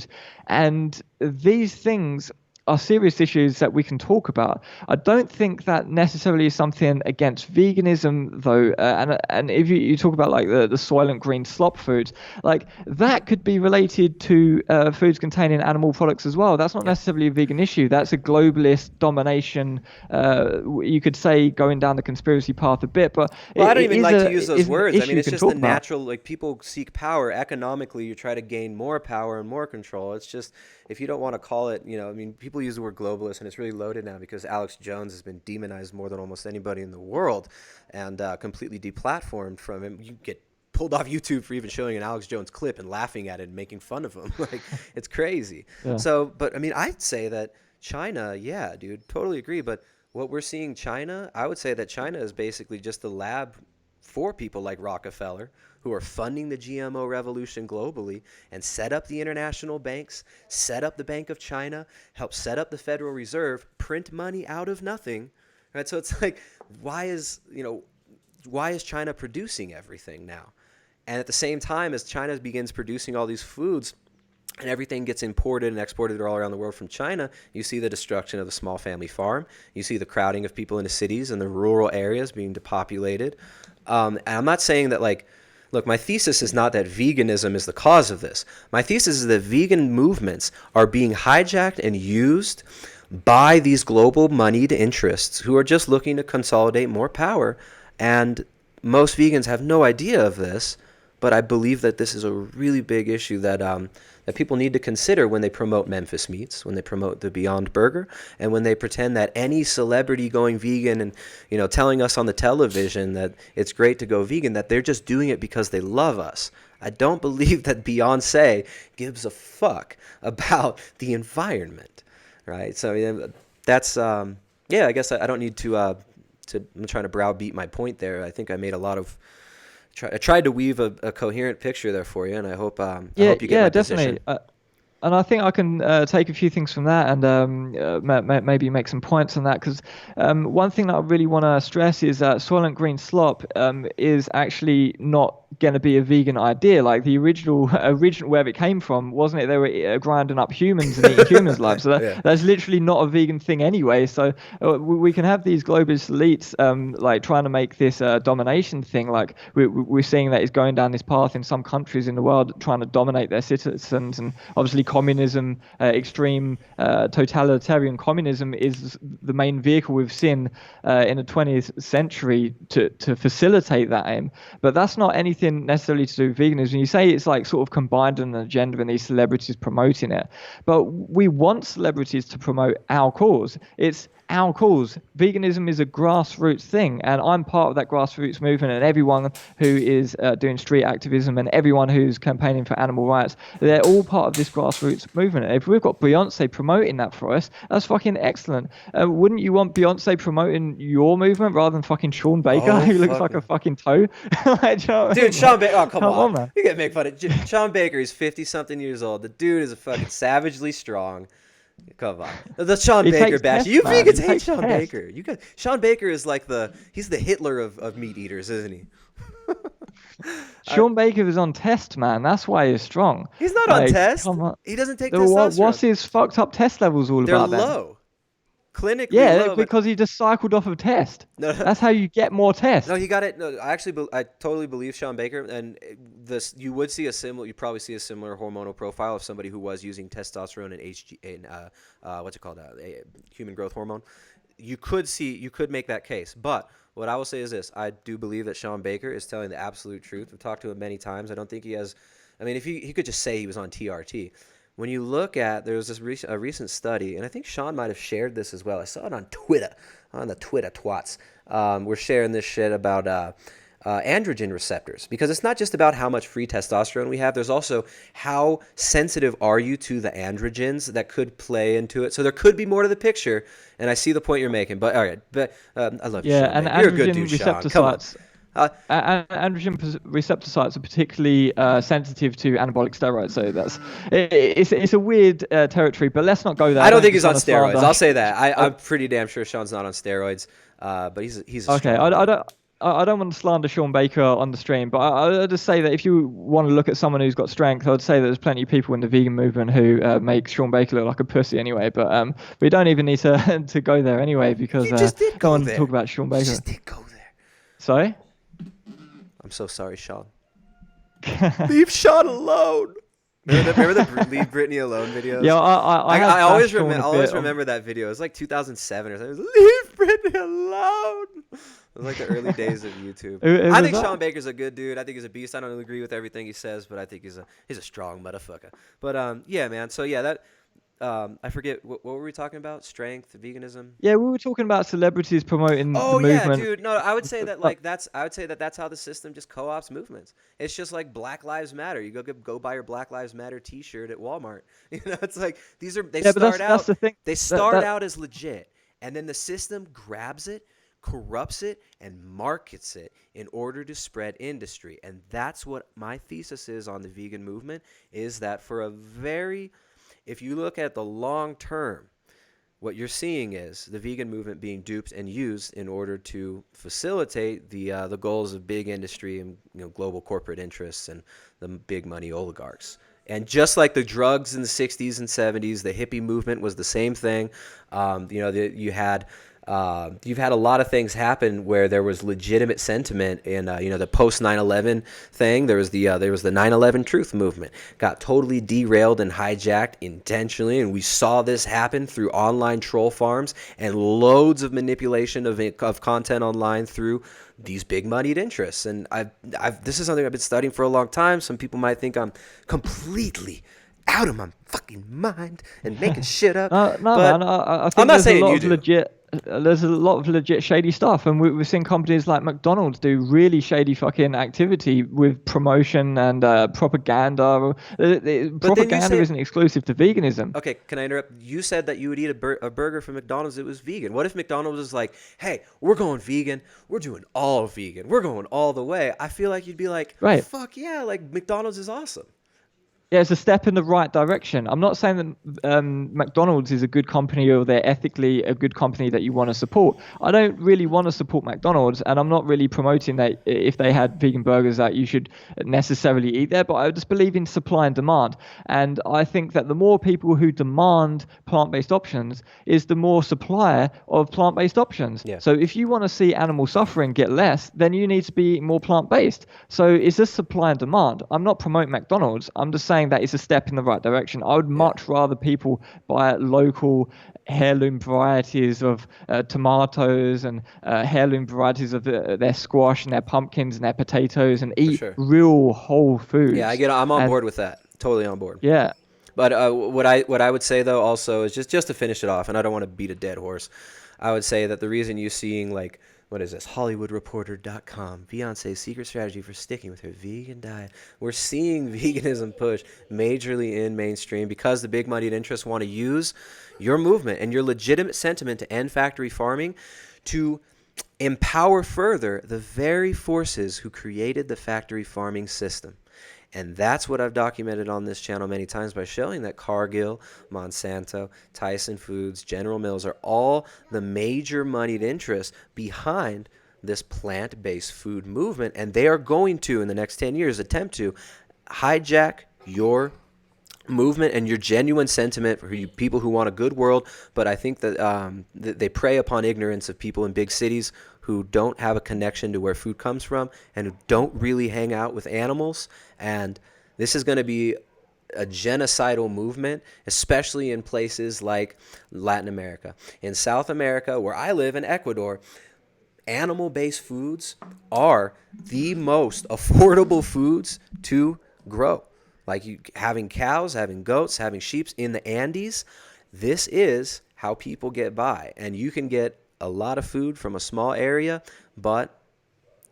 And these things are serious issues that we can talk about. I don't think that necessarily is something against veganism, though. And if you talk about the Soylent Green slop foods, that could be related to foods containing animal products as well. That's not necessarily a vegan issue. That's a globalist domination. You could say going down the conspiracy path a bit, but I don't even like to use those words. I mean, it's just the natural. About. People seek power economically. You try to gain more power and more control. It's just, if you don't want to call it, people use the word globalist, and it's really loaded now because Alex Jones has been demonized more than almost anybody in the world, and completely deplatformed from him. You get pulled off YouTube for even showing an Alex Jones clip and laughing at it and making fun of him. It's crazy. Yeah. So, but I mean, I'd say that China, yeah, dude, totally agree. But what we're seeing China, I would say that China is basically just a lab for people like Rockefeller, who are funding the GMO revolution globally and set up the international banks, set up the Bank of China, help set up the Federal Reserve, print money out of nothing, right? So it's why is China producing everything now? And at the same time as China begins producing all these foods and everything gets imported and exported all around the world from China, you see the destruction of the small family farm. You see the crowding of people into cities and the rural areas being depopulated. And I'm not saying that look, my thesis is not that veganism is the cause of this. My thesis is that vegan movements are being hijacked and used by these global moneyed interests who are just looking to consolidate more power. And most vegans have no idea of this, but I believe that this is a really big issue that people need to consider when they promote Memphis Meats, when they promote the Beyond Burger, and when they pretend that any celebrity going vegan and telling us on the television that it's great to go vegan, that they're just doing it because they love us. I don't believe that Beyonce gives a fuck about the environment, right? So that's I guess I don't need to. I'm trying to browbeat my point there. I think I made a lot of. I tried to weave a coherent picture there for you, and I hope you get my definitely. position. And I think I can take a few things from that and maybe make some points on that, because one thing that I really want to stress is that Soylent Green slop is actually not going to be a vegan idea. Like the original where it came from, wasn't it? They were grinding up humans and eating humans' lives. So that's literally not a vegan thing anyway. So we can have these globalist elites trying to make this domination thing. Like we're seeing that it's going down this path in some countries in the world, trying to dominate their citizens, and obviously communism, extreme totalitarian communism is the main vehicle we've seen in the 20th century to facilitate that aim. But that's not anything necessarily to do with veganism. You say it's like sort of combined in an agenda and these celebrities promoting it. But we want celebrities to promote our cause. It's our cause. Veganism is a grassroots thing, and I'm part of that grassroots movement, and everyone who is doing street activism and everyone who's campaigning for animal rights, they're all part of this grassroots movement. And if we've got Beyonce promoting that for us, that's fucking excellent. Wouldn't you want Beyonce promoting your movement rather than fucking Sean Baker, who looks like a fucking toe? Like, you know what I mean? Dude, Sean Baker, come on, man. You can't make fun of Sean Baker. He's 50-something years old. The dude is a fucking savagely strong. Come on, the Sean Baker bash. You vegans hate Sean Baker. Sean Baker is like he's the Hitler of meat eaters, isn't he? Sean Baker is on test, man. That's why he's strong. He's not on test. He doesn't take testosterone. What's his fucked up test levels all about? They're low. Clinically yeah, low, because he just cycled off of test. No. That's how you get more tests. No, he got it. No, I totally believe Sean Baker, and you would see you probably see a similar hormonal profile of somebody who was using testosterone and what's it called, human growth hormone. You could make that case, but what I will say is this: I do believe that Sean Baker is telling the absolute truth. We've talked to him many times. I don't think he has. I mean, if he could just say he was on TRT. When you look at, there was this recent study, and I think Sean might have shared this as well. I saw it on Twitter, on the Twitter twats. We're sharing this shit about androgen receptors, because it's not just about how much free testosterone we have. There's also how sensitive are you to the androgens that could play into it. So there could be more to the picture, and I see the point you're making. But all right, but I love you. Yeah, Sean, and you're a good androgen dude, receptor Sean. Come on. sites. Androgen receptor sites are particularly sensitive to anabolic steroids, so it's a weird territory. But let's not go there. I don't think he's on steroids. I'll say that. I'm pretty damn sure Sean's not on steroids. But he's a okay. I don't want to slander Sean Baker on the stream, but I'll just say that if you want to look at someone who's got strength, I'd say that there's plenty of people in the vegan movement who make Sean Baker look like a pussy anyway. But we don't even need to go there anyway, because you just did go on there. To talk about Sean Baker. You just did go there. Sorry? I'm so sorry, Sean. Leave Sean alone. Remember the Leave Britney Alone videos? Yeah, I always remember that video. It was like 2007 or something. It was Leave Britney alone. It was like the early days of YouTube. I think Sean Baker's a good dude. I think he's a beast. I don't agree with everything he says, but I think he's a strong motherfucker. But yeah, man. So yeah, that. I forget what were we talking about? Strength, veganism. Yeah, we were talking about celebrities promoting the movement. Oh yeah, dude. No, I would say that that's how the system just co-ops movements. It's just like Black Lives Matter. You go buy your Black Lives Matter T-shirt at Walmart. You know, it's like they that's the thing. They start out as legit, and then the system grabs it, corrupts it, and markets it in order to spread industry. And that's what my thesis is on the vegan movement, is that if you look at the long term, what you're seeing is the vegan movement being duped and used in order to facilitate the goals of big industry and global corporate interests and the big money oligarchs. And just like the drugs in the 60s and 70s, the hippie movement was the same thing. You've had a lot of things happen where there was legitimate sentiment in the post 9/11 thing. There was the 9/11 truth movement, got totally derailed and hijacked intentionally, and we saw this happen through online troll farms and loads of manipulation of content online through these big moneyed interests. And this is something I've been studying for a long time. Some people might think I'm completely out of my fucking mind and making shit up. No, man. I think I'm not saying you do. There's a lot of legit shady stuff, and we've seen companies like McDonald's do really shady fucking activity with promotion and propaganda. Propaganda isn't exclusive to veganism. Okay, can I interrupt? You said that you would eat a burger from McDonald's that was vegan. What if McDonald's was like, hey, we're going vegan, we're doing all vegan, we're going all the way? I feel like you'd be like, right. Fuck yeah, like McDonald's is awesome. Yeah, it's a step in the right direction. I'm not saying that McDonald's is a good company or they're ethically a good company that you want to support. I don't really want to support McDonald's, and I'm not really promoting that if they had vegan burgers that you should necessarily eat there, but I just believe in supply and demand. And I think that the more people who demand plant-based options is the more supply of plant-based options. Yeah. So if you want to see animal suffering get less, then you need to be more plant-based. So it's just supply and demand. I'm not promoting McDonald's. I'm just saying saying that it's a step in the right direction. I would much rather people buy local heirloom varieties of tomatoes and heirloom varieties of their squash and their pumpkins and their potatoes and eat real whole foods. Yeah, I'm on board with that. Totally on board. Yeah. But what I would say though also is just to finish it off, and I don't want to beat a dead horse. I would say that the reason you're seeing like, what is this, HollywoodReporter.com, Beyonce's secret strategy for sticking with her vegan diet. We're seeing veganism push majorly in mainstream because the big moneyed interests want to use your movement and your legitimate sentiment to end factory farming to empower further the very forces who created the factory farming system. And that's what I've documented on this channel many times by showing that Cargill, Monsanto, Tyson Foods, General Mills are all the major moneyed interests behind this plant-based food movement. And they are going to, in the next 10 years, attempt to hijack your movement and your genuine sentiment for you people who want a good world. But I think that they prey upon ignorance of people in big cities who don't have a connection to where food comes from and who don't really hang out with animals. And this is going to be a genocidal movement, especially in places like Latin America. In South America, where I live in Ecuador, animal-based foods are the most affordable foods to grow. Like having cows, having goats, having sheep in the Andes. This is how people get by. And you can get a lot of food from a small area, but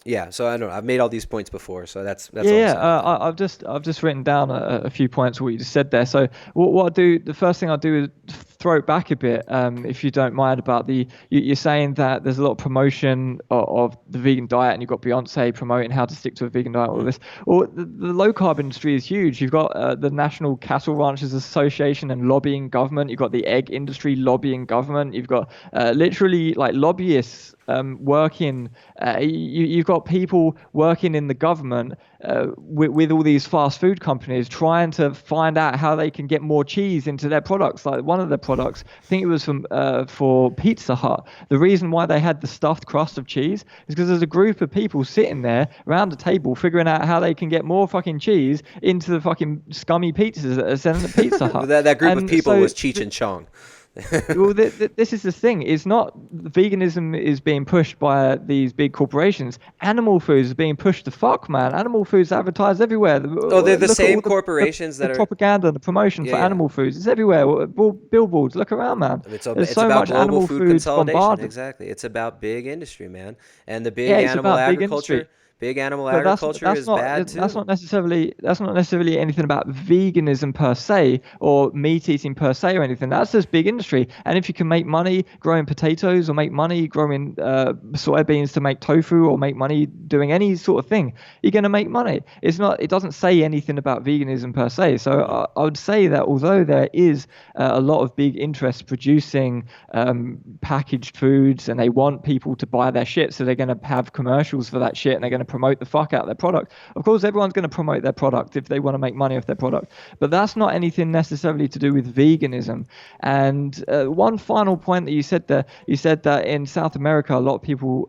yeah, so I don't know. I've made all these points before, so that's all. I've just written down a few points of what you just said there. So what I do, the first thing I do is throw it back a bit, if you don't mind, about you're saying that there's a lot of promotion of the vegan diet, and you've got Beyonce promoting how to stick to a vegan diet, all this. Well, the low carb industry is huge. You've got the National Cattle Ranchers Association and lobbying government. You've got the egg industry lobbying government. You've got literally like lobbyists working. You've got people working in the government with all these fast food companies trying to find out how they can get more cheese into their products. Like one of their products, I think it was for Pizza Hut. The reason why they had the stuffed crust of cheese is because there's a group of people sitting there around a table figuring out how they can get more fucking cheese into the fucking scummy pizzas that are selling at Pizza Hut. that group of people was Cheech and Chong. Well, this is the thing. It's not veganism is being pushed by these big corporations. Animal foods is being pushed to fuck, man. Animal foods advertised everywhere. They're the same corporations that the are propaganda, the promotion for animal foods. It's everywhere. Billboards. Look around, man. It's so about much global animal food foods consolidation. bombarded. Exactly. It's about big industry, man, and the big animal agriculture. Big animal agriculture is bad too. That's not necessarily anything about veganism per se or meat eating per se or anything. That's just big industry. And if you can make money growing potatoes or make money growing soybeans to make tofu or make money doing any sort of thing, you're going to make money. It doesn't say anything about veganism per se. So I would say that although there is a lot of big interest producing packaged foods and they want people to buy their shit, so they're going to have commercials for that shit and they're going to promote the fuck out of their product. Of course, everyone's going to promote their product if they want to make money off their product, but that's not anything necessarily to do with veganism. And one final point that you said there, you said that in South America, a lot of people,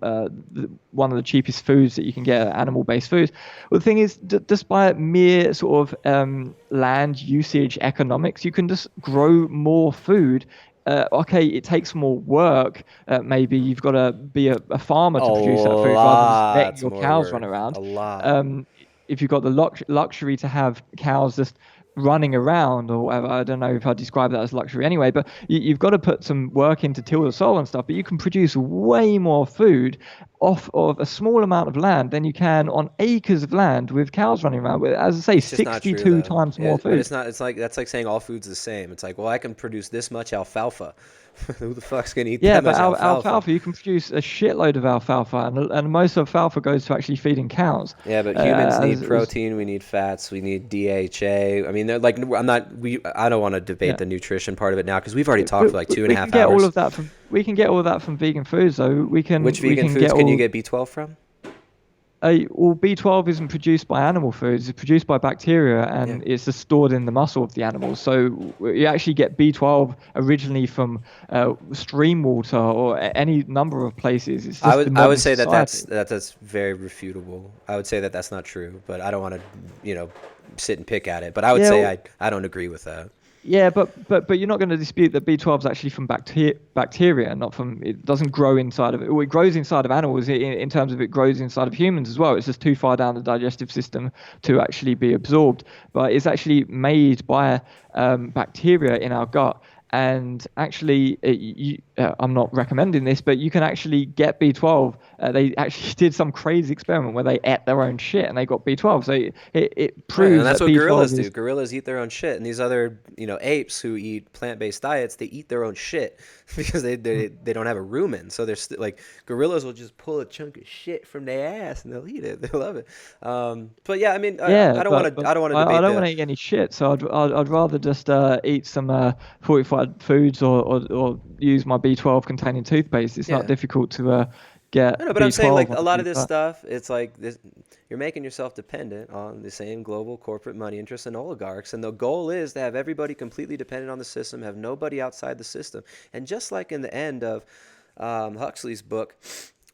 one of the cheapest foods that you can get are animal-based foods. Well, the thing is, despite mere sort of land usage economics, you can just grow more food. Okay, it takes more work. Maybe you've got to be a farmer to produce that food rather than just letting your cows run around. A lot. If you've got the luxury to have cows just running around or whatever, I don't know if I describe that as luxury anyway, but you've got to put some work in to till the soil and stuff, but you can produce way more food off of a small amount of land than you can on acres of land with cows running around with, as I say, 62 times more food. But that's like saying all food's the same. It's like, well, I can produce this much alfalfa. Who the fuck's gonna eat that much alfalfa? Alfalfa, you can produce a shitload of alfalfa, and most alfalfa goes to actually feeding cows. Yeah, but humans need protein, we need fats, we need DHA. I mean, they're like, I don't want to debate the nutrition part of it now because we've already talked for like 2.5 hours. We can get all of that from vegan foods, though. Which vegan foods can you get B12 from? Well, B12 isn't produced by animal foods; it's produced by bacteria, and it's just stored in the muscle of the animal. So you actually get B12 originally from stream water or any number of places. It's just the I modern would say that society. that's very refutable. I would say that that's not true, but I don't want to, sit and pick at it. But I would Yeah, say well, I don't agree with that. yeah, but you're not going to dispute that B12 is actually from bacteria, not from. It doesn't grow inside of it. Well, it grows inside of animals in terms of it grows inside of humans as well. It's just too far down the digestive system to actually be absorbed. But it's actually made by bacteria in our gut. And actually, I'm not recommending this, but you can actually get B12. They actually did some crazy experiment where they ate their own shit and they got B12. So it Right, and proves that's that what gorillas B12 do. is. Gorillas eat their own shit, and these other, apes who eat plant-based diets, they eat their own shit because they don't have a rumen. So they're like gorillas will just pull a chunk of shit from their ass and they'll eat it. They love it. But yeah, I mean, Yeah, I don't but want to I don't want to I debate don't want the. to eat any shit, so I'd rather just eat some fortified foods or use my B12 containing toothpaste. It's not Yeah. difficult to I get know, but I'm saying B12 like on a a lot of deep this diet. stuff, it's like this, you're making yourself dependent on the same global corporate money interests and oligarchs, and the goal is to have everybody completely dependent on the system, have nobody outside the system. And just like in the end of Huxley's book,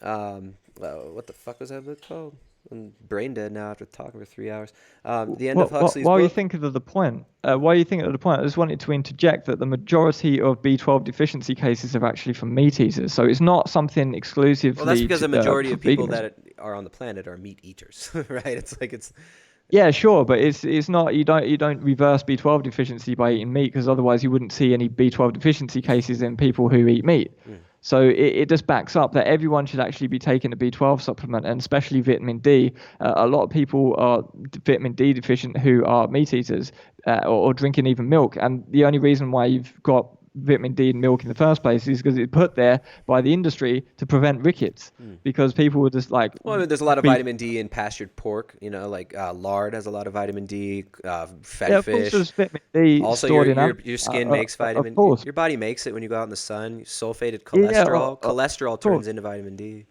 what the fuck was that book called? I'm brain dead now after talking for 3 hours. The end of Huxley's While you book. think of the point, while you think of the point, I just wanted to interject that the majority of B12 deficiency cases are actually from meat eaters. So it's not something Well, that's exclusively because the majority for of people veganism. that are on the planet are meat eaters, right? It's like it's. Yeah, sure, but it's not you don't reverse B12 deficiency by eating meat because otherwise you wouldn't see any B12 deficiency cases in people who eat meat. Mm. So it just backs up that everyone should actually be taking a B12 supplement and especially vitamin D. A lot of people are vitamin D deficient who are meat eaters or drinking even milk, and the only reason why you've got vitamin D in milk in the first place is because it's put there by the industry to prevent rickets Mm. because people were just like Well, I mean, there's a lot of beef. vitamin D in pastured pork. Like lard has a lot of vitamin D. Fatty Yeah, of course, fish. there's vitamin D Also, stored in animals. your skin makes Of vitamin. course. Your body makes it when you go out in the sun. Sulfated Yeah, cholesterol. Cholesterol of course. turns into vitamin D.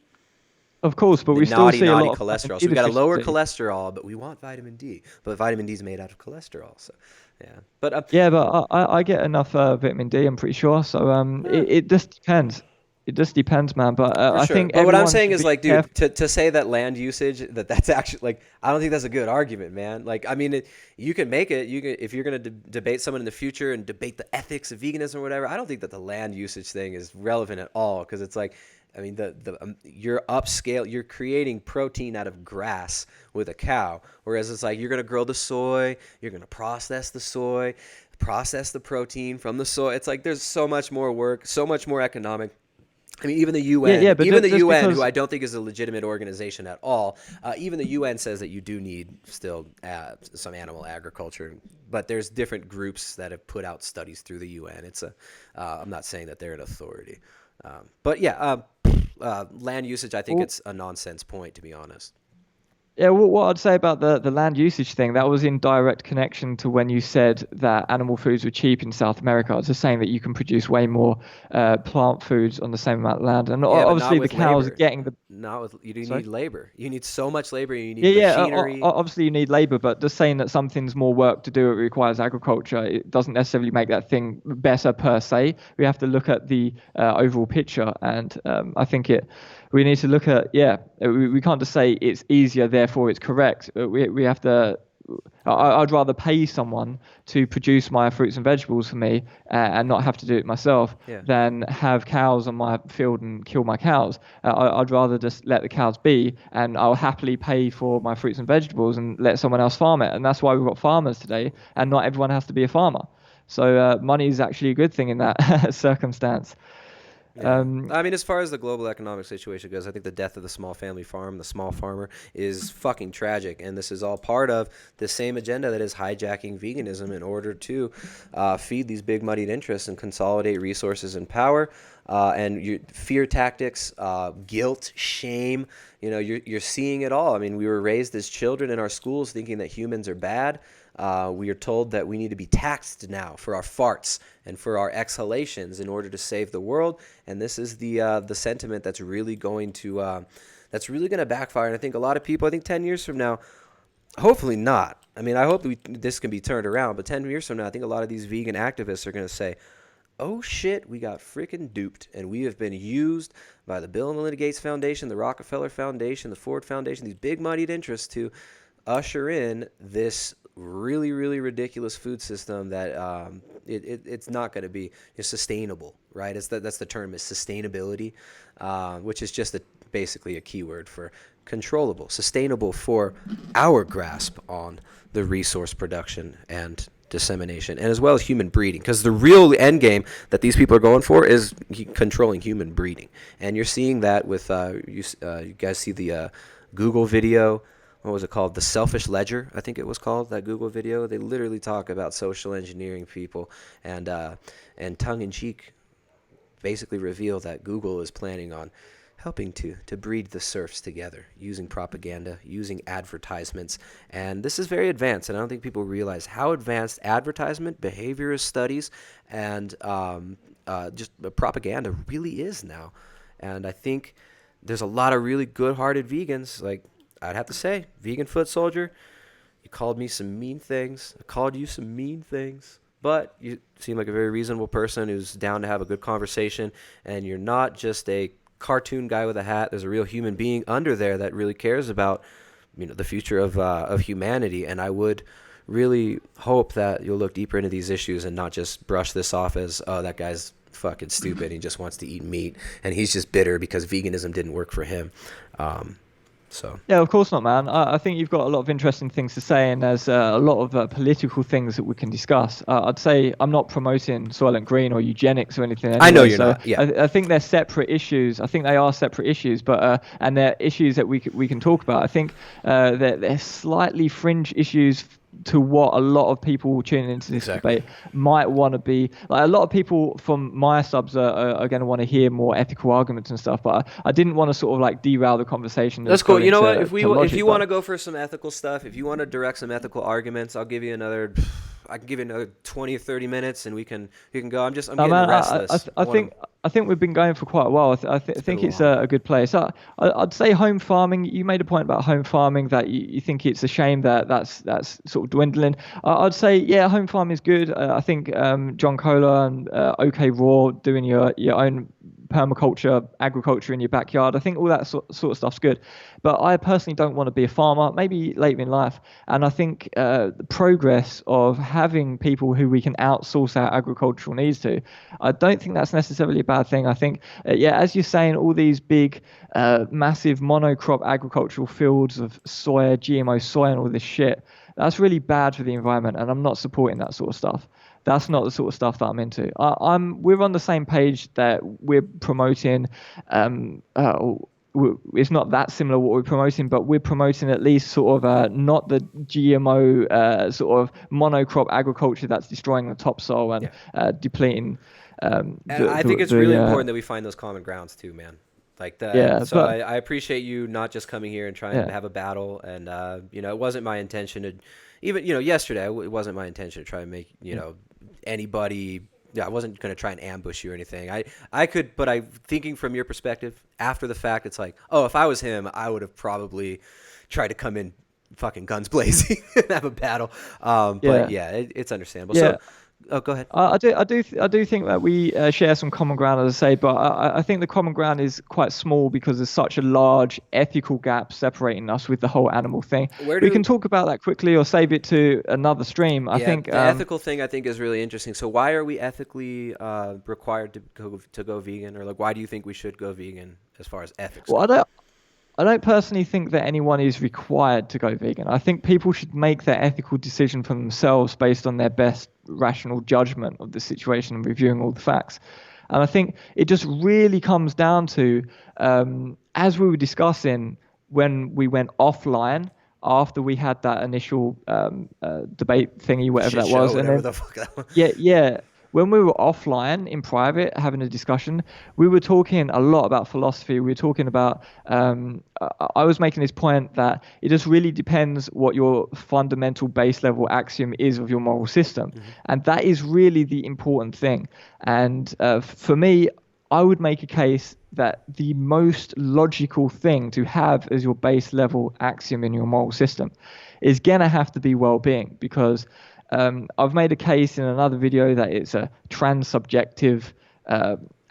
Of course, but The we still naughty, see a naughty lot of vitamin cholesterol. D So we got to lower deficiency. cholesterol, but we want vitamin D. But vitamin D is made out of cholesterol. So, yeah. But Yeah, but I get enough vitamin D, I'm pretty sure. So eh, it just depends. It just depends, man. But For I sure. think But what I'm everyone saying should is be like, dude, careful. to say that land usage, that's actually like, I don't think that's a good argument, man. Like, I mean, you can make it. You can, if you're going to debate someone in the future and debate the ethics of veganism or whatever, I don't think that the land usage thing is relevant at all. Because it's like, I mean, you're upscale, you're creating protein out of grass with a cow. Whereas it's like, you're going to grow the soy, you're going to process the soy, process the protein from the soy. It's like, there's so much more work, so much more economic. I mean, even the Yeah, UN, yeah, but just who because I don't think is a legitimate organization at all, even the UN says that you do need still some animal agriculture. But there's different groups that have put out studies through the UN. I'm not saying that they're an authority, but yeah, land usage. I think well, it's a nonsense point, to be honest. yeah, what I'd say about the land usage thing, that was in direct connection to when you said that animal foods were cheap in South America. I was just saying that you can produce way more plant foods on the same amount of land, and Yeah, but not obviously the with cows are labor. getting the. Not with you. Do Sorry. need labor. You need so much labor. You Yeah, need yeah. machinery. Obviously, you need labor, but just saying that something's more work to do, it requires agriculture. It doesn't necessarily make that thing better per se. We have to look at the overall picture, and I think we need to look at we can't just say it's easier, therefore it's correct. We have to. I'd rather pay someone to produce my fruits and vegetables for me and not have to do it myself Yeah. than have cows on my field and kill my cows. I'd rather just let the cows be, and I'll happily pay for my fruits and vegetables and let someone else farm it. And that's why we've got farmers today, and not everyone has to be a farmer. So money is actually a good thing in that circumstance. Yeah. Um, I mean, as far as the global economic situation goes, I think the death of the small family farm, the small farmer, is fucking tragic. And this is all part of the same agenda that is hijacking veganism in order to feed these big moneyed interests and consolidate resources and power. Fear tactics, guilt, shame. You're seeing it all. I mean, we were raised as children in our schools thinking that humans are bad. We are told that we need to be taxed now for our farts and for our exhalations in order to save the world. And this is the sentiment that's really going to that's really going to backfire. And I think a lot of people, I think 10 years from now, hopefully not. I mean, I hope this can be turned around. But 10 years from now, I think a lot of these vegan activists are going to say, oh shit, we got freaking duped, and we have been used by the Bill and Melinda Gates Foundation, the Rockefeller Foundation, the Ford Foundation, these big moneyed interests to usher in this really, really ridiculous food system that it's not going to be sustainable, right? That's the term, is sustainability, which is just basically a keyword for controllable, sustainable for our grasp on the resource production and dissemination, and as well as human breeding, because the real end game that these people are going for is controlling human breeding. And you're seeing that with you guys see the Google video. What was it called? The Selfish Ledger, I think it was called, that Google video. They literally talk about social engineering people, and tongue-in-cheek basically reveal that Google is planning on helping to breed the serfs together using propaganda, using advertisements. And this is very advanced, and I don't think people realize how advanced advertisement, behaviorist studies, and just propaganda really is now. And I think there's a lot of really good-hearted vegans, like I'd have to say, vegan Footsoldier, you called me some mean things. I called you some mean things. But you seem like a very reasonable person who's down to have a good conversation, and you're not just a cartoon guy with a hat. There's a real human being under there that really cares about, the future of humanity. And I would really hope that you'll look deeper into these issues and not just brush this off as, oh, that guy's fucking stupid. He just wants to eat meat, and he's just bitter because veganism didn't work for him. So yeah, of course not, man. I think you've got a lot of interesting things to say, and there's a lot of political things that we can discuss. I'd say I'm not promoting Soylent Green or eugenics or anything. Anyway, I know you're not. Yeah, I think they're separate issues. I think they are separate issues, but and they're issues that we can talk about. I think they're slightly fringe issues to what a lot of people tuning into this debate might want to be. Like, a lot of people from my subs are going to want to hear more ethical arguments and stuff, but I didn't want to sort of like derail the conversation. That's cool. You know what? If you want to go for some ethical stuff, if you want to direct some ethical arguments, I'll give you another 20 or 30 minutes, and we can go. I'm getting restless. I think we've been going for quite a while. I think it's a good place. I'd say home farming. You made a point about home farming, that you think it's a shame that that's sort of dwindling. I'd say, yeah, home farming is good. I think John Kohler and OK Raw doing your own permaculture, agriculture in your backyard, I think all that sort of stuff's good. But I personally don't want to be a farmer, maybe later in life. And I think the progress of having people who we can outsource our agricultural needs to, I don't think that's necessarily a bad thing. I think, as you're saying, all these big, massive monocrop agricultural fields of soya, GMO soy and all this shit, that's really bad for the environment, and I'm not supporting that sort of stuff. That's not the sort of stuff that I'm into. We're on the same page that we're promoting. It's not that similar what we're promoting, but we're promoting at least sort of not the GMO sort of monocrop agriculture that's destroying the topsoil and depleting. And I think it's really important that we find those common grounds too, man. Like that. Yeah, so I appreciate you not just coming here and trying to have a battle. And it wasn't my intention to, even yesterday, it wasn't my intention to try and make anybody. Yeah, I wasn't going to try and ambush you or anything. I could, but I'm thinking from your perspective after the fact, it's like, oh, if I was him, I would have probably tried to come in fucking guns blazing and have a battle. But it's understandable. Yeah. So, oh, go ahead. I do think that we share some common ground, as I say, but I think the common ground is quite small because there's such a large ethical gap separating us with the whole animal thing. We can talk about that quickly or save it to another stream. I think the ethical thing I think is really interesting. So why are we ethically required to go vegan, or like why do you think we should go vegan as far as ethics? Well, I don't personally think that anyone is required to go vegan. I think people should make their ethical decision for themselves based on their best rational judgment of the situation and reviewing all the facts. And I think it just really comes down to, as we were discussing when we went offline, after we had that initial debate thingy, whatever that was. Whatever the fuck that was. Yeah. When we were offline in private having a discussion, we were talking a lot about philosophy. We were talking about, I was making this point that it just really depends what your fundamental base level axiom is of your moral system. Mm-hmm. And that is really the important thing. And for me, I would make a case that the most logical thing to have as your base level axiom in your moral system is gonna have to be well-being, because I've made a case in another video that it's a transsubjective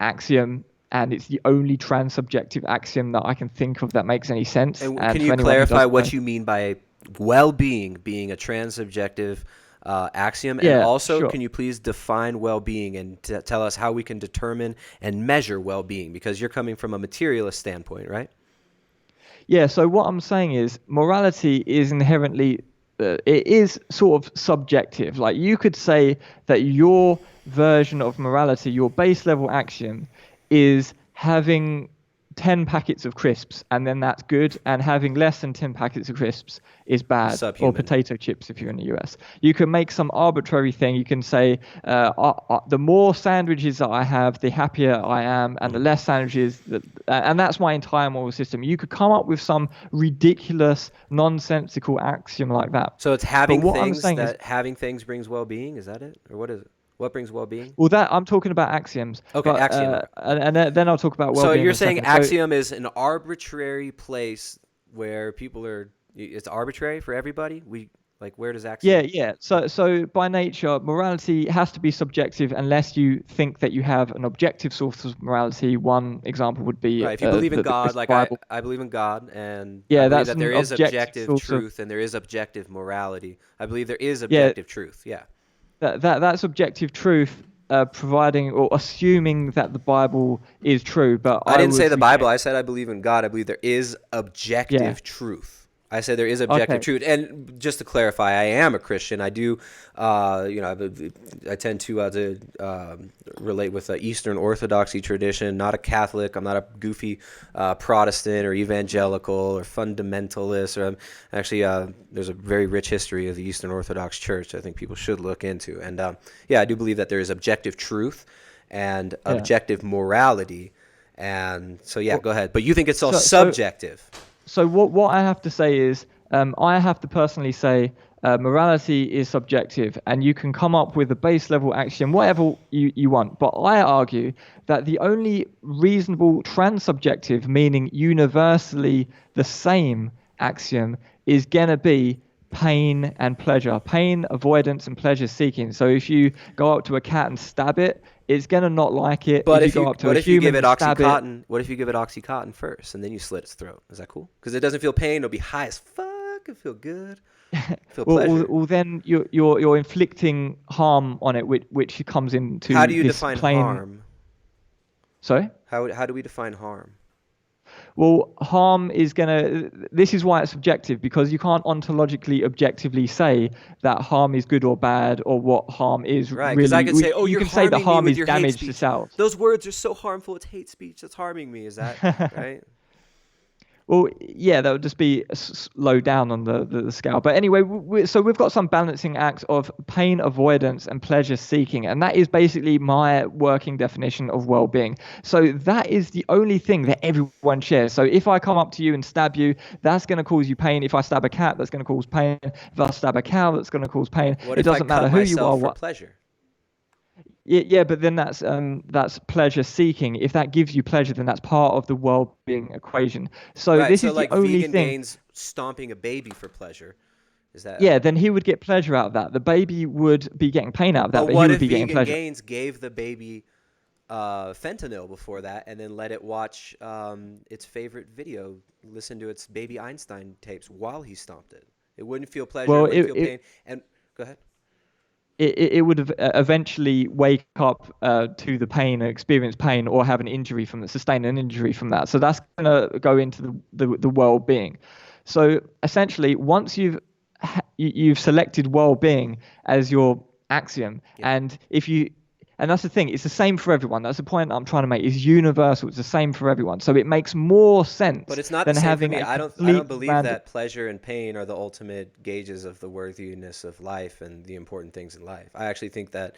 axiom, and it's the only transsubjective axiom that I can think of that makes any sense. And And can for you anyone who clarify doesn't what know- you mean by well-being being a transsubjective axiom? And Yeah, also, sure. can you please define well-being and tell us how we can determine and measure well-being? Because you're coming from a materialist standpoint, right? Yeah, so what I'm saying is morality is inherently, it is sort of subjective. Like you could say that your version of morality, your base level axiom, is having 10 packets of crisps and then that's good, and having less than 10 packets of crisps is bad, or Subhuman. potato chips if you're in the US. You can make some arbitrary thing. You can say the more sandwiches that I have, the happier I am, and the less sandwiches, and that's my entire moral system. You could come up with some ridiculous, nonsensical axiom like that. So it's having But what I'm things saying that is, having things brings well-being. Is that it, or what is it? What brings well-being? well, that I'm talking about axioms. Okay, but, axiom. and then I'll talk about So well-being. you're in a saying second. So- axiom is an arbitrary place where people are. It's arbitrary for everybody. Where does axiom? Yeah. So by nature, morality has to be subjective unless you think that you have an objective source of morality. One example would be Right. If you believe in the God, Christian like Bible. I believe in God, and Yeah, I believe that's that there an is objective objective source of- truth and there is objective morality. I believe there is Yeah. objective truth. Yeah. That's objective truth, providing or assuming that the Bible is true. But I didn't say would the Bible. reject- I said I believe in God. I believe there is objective Yeah. truth. I said there is objective Okay. truth. And just to clarify, I am a Christian. I do, I tend to relate with the Eastern Orthodoxy tradition, not a Catholic. I'm not a goofy Protestant or evangelical or fundamentalist. Or actually, there's a very rich history of the Eastern Orthodox Church I think people should look into. And yeah, I do believe that there is objective truth and objective morality. And so, yeah, go ahead. But you think it's all subjective. So what I have to say is, I have to personally say, morality is subjective, and you can come up with a base level axiom, whatever you want. But I argue that the only reasonable transsubjective, meaning universally the same axiom, is gonna be pain and pleasure, pain avoidance and pleasure seeking. So if you go up to a cat and stab it, it's gonna not like it. But if you go up to a give human it and stab it, Oxycontin? What if you give it Oxycontin first and then you slit its throat? Is that cool? Because it doesn't feel pain. It'll be high as fuck. It'll feel good. Feel pleasure. well, then you're inflicting harm on it, which comes into How do you this define plain... harm? Sorry? How do we define harm? Well, harm is gonna. This is why it's subjective, because you can't ontologically, objectively say that harm is good or bad, or what harm is. Right, because I could say, "Oh, you you're can say that harming me harm with is your hate damage to speech. self. Those words are so harmful. It's hate speech that's harming me." Is that right? Well, yeah, that would just be low down on the scale. But anyway, so we've got some balancing acts of pain avoidance and pleasure seeking. And that is basically my working definition of well-being. So that is the only thing that everyone shares. So if I come up to you and stab you, that's going to cause you pain. If I stab a cat, that's going to cause pain. If I stab a cow, that's going to cause pain. What It if I doesn't matter cut who you myself are. for What pleasure? Yeah, but then that's pleasure seeking. If that gives you pleasure, then that's part of the well-being equation. So Right, this so is like the only vegan thing. Gaines stomping a baby for pleasure. Is that? Yeah, then he would get pleasure out of that. The baby would be getting pain out of that, But but what he would if be getting vegan pleasure. Gaines gave the baby fentanyl before that, and then let it watch its favorite video, listen to its baby Einstein tapes while he stomped it? It wouldn't feel pleasure. Well, it wouldn't feel pain. And go ahead. It would eventually wake up to the pain, experience pain, or have an injury from that, sustain an injury from that. So that's going to go into the well-being. So essentially, once you've selected well-being as your axiom, and that's the thing, it's the same for everyone. That's the point I'm trying to make. It's universal. It's the same for everyone. So it makes more sense. But it's not than the same for having me. a I don't complete believe random... that pleasure and pain are the ultimate gauges of the worthiness of life and the important things in life. I actually think that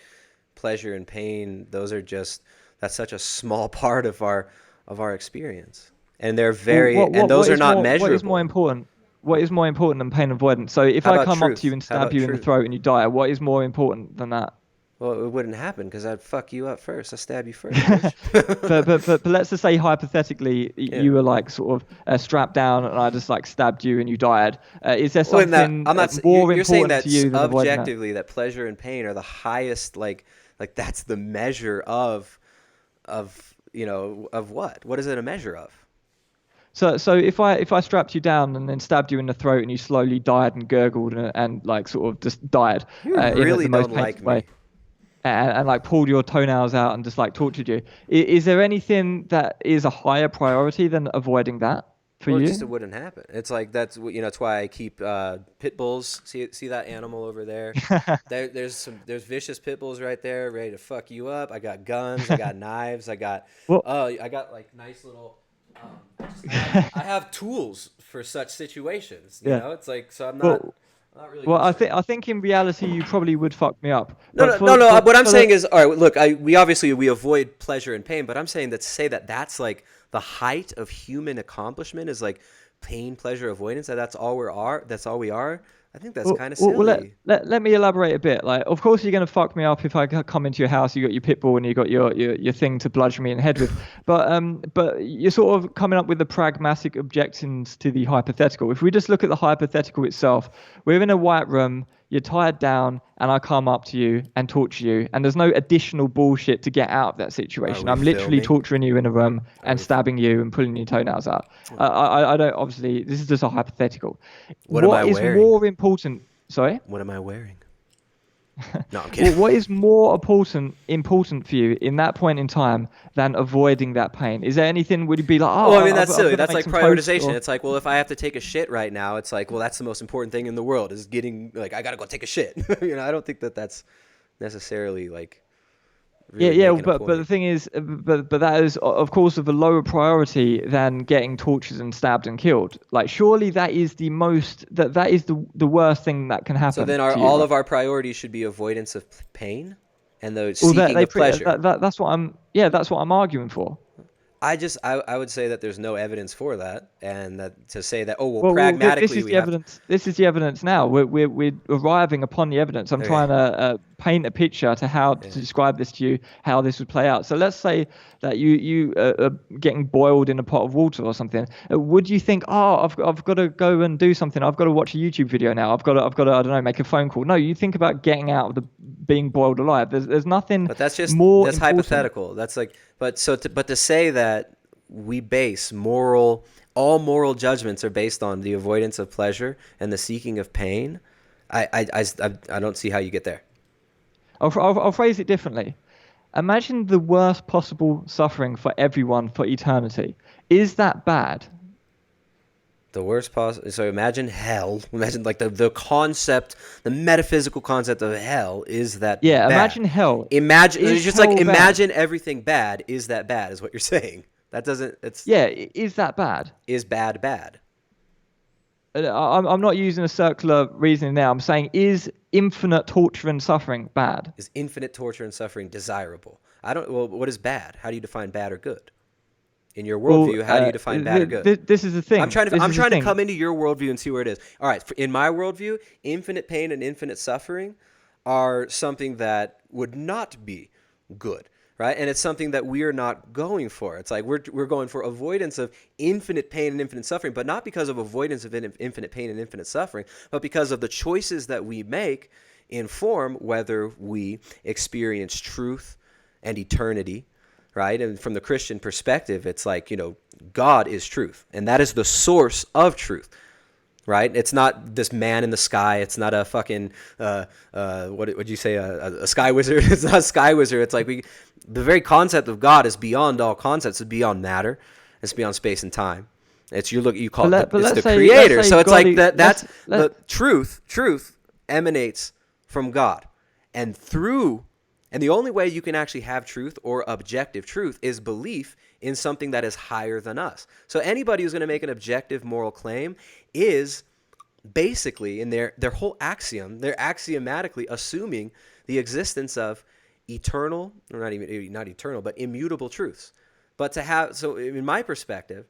pleasure and pain, that's such a small part of our experience. And they're those are not measurable. What is more important? What is more important than pain avoidance? So if I come up to you and stab you in the throat and you die, what is more important than that? Well, it wouldn't happen because I'd fuck you up first. I stab you first, bitch. But let's just say hypothetically Yeah. you were like sort of strapped down and I just like stabbed you and you died. Is there Well, something I'm not. more You're saying important that to you than avoiding that? objectively, that pleasure and pain are the highest. Like that's the measure of of what? What is it a measure of? So if I strapped you down and then stabbed you in the throat and you slowly died and gurgled and like sort of just died You in really the most don't like painful way, me. and like pulled your toenails out and just like tortured you, is there anything that is a higher priority than avoiding that for Well, it you? just wouldn't happen. It's like that's why I keep pit bulls. See that animal over there? There's vicious pit bulls right there, ready to fuck you up. I got guns. I got knives. Well, I got like nice little. I have tools for such situations. yeah. It's like so Well, I'm not really well, concerned. I think in reality you probably would fuck me up. No, But no, no, for no. What I'm for saying the, is, all right. Look, we obviously avoid pleasure and pain, but I'm saying that to say that that's like the height of human accomplishment is like pain, pleasure, avoidance. That's all we are. That's all we are. I think that's kind of silly. let me elaborate a bit. Like, of course, you're going to fuck me up if I come into your house. You got your pit bull and you got your thing to bludgeon me in the head with. But you're sort of coming up with the pragmatic objections to the hypothetical. If we just look at the hypothetical itself, we're in a white room. You're tied down, and I come up to you and torture you, and there's no additional bullshit to get out of that situation. we I'm literally filming? torturing you in a room and we- stabbing you and pulling your toenails out. I don't obviously. This is just a hypothetical. What am I What is wearing? more important? Sorry. What am I wearing? No, I'm Well, kidding. what is more important for you in that point in time than avoiding that pain? Is there anything would you be like, oh, Well, I mean, that's I'm silly. gonna That's make like some toast prioritization. or- It's like, well, if I have to take a shit right now, it's like, well, that's the most important thing in the world is getting, like, I got to go take a shit. I don't think that that's necessarily, like, really Yeah, making a but the point. thing is, but that is of course of a lower priority than getting tortured and stabbed and killed. Like, surely that is the most that is the worst thing that can So happen then to you, all right? of our priorities should be avoidance of pain and the Well, seeking of pleasure. that's what I'm arguing for. I would say that there's no evidence for that, and that to say that, oh, well, This pragmatically is we the have to. evidence. This is the evidence now. We're arriving upon the evidence. I'm Okay. trying to paint a picture to how to describe this to you, how this would play out. So let's say that you are getting boiled in a pot of water or something. Would you think, oh, I've got to go and do something. I've got to watch a YouTube video now. I've got to I don't know, make a phone call. No, you think about getting out of the being boiled alive. There's nothing But that's just more that's important. hypothetical. That's like, but to say that we base all moral judgments are based on the avoidance of pleasure and the seeking of pain. I don't see how you get there. I'll phrase it differently. Imagine the worst possible suffering for everyone for eternity. Is that bad? The worst possible. So imagine hell. Imagine like the concept, the metaphysical concept of hell is that Yeah, bad. imagine hell. Imagine Is it's just hell like bad? imagine everything bad. Is that bad? Is what you're saying? That doesn't. It's Yeah, is that bad? is bad. I'm not using a circular reasoning now. I'm saying, is infinite torture and suffering bad? Is infinite torture and suffering desirable? I don't. Well, what is bad? How do you define bad or good? In your worldview, how do you define bad or good? This is the thing. I'm trying This is the to thing. come into your worldview and see where it is. All right, in my worldview, infinite pain and infinite suffering are something that would not be good, right? And it's something that we are not going for. It's like we're going for avoidance of infinite pain and infinite suffering, but not because of avoidance of infinite pain and infinite suffering, but because of the choices that we make inform whether we experience truth and eternity. Right? And from the Christian perspective, it's like, God is truth. And that is the source of truth. Right? It's not this man in the sky. It's not a fucking, what would you say, a sky wizard? It's not a sky wizard. It's like the very concept of God is beyond all concepts. It's beyond matter. It's beyond space and time. It's you call it it's the creator. So it's like that's the truth. Truth emanates from God. And the only way you can actually have truth or objective truth is belief in something that is higher than us. So anybody who's going to make an objective moral claim is basically in their whole axiom, they're axiomatically assuming the existence of eternal, or not eternal, but immutable truths. But so in my perspective,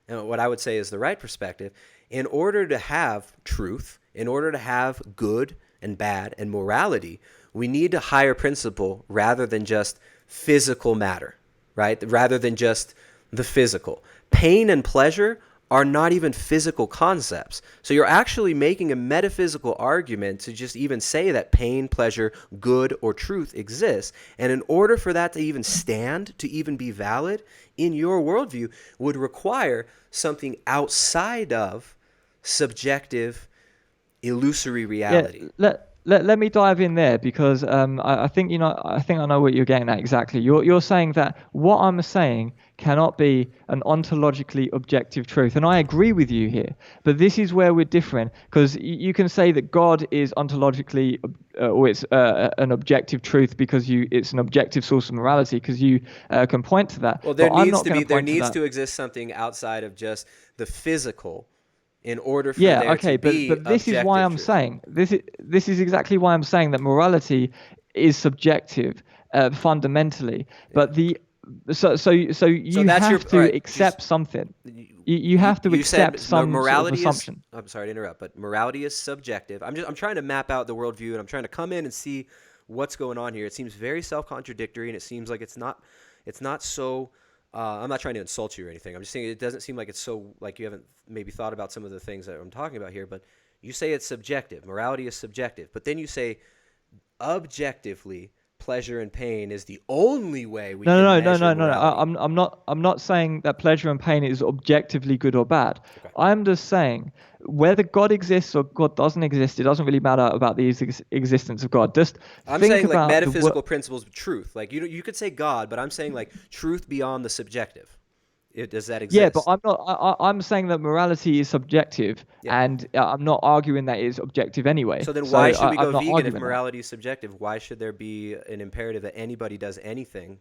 and what I would say is the right perspective, in order to have truth, in order to have good and bad and morality, we need a higher principle rather than just physical matter, right? Rather than just the physical. Pain and pleasure are not even physical concepts. So you're actually making a metaphysical argument to just even say that pain, pleasure, good, or truth exists. And in order for that to even stand, to even be valid in your worldview, would require something outside of subjective, illusory reality. Yeah, let me dive in there because I think I know what you're getting at exactly. You're saying that what I'm saying cannot be an ontologically objective truth, and I agree with you here. But this is where we're different, because you can say that God is ontologically or it's an objective truth because it's an objective source of morality because you can point to that. Well, there but needs to exist something outside of just the physical in order for Yeah, there okay, to be but this is why I'm truth. saying this is exactly why I'm saying that morality is subjective fundamentally. But so you have to accept something. You have to accept some sort of assumption. I'm sorry to interrupt, but morality is subjective. I'm trying to map out the worldview, and I'm trying to come in and see what's going on here. It seems very self-contradictory, and it seems like it's not so. I'm not trying to insult you or anything. I'm just saying it doesn't seem like it's so, like you haven't maybe thought about some of the things that I'm talking about here, but you say it's subjective. Morality is subjective. But then you say objectively pleasure and pain is the only way we can measure morality. I'm not saying that pleasure and pain is objectively good or bad. Okay. I'm just saying whether God exists or God doesn't exist, it doesn't really matter about the existence of God. I'm saying like metaphysical principles of truth. Like you could say God, but I'm saying like truth beyond the subjective. Does that exist? Yeah, but I'm not. I'm saying that morality is subjective, and I'm not arguing that it's objective anyway. So then, why should we go vegan if that. morality is subjective? Why should there be an imperative that anybody does anything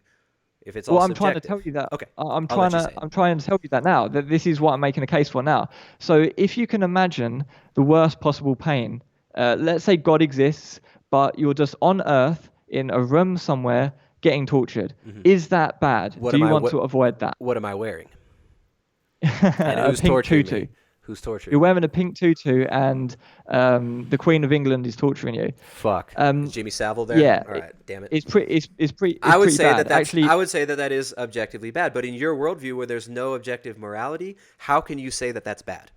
if it's all subjective? Well, I'm trying to tell you that. Okay. I'm trying to tell you that now. That this is what I'm making a case for now. So if you can imagine the worst possible pain, let's say God exists, but you're just on Earth in a room somewhere getting tortured. Mm-hmm. Is that bad? Do you want to avoid that? What am I wearing? And who's torturing me? Who's torturing? You're wearing a pink tutu, and the Queen of England is torturing you. Fuck. Is Jimmy Savile there? Yeah. All right. Damn it. It's pretty. I would say bad. I would say that is objectively bad. But in your worldview, where there's no objective morality, how can you say that that's bad?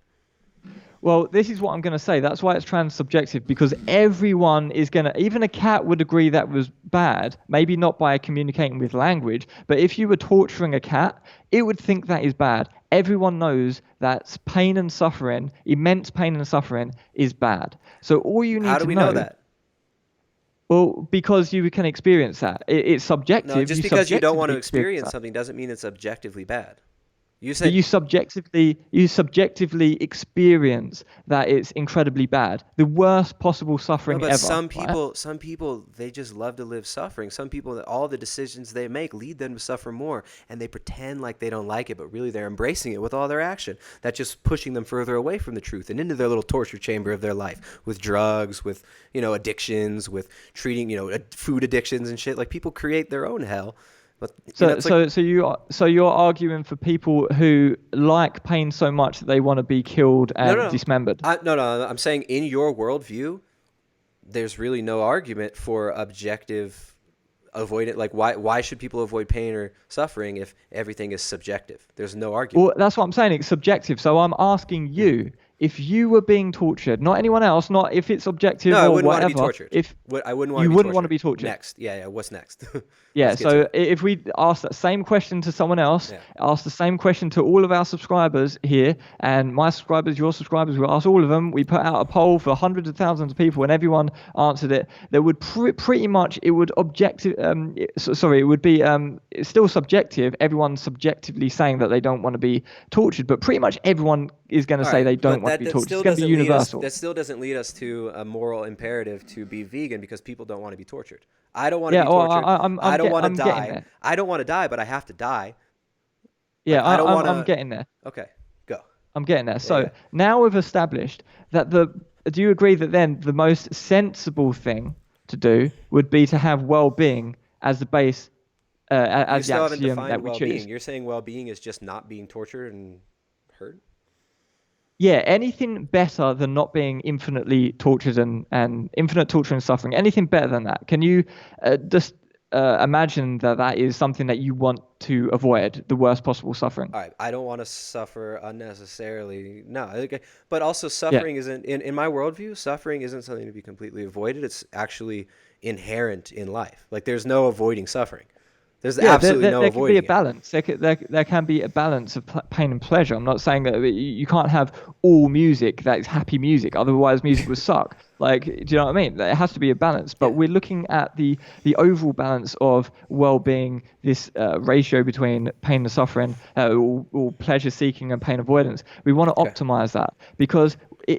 Well, this is what I'm going to say. That's why it's transsubjective, because everyone is going to, even a cat would agree that was bad, maybe not by communicating with language, but if you were torturing a cat, it would think that is bad. Everyone knows that pain and suffering, immense pain and suffering, is bad. So all you need to know... How do we know that? Well, because you can experience that. It's subjective. No, just because you don't want to experience something doesn't mean it's objectively bad. You subjectively experience that it's incredibly bad, the worst possible suffering ever. Some people, they just love to live suffering. Some people, all the decisions they make lead them to suffer more, and they pretend like they don't like it, but really they're embracing it with all their action. That's just pushing them further away from the truth and into their little torture chamber of their life with drugs, with addictions, with treating food addictions and shit. Like people create their own hell. So you're arguing for people who like pain so much that they want to be killed and dismembered. No. I'm saying in your worldview, there's really no argument for objective avoidance. Like why should people avoid pain or suffering if everything is subjective? There's no argument. Well, that's what I'm saying. It's subjective. So I'm asking you. If you were being tortured, not anyone else, not if it's objective or whatever. I wouldn't want to be tortured. I wouldn't want to be tortured. Next. Yeah. What's next? Yeah, so if we ask that same question to someone else, ask the same question to all of our subscribers here, and my subscribers, your subscribers, we ask all of them, we put out a poll for hundreds of thousands of people, and everyone answered it, there would pretty much, it would it would be, it's still subjective, everyone's subjectively saying that they don't want to be tortured, but pretty much everyone is going to say they don't want to be tortured. It's going to be universal. That still doesn't lead us to a moral imperative to be vegan because people don't want to be tortured. I don't want to be tortured. I don't want to die. I don't want to die, but I have to die. Yeah, I'm getting there. Okay, go. I'm getting there. So now we've established that do you agree that then the most sensible thing to do would be to have well-being as the base, as the axiom that we choose? You're saying well-being is just not being tortured and hurt? Yeah, anything better than not being infinitely tortured and infinite torture and suffering, anything better than that. Can you just imagine that is something that you want to avoid, the worst possible suffering? All right, I don't want to suffer unnecessarily. No, okay. But also Yeah. suffering isn't in my worldview, suffering isn't something to be completely avoided. It's actually inherent in life. Like there's no avoiding suffering. There's Yeah, absolutely no there can be a avoiding it. balance. There can be a balance of pain and pleasure. I'm not saying that you can't have all music that is happy music. Otherwise, music would suck. Like, do you know what I mean? There has to be a balance. But Yeah. we're looking at the overall balance of well-being, this ratio between pain and suffering, or pleasure seeking and pain avoidance. We want to Okay. optimize that because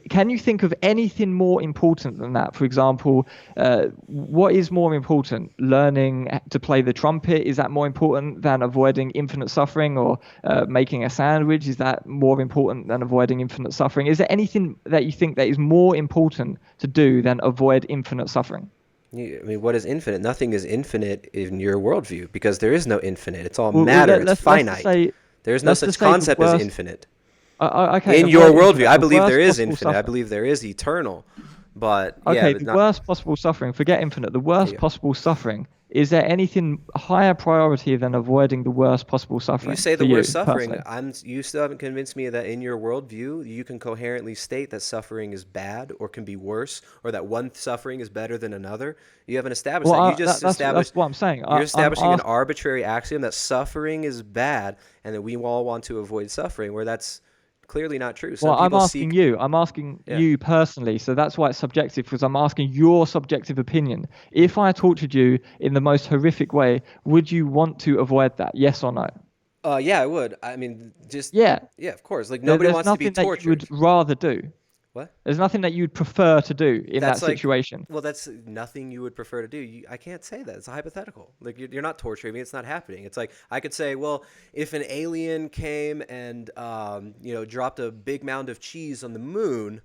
can you think of anything more important than that? For example, what is more important? Learning to play the trumpet, is that more important than avoiding infinite suffering? Or making a sandwich, is that more important than avoiding infinite suffering? Is there anything that you think that is more important to do than avoid infinite suffering? I mean, what is infinite? Nothing is infinite in your worldview because there is no infinite. It's all Well, matter. It's let's finite. just say, There is no let's such just say the concept as worst. infinite. Okay, In your worldview, infinite, I the believe there worst is possible infinite. I suffering. believe there is eternal. But yeah, Okay, but the not. worst possible suffering, forget infinite, the There worst you go. possible suffering. Is there anything higher priority than avoiding the worst possible You suffering say for the word you suffering. personally? You still haven't convinced me that in your worldview you can coherently state that suffering is bad or can be worse, or that one suffering is better than another. You haven't established Well, that. You just that's established what I'm saying. you're I'm establishing an asking. arbitrary axiom that suffering is bad and that we all want to avoid suffering, where that's clearly not true. Well, Some people seek. I'm asking Yeah. you personally. So that's why it's subjective, because I'm asking your subjective opinion. If I tortured you in the most horrific way, would you want to avoid that? Yes or no? Yeah, I would. I mean, just Yeah. yeah, of course. Like nobody There's wants to be nothing that you would tortured. rather do. What? There's nothing that you'd prefer to do in that That's like, situation. well, that's nothing you would prefer to do. I can't say that. It's a hypothetical. Like you're not torturing me. It's not happening. It's like I could say, well, if an alien came and dropped a big mound of cheese on the moon,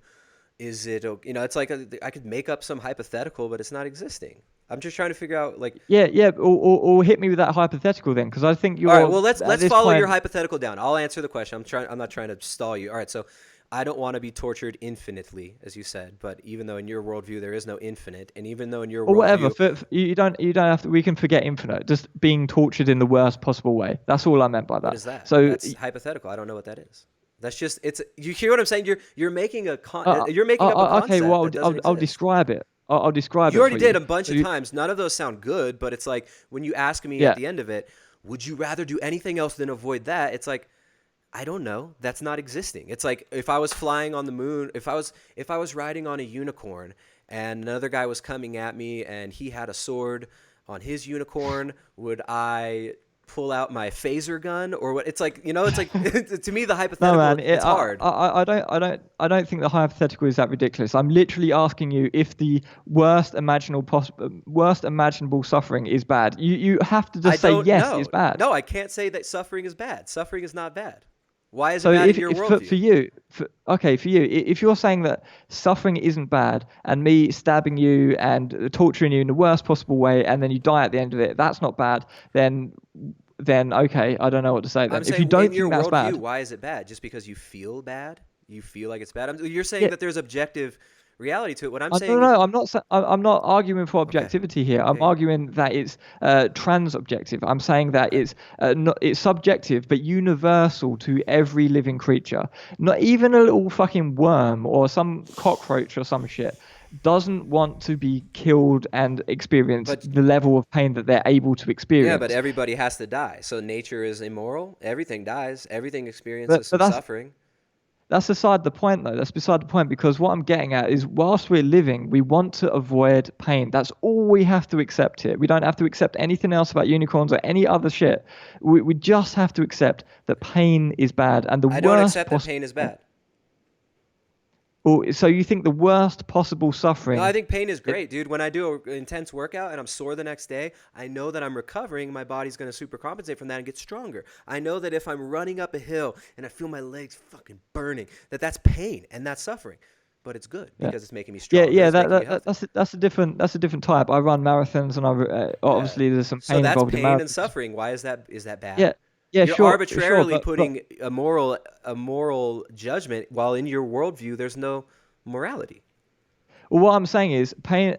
is it it's like I could make up some hypothetical, but it's not existing. I'm just trying to figure out like. Yeah, yeah. Or hit me with that hypothetical then, because I think All right, you're well let's at this follow your point. hypothetical down. I'll answer the question. I'm not trying to stall you. All right, so I don't want to be tortured infinitely, as you said, but even though in your worldview there is no infinite, and even though in your Or whatever. worldview. You don't have to. We can forget infinite. Just being tortured in the worst possible way. That's all I meant by What that. is that? So That's hypothetical. I don't know what that is. That's just it's. You hear what I'm saying? You're making a Uh, you're making up a concept okay, well, that doesn't I'll exist. describe it. I'll describe You it already for did you. a bunch So of times. None of those sound good, but it's like when you ask me yeah. at the end of it, would you rather do anything else than avoid that? It's like I don't know. That's not existing. It's like if I was flying on the moon, if I was riding on a unicorn and another guy was coming at me and he had a sword on his unicorn, would I pull out my phaser gun or what? It's like, it's like to me the No, hypothetical man. it's hard. I don't think the hypothetical is that ridiculous. I'm literally asking you if the worst imaginable suffering is bad. You have to I just say don't yes, know. it's bad. No, I can't say that suffering is bad. Suffering is not bad. Why is it So bad in your if worldview? for you, if you're saying that suffering isn't bad and me stabbing you and torturing you in the worst possible way and then you die at the end of it, that's not bad, then okay, I don't know what to say then. I'm If you saying don't in your think that's worldview, bad, why is it bad? Just because you feel bad? You feel like it's bad? You're saying yeah, that there's objective reality to it. What I'm I saying don't is, know. I'm not arguing for okay, objectivity here. I'm yeah, yeah. arguing that it's trans-objective. I'm saying that Okay. it's subjective but universal to every living creature. Not even a little fucking worm or some cockroach or some shit doesn't want to be killed and experience But the level of pain that they're able to yeah, but experience. everybody has to die. So nature is immoral. Everything dies. Everything experiences But some that's suffering. That's beside the point, though. That's beside the point because what I'm getting at is whilst we're living, we want to avoid pain. That's all we have to accept here. We don't have to accept anything else about unicorns or any other shit. We just have to accept that pain is bad and the I don't worst accept that possible. pain is bad. So you think the worst possible No, I suffering? think pain is great, dude. When I do an intense workout and I'm sore the next day, I know that I'm recovering. My body's going to super compensate from that and get stronger. I know that if I'm running up a hill and I feel my legs fucking burning, that's pain and that's suffering. But it's good Yeah. because it's making me Yeah, stronger. yeah. It's making me healthy. That's a different type. I run marathons and Yeah. obviously there's some So pain that's involved in pain and marathons. suffering. Why is that bad? Yeah. Yeah, You're sure, arbitrarily but putting a moral judgment while in your worldview there's no morality. well, what I'm saying is pain.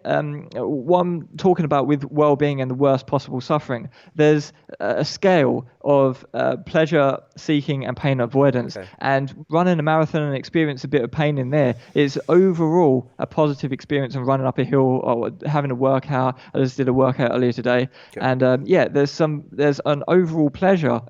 What I'm talking about with well-being and the worst possible suffering, there's a scale of pleasure seeking and pain avoidance. Okay. And running a marathon and experience a bit of pain in there is overall a positive experience. And running up a hill or having a workout. I just did a workout earlier today, Okay. and there's an overall pleasure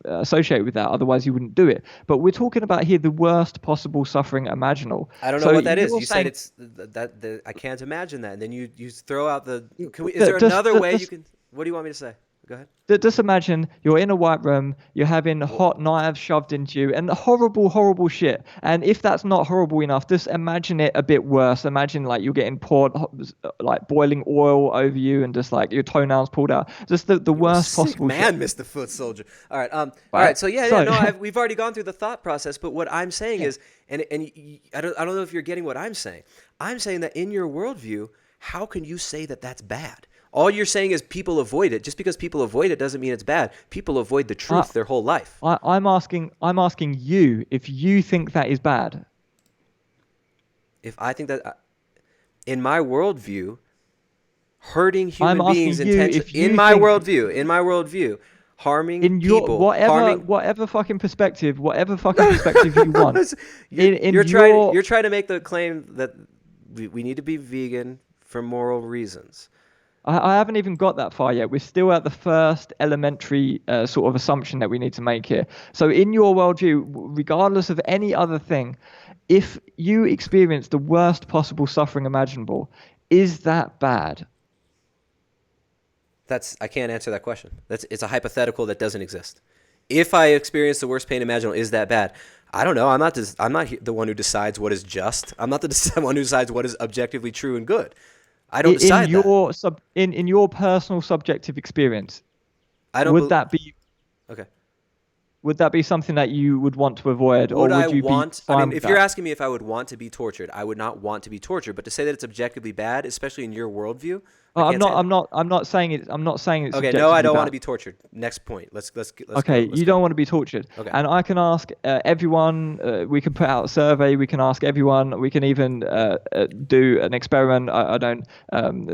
associated with that. Otherwise, you wouldn't do it. But we're talking about here the worst possible suffering imaginable. I don't know So what that is. you're You saying, said it's I can't imagine that. And then you throw out the. Is Ju- there just- another ju- way just- you can? What do you want me to say? Go ahead. Just imagine you're in a white room, you're having hot knives shoved into you, and horrible, horrible shit. And if that's not horrible enough, just imagine it a bit worse. Imagine like you're getting poured like boiling oil over you, and just like your toenails pulled out. Just the worst Sick possible man, shit. Mr. Footsoldier. All right. All Right. right. So So- we've already gone through the thought process. But what I'm saying is, I don't know if you're getting what I'm saying. I'm saying that in your worldview, how can you say that that's bad? All you're saying is people avoid it. Just because people avoid it doesn't mean it's bad. People avoid the truth their whole life. I'm asking you if you think that is bad. If I think that, in my worldview, hurting human I'm asking beings you intentionally, if you in my think- worldview, harming In your people, whatever fucking perspective you want. You're trying to make the claim that we need to be vegan for moral reasons. I haven't even got that far yet. We're still at the first elementary sort of assumption that we need to make here. So in your worldview, regardless of any other thing, if you experience the worst possible suffering imaginable, is that bad? I can't answer that question. It's a hypothetical that doesn't exist. If I experience the worst pain imaginable, is that bad? I don't know. I'm not the one who decides what is just. I'm not the one who decides what is objectively true and good. I don't decide that. In your personal subjective experience, would that be okay? Would that be something that you would want to avoid, or would you be fine with if that? you're asking me if I would want to be tortured, I would not want to be tortured. But to say that it's objectively bad, especially in your worldview, I'm not saying it's. I'm not saying it's. Okay, no, I don't want to bad. be tortured. Next point. Let's Okay, go. you don't want to be tortured. Okay. And I can ask everyone. We can put out a survey. We can ask everyone. We can even do an experiment. I don't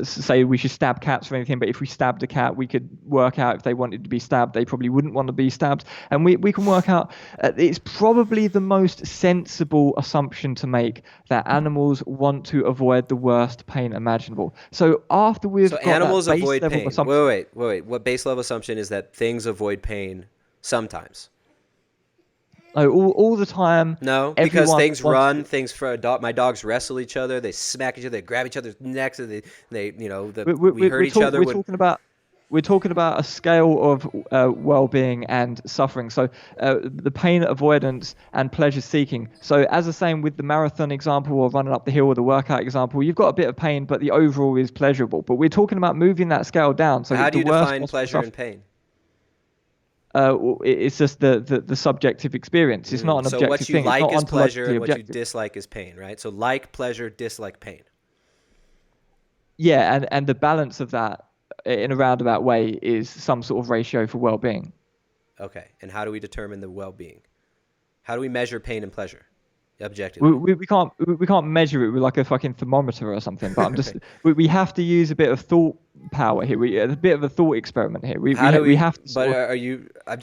say we should stab cats or anything, but if we stabbed a cat, we could work out if they wanted to be stabbed. They probably wouldn't want to be stabbed, and we can work out. It's probably the most sensible assumption to make that animals want to avoid the worst pain imaginable. So after we've got animals that base avoid level pain. assumption, Wait. What base level assumption is that things avoid pain sometimes? no, all the time. No, because everyone things wants run. to- Things for a dog. My dogs wrestle each other. They smack each other. They grab each other's necks. And we hurt each other. We're talking about a scale of well-being and suffering. So the pain avoidance and pleasure seeking. So as I was saying with the marathon example or running up the hill or the workout example, you've got a bit of pain, but the overall is pleasurable. But we're talking about moving that scale down. So How do the you worst define possible pleasure and pain? it's just the subjective experience. It's not an So objective what you thing. like It's not is pleasure, ontologically and what you objective. dislike is pain, right? So like pleasure, dislike pain. Yeah, and the balance of that in a roundabout way is some sort of ratio for well-being. Okay, and how do we determine the well-being? How do we measure pain and pleasure objectively? We can't measure it with like a fucking thermometer or something. But I'm just we have to use a bit of thought power here. A bit of a thought experiment here. We have to. But are you? I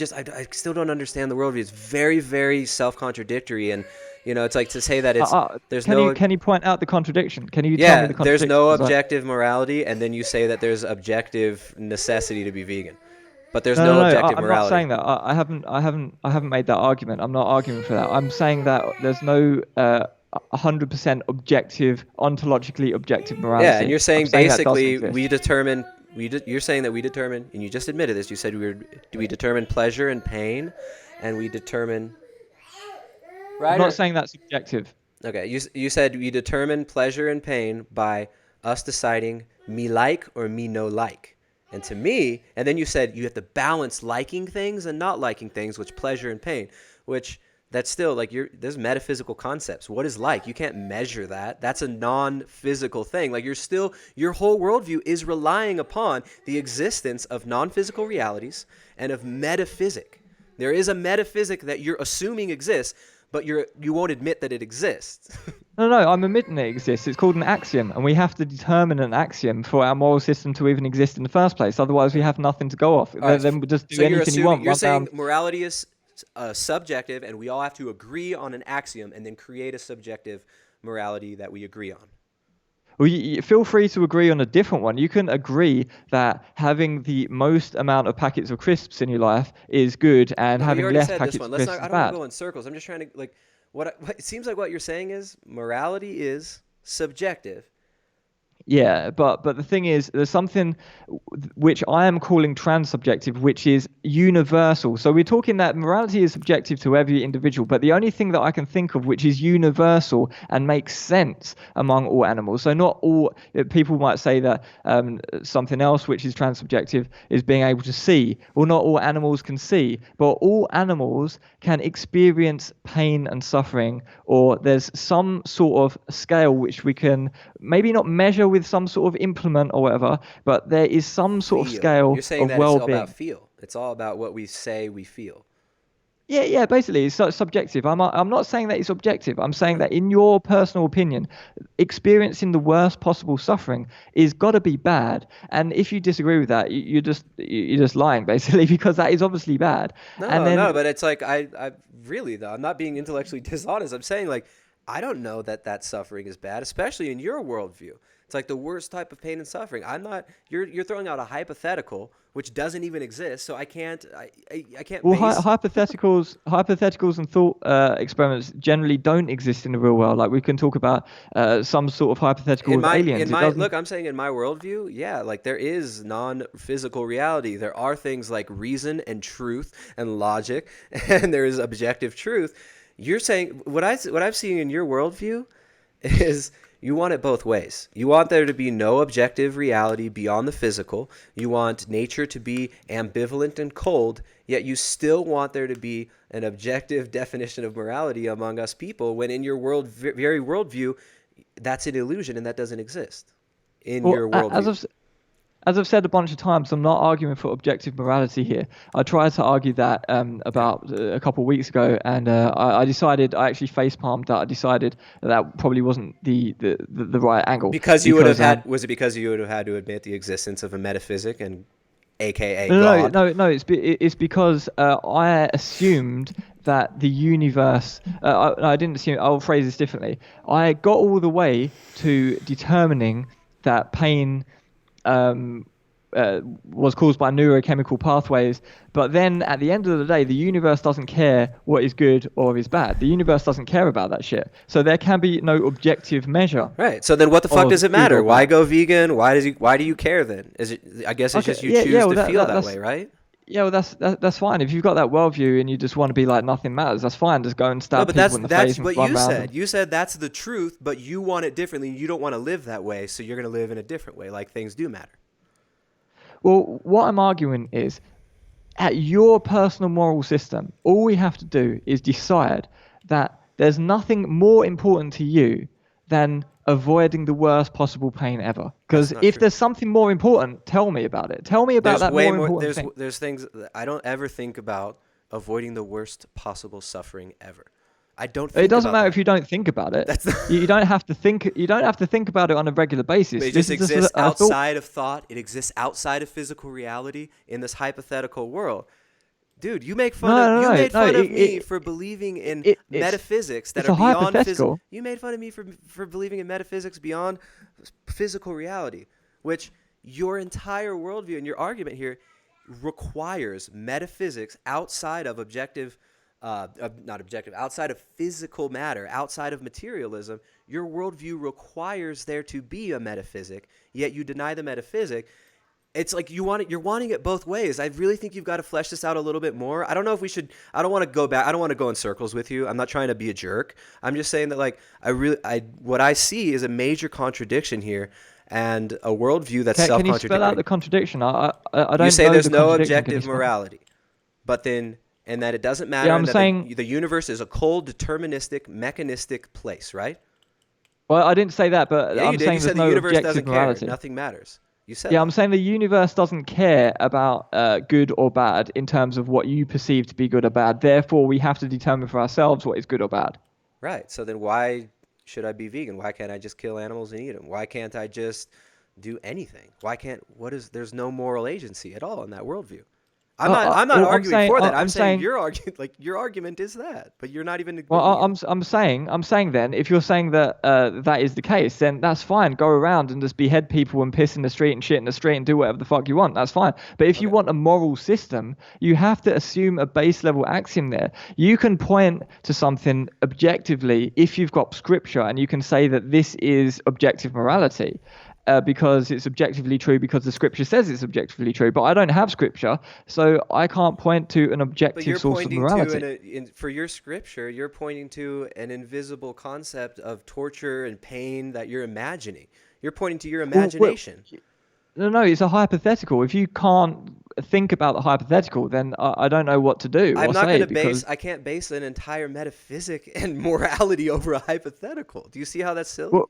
still don't understand the worldview. It's very, very self-contradictory, and it's like to say that it's Can you point out the contradiction? Can you tell me the contradiction? There's no objective morality, and then you say that there's objective necessity to be vegan, but there's no objective I'm morality. not saying that. I haven't made that argument. I'm not arguing for that. I'm saying that there's no 100% objective, ontologically objective morality. Yeah, and you're saying basically you're saying that we determine, and you just admitted this. You said we determine pleasure and pain, and we determine. Right? I'm not saying that's objective. Okay, you said we determine pleasure and pain by us deciding me like or me no like. And to me, and then you said you have to balance liking things and not liking things, which pleasure and pain, which that's still like there's metaphysical concepts. What is like? You can't measure that. That's a non-physical thing. Like your whole worldview is relying upon the existence of non-physical realities and of metaphysic. There is a metaphysic that you're assuming exists, but you won't admit that it exists. No, I'm admitting it exists. It's called an axiom, and we have to determine an axiom for our moral system to even exist in the first place. Otherwise, we have nothing to go off. Right, Then we just do so anything you want. You're saying morality is subjective, and we all have to agree on an axiom and then create a subjective morality that we agree on. Well, you feel free to agree on a different one. You can agree that having the most amount of packets of crisps in your life is good, and having less packets of crisps is bad. I don't want to go in circles. I'm just trying to what it seems like what you're saying is morality is subjective. Yeah, but the thing is, there's something which I am calling transsubjective, which is universal. So we're talking that morality is subjective to every individual, but the only thing that I can think of which is universal and makes sense among all animals. So not all people might say that something else which is transsubjective is being able to see. Well, not all animals can see, but all animals can experience pain and suffering, or there's some sort of scale which we can maybe not measure with some sort of implement or whatever, but there is some sort of scale You're saying of that well-being. It's all about feel. It's all about what we say we feel. Yeah, basically it's subjective. I'm not saying that it's objective. I'm saying that in your personal opinion, experiencing the worst possible suffering is got to be bad. And if you disagree with that, you're just lying basically, because that is obviously bad. No, but it's like I really though, I'm not being intellectually dishonest. I'm saying like I don't know that suffering is bad, especially in your worldview. It's like the worst type of pain and suffering. I'm not. You're throwing out a hypothetical which doesn't even exist, so I can't. I can't. Well, hypotheticals and thought experiments generally don't exist in the real world. Like we can talk about some sort of hypothetical with aliens. Look, I'm saying in my worldview, yeah, like there is non-physical reality. There are things like reason and truth and logic, and there is objective truth. You're saying what I'm seeing in your worldview is you want it both ways. You want there to be no objective reality beyond the physical. You want nature to be ambivalent and cold, yet you still want there to be an objective definition of morality among us people, when in your very worldview, that's an illusion and that doesn't exist in your worldview. As I've said a bunch of times, I'm not arguing for objective morality here. I tried to argue that about a couple of weeks ago, and I actually facepalmed that. I decided that probably wasn't the right angle. Was it because you would have had to admit the existence of a metaphysic and AKA God? No. It's because I assumed that the universe. I didn't assume. I'll phrase this differently. I got all the way to determining that pain was caused by neurochemical pathways, but then at the end of the day, the universe doesn't care what is good or is bad. The universe doesn't care about that shit. So there can be no objective measure. Right. So then, what the fuck does it matter? Why go vegan? Why do you care then? Is it? I guess it's just you choose to feel that way, right? Yeah, well, that's fine. If you've got that worldview and you just want to be like nothing matters, that's fine. Just go and stab people in the face and run around. But that's what you said. You said that's the truth, but you want it differently. You don't want to live that way, so you're going to live in a different way. Like things do matter. Well, what I'm arguing is, at your personal moral system, all we have to do is decide that there's nothing more important to you than avoiding the worst possible pain ever. Because if there's something more important, tell me about it. Tell me about that more important thing. There's things that I don't ever think about avoiding the worst possible suffering ever. I don't think it doesn't matter that. If you don't think about it. You don't have to think. You don't have to think about it on a regular basis. But it just exists outside of thought. It exists outside of physical reality in this hypothetical world. Dude, you make fun of me for believing in metaphysics that are beyond physical. You made fun of me for believing in metaphysics beyond physical reality, which your entire worldview and your argument here requires metaphysics outside of outside of physical matter, outside of materialism. Your worldview requires there to be a metaphysic, yet you deny the metaphysic. It's like you're wanting it both ways. I really think you've got to flesh this out a little bit more. I don't know if we should. I don't want to go back. I don't want to go in circles with you. I'm not trying to be a jerk. I'm just saying that like what I see is a major contradiction here, and a worldview that's self-contradictory. Can you spell out the contradiction? I don't. You say there's no objective morality, but then. And that it doesn't matter. Yeah, I'm saying the universe is a cold, deterministic, mechanistic place, right? Well, I didn't say that, but yeah, I'm saying there's no objective morality. Nothing matters. You said Yeah, that. I'm saying the universe doesn't care about good or bad in terms of what you perceive to be good or bad. Therefore, we have to determine for ourselves what is good or bad. Right. So then why should I be vegan? Why can't I just kill animals and eat them? Why can't I just do anything? Why can't there's no moral agency at all in that worldview. I'm not I'm arguing saying, for that. I'm I'm saying saying, your argument your argument is that, but you're not even well, admitting it. I'm saying then, if you're saying that that is the case, then that's fine. Go around and just behead people and piss in the street and shit in the street and do whatever the fuck you want. That's fine. But if you Okay. want a moral system, you have to assume a base level axiom there. You can point to something objectively if you've got scripture and you can say that this is objective morality. Because it's objectively true because the scripture says it's objectively true, but I don't have scripture, so I can't point to an But objective you're source of pointing to morality. for your scripture, you're pointing to an invisible concept of torture and pain that you're imagining. You're pointing to your Well, imagination. no, it's a hypothetical. If you can't think about the hypothetical, then I don't know what to do I'm or not going say to base, because I can't base an entire metaphysic and morality over a hypothetical. Do you see how that's silly? well,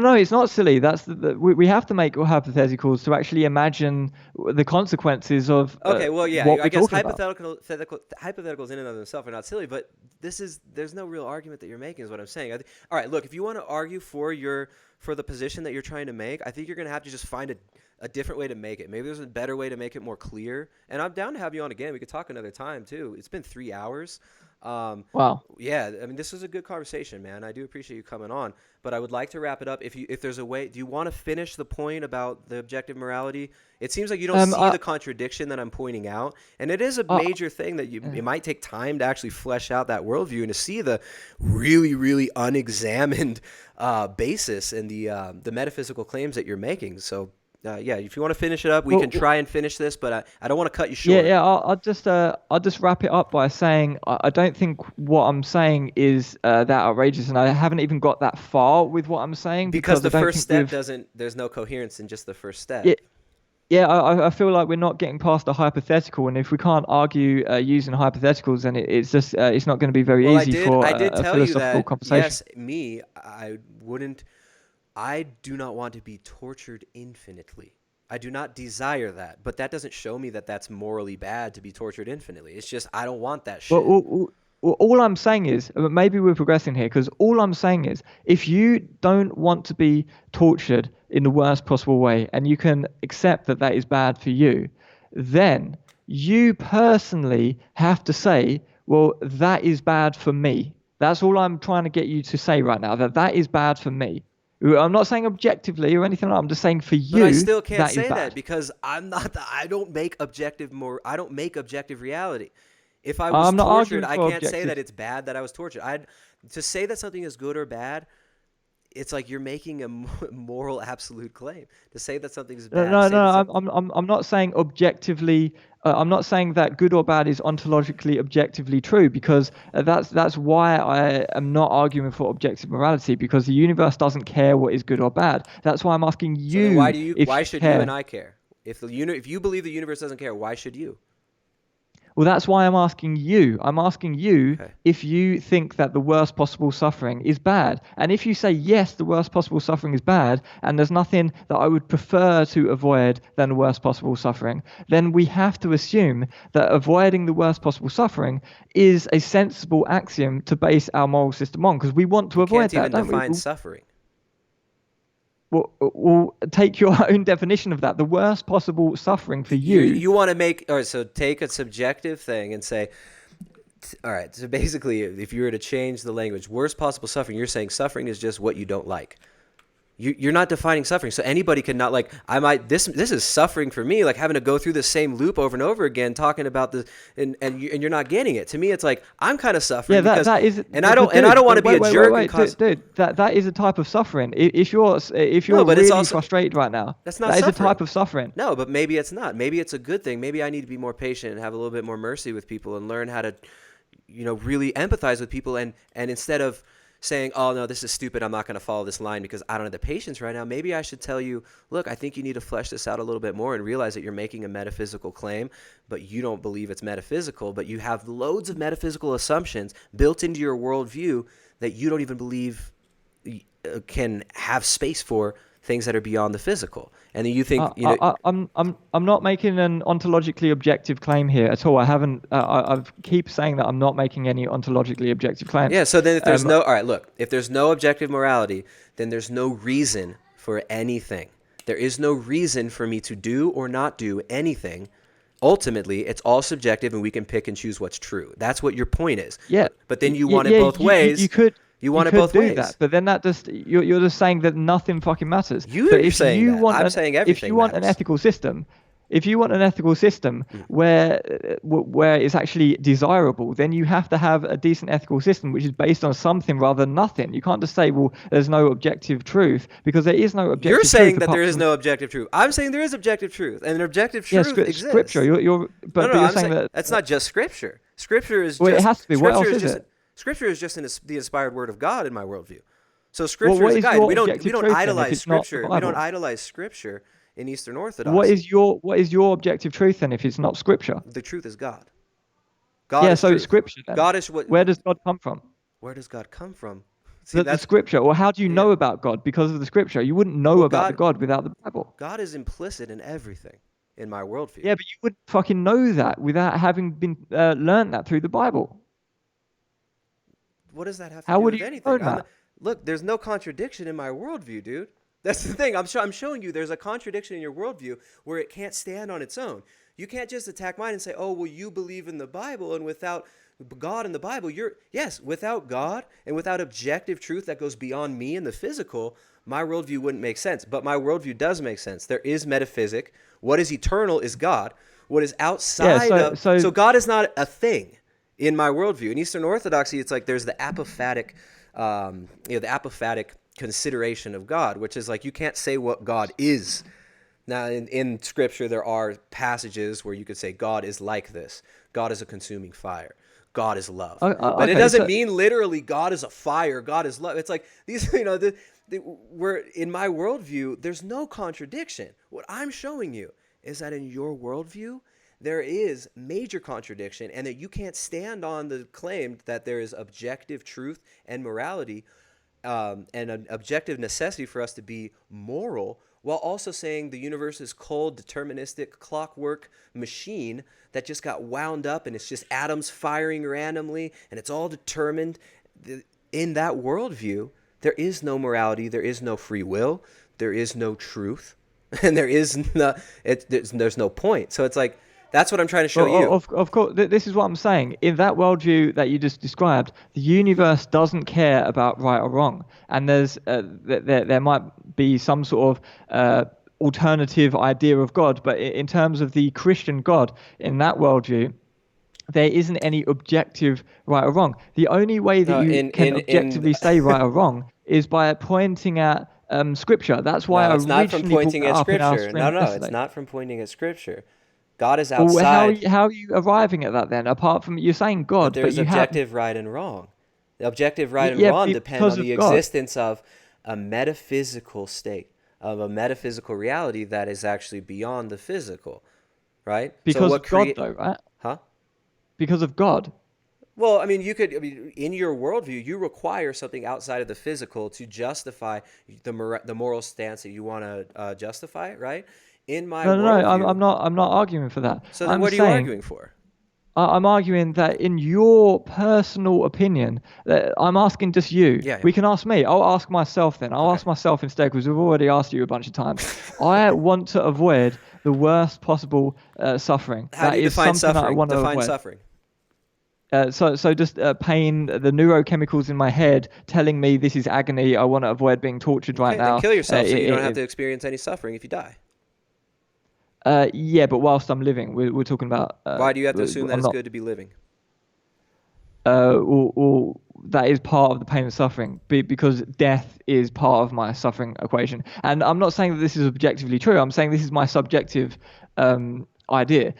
no, it's not silly. That's we have to make hypotheticals to actually imagine the consequences of Okay, well, yeah, what I we're guess talking about. hypotheticals in and of themselves are not silly, but there's no real argument that you're making, is what I'm saying. All right, look, if you want to argue for the position that you're trying to make, I think you're going to have to just find a different way to make it. Maybe there's a better way to make it more clear. And I'm down to have you on again. We could talk another time too. It's been 3 hours. Wow. Yeah, I mean, this was a good conversation, man. I do appreciate you coming on, but I would like to wrap it up. If there's a way, do you want to finish the point about the objective morality? It seems like you don't see I, the contradiction that I'm pointing out, and it is a I, major thing that it might take time to actually flesh out that worldview and to see the really, really unexamined basis and the metaphysical claims that you're making. So. Yeah, if you want to finish it up, we can try and finish this, but I don't want to cut you short. yeah. I'll just wrap it up by saying I don't think what I'm saying is that outrageous, and I haven't even got that far with what I'm saying Because because I the don't first think step we've. there's no coherence in just the first Yeah, step. yeah. I feel like we're not getting past the hypothetical, and if we can't argue using hypotheticals, then it's just it's not going to be very Well, easy for I did a tell you philosophical that, conversation. yes, I do not want to be tortured infinitely. I do not desire that, but that doesn't show me that that's morally bad to be tortured infinitely. It's just, I don't want that Well, shit. all I'm saying is, maybe we're progressing here, because all I'm saying is, if you don't want to be tortured in the worst possible way, and you can accept that that is bad for you, then you personally have to say, well, that is bad for me. That's all I'm trying to get you to say right now, that that is bad for me. I'm not saying objectively or anything like that. I'm just saying for But I you, still can't that is say that bad. because I don't make objective reality. If I was I'm not tortured, arguing I for can't say objective. that it's bad that I was tortured. To say that something is good or bad, it's like you're making a moral absolute claim. To say that something is No, bad, to no, say no. that I'm not saying objectively. I'm not saying that good or bad is ontologically objectively true because that's why I am not arguing for objective morality because the universe doesn't care what is good or bad. That's why I'm asking so then you if why you should you and care. I care? If you believe the universe doesn't care, why should you? Well, that's why I'm asking you. I'm asking you Okay. if you think that the worst possible suffering is bad. And if you say yes, the worst possible suffering is bad, and there's nothing that I would prefer to avoid than the worst possible suffering, then we have to assume that avoiding the worst possible suffering is a sensible axiom to base our moral system on, because we want to You avoid can't that, even don't we? define suffering. We'll take your own definition of that. The worst possible suffering for you. You want to make, all right, so take a subjective thing and say, all right, so basically, if you were to change the language, worst possible suffering, you're saying suffering is just what you don't like. You're not defining suffering, so anybody can not like. This is suffering for me, like having to go through the same loop over and over again, talking about this, and you're not getting it. To me, it's like I'm kind of suffering Yeah, because, that is. and I don't want to be a jerk and cause. Dude. That is a type of suffering. If No, you're but it's really also frustrated right now, that's not that is a suffering. type of suffering. No, but maybe it's not. Maybe it's a good thing. Maybe I need to be more patient and have a little bit more mercy with people and learn how to, really empathize with people and instead of saying, oh, no, this is stupid, I'm not going to follow this line because I don't have the patience right now. Maybe I should tell you, look, I think you need to flesh this out a little bit more and realize that you're making a metaphysical claim, but you don't believe it's metaphysical, but you have loads of metaphysical assumptions built into your worldview that you don't even believe can have space for things that are beyond the physical. And then you think, you know, I'm not making an ontologically objective claim here at all. I haven't. I keep saying that I'm not making any ontologically objective claims. yeah. So then if there's all right, look, if there's no objective morality, then there's no reason for anything. There is no reason for me to do or not do anything. Ultimately, it's all subjective, and we can pick and choose what's true. That's what your point is. Yeah. But then you want it both ways. You want it both ways. That, but then that just you're just saying that nothing fucking matters. You're saying that. I'm saying everything If you want matters. an ethical system, where it's actually desirable, then you have to have a decent ethical system which is based on something rather than nothing. You can't just say, well, there's no objective truth, because there is no objective truth. You're saying that there is no objective truth. I'm saying there is objective truth, and an objective truth exists. Scripture. You're saying that that's not just scripture. Scripture is it has to be. What else is it? Scripture is just the inspired word of God in my worldview. So Scripture is a guide. We don't idolize Scripture. We don't idolize Scripture in Eastern Orthodoxy. What is your objective truth then if it's not Scripture? The truth is God. It's Scripture then. God is what. Where does God come from? Where does God come from? See, the Scripture. Or how do you know about God? Because of the Scripture. You wouldn't know about God without the Bible. God is implicit in everything in my worldview. Yeah, but you wouldn't fucking know that without having been learned that through the Bible. What does that have to do with anything? Look, there's no contradiction in my worldview, dude. That's the thing. I'm showing you there's a contradiction in your worldview where it can't stand on its own. You can't just attack mine and say, oh, well, you believe in the Bible, and without God in the Bible, without God and without objective truth that goes beyond me and the physical, my worldview wouldn't make sense. But my worldview does make sense. There is metaphysic. What is eternal is God. What is outside so God is not a thing in my worldview. In Eastern Orthodoxy, it's like there's the apophatic, consideration of God, which is like you can't say what God is. Now, in Scripture, there are passages where you could say God is like this. God is a consuming fire. God is love. But it doesn't mean literally God is a fire. God is love. It's like these, where in my worldview, there's no contradiction. What I'm showing you is that in your worldview, there is major contradiction, and that you can't stand on the claim that there is objective truth and morality and an objective necessity for us to be moral, while also saying the universe is cold, deterministic, clockwork machine that just got wound up, and it's just atoms firing randomly, and it's all determined. In that worldview, there is no morality, there is no free will, there is no truth, and there's no point. So it's like, that's what I'm trying to show you. Of course, this is what I'm saying. In that worldview that you just described, the universe doesn't care about right or wrong, and there might be some sort of alternative idea of God, but in terms of the Christian God, in that worldview, there isn't any objective right or wrong. The only way that you can objectively say right or wrong is by pointing at Scripture. That's why it's not from pointing at Scripture. It's not from pointing at Scripture. God is outside. Well, how are you arriving at that then? Apart from you're saying God, but there's objective right and wrong. The objective right and wrong depend on the existence of a metaphysical state, of a metaphysical reality that is actually beyond the physical, right? Because of God, though, right? Huh? Because of God. Well, I mean, in your worldview, you require something outside of the physical to justify the moral stance that you want to justify, right? In my worldview, I'm not arguing for that. So then what are you arguing for? I'm arguing that in your personal opinion, I'm asking just you. Yeah. We can ask me. I'll ask myself then. I'll ask myself instead, because we've already asked you a bunch of times. I want to avoid the worst possible suffering. How do you define suffering? Define suffering. So just pain, the neurochemicals in my head telling me this is agony. I want to avoid being tortured right now. Then kill yourself so you don't have to experience any suffering if you die. Yeah, but whilst I'm living, we're talking about. Why do you have to assume that it's good to be living? Well, that is part of the pain and suffering, because death is part of my suffering equation. And I'm not saying that this is objectively true. I'm saying this is my subjective idea.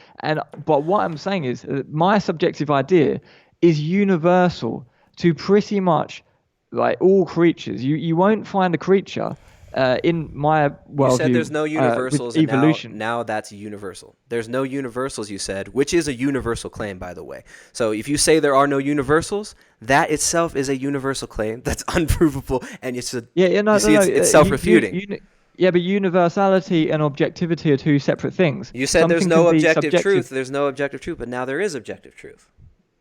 But what I'm saying is that my subjective idea is universal to pretty much like all creatures. You won't find a creature. In my worldview, you said there's no universals, with evolution. And now that's universal. There's no universals, you said, which is a universal claim, by the way. So if you say there are no universals, that itself is a universal claim that's unprovable, and it's self-refuting. Yeah, but universality and objectivity are two separate things. You said there's Something no can be objective subjective. truth. There's no objective truth, but now there is objective truth.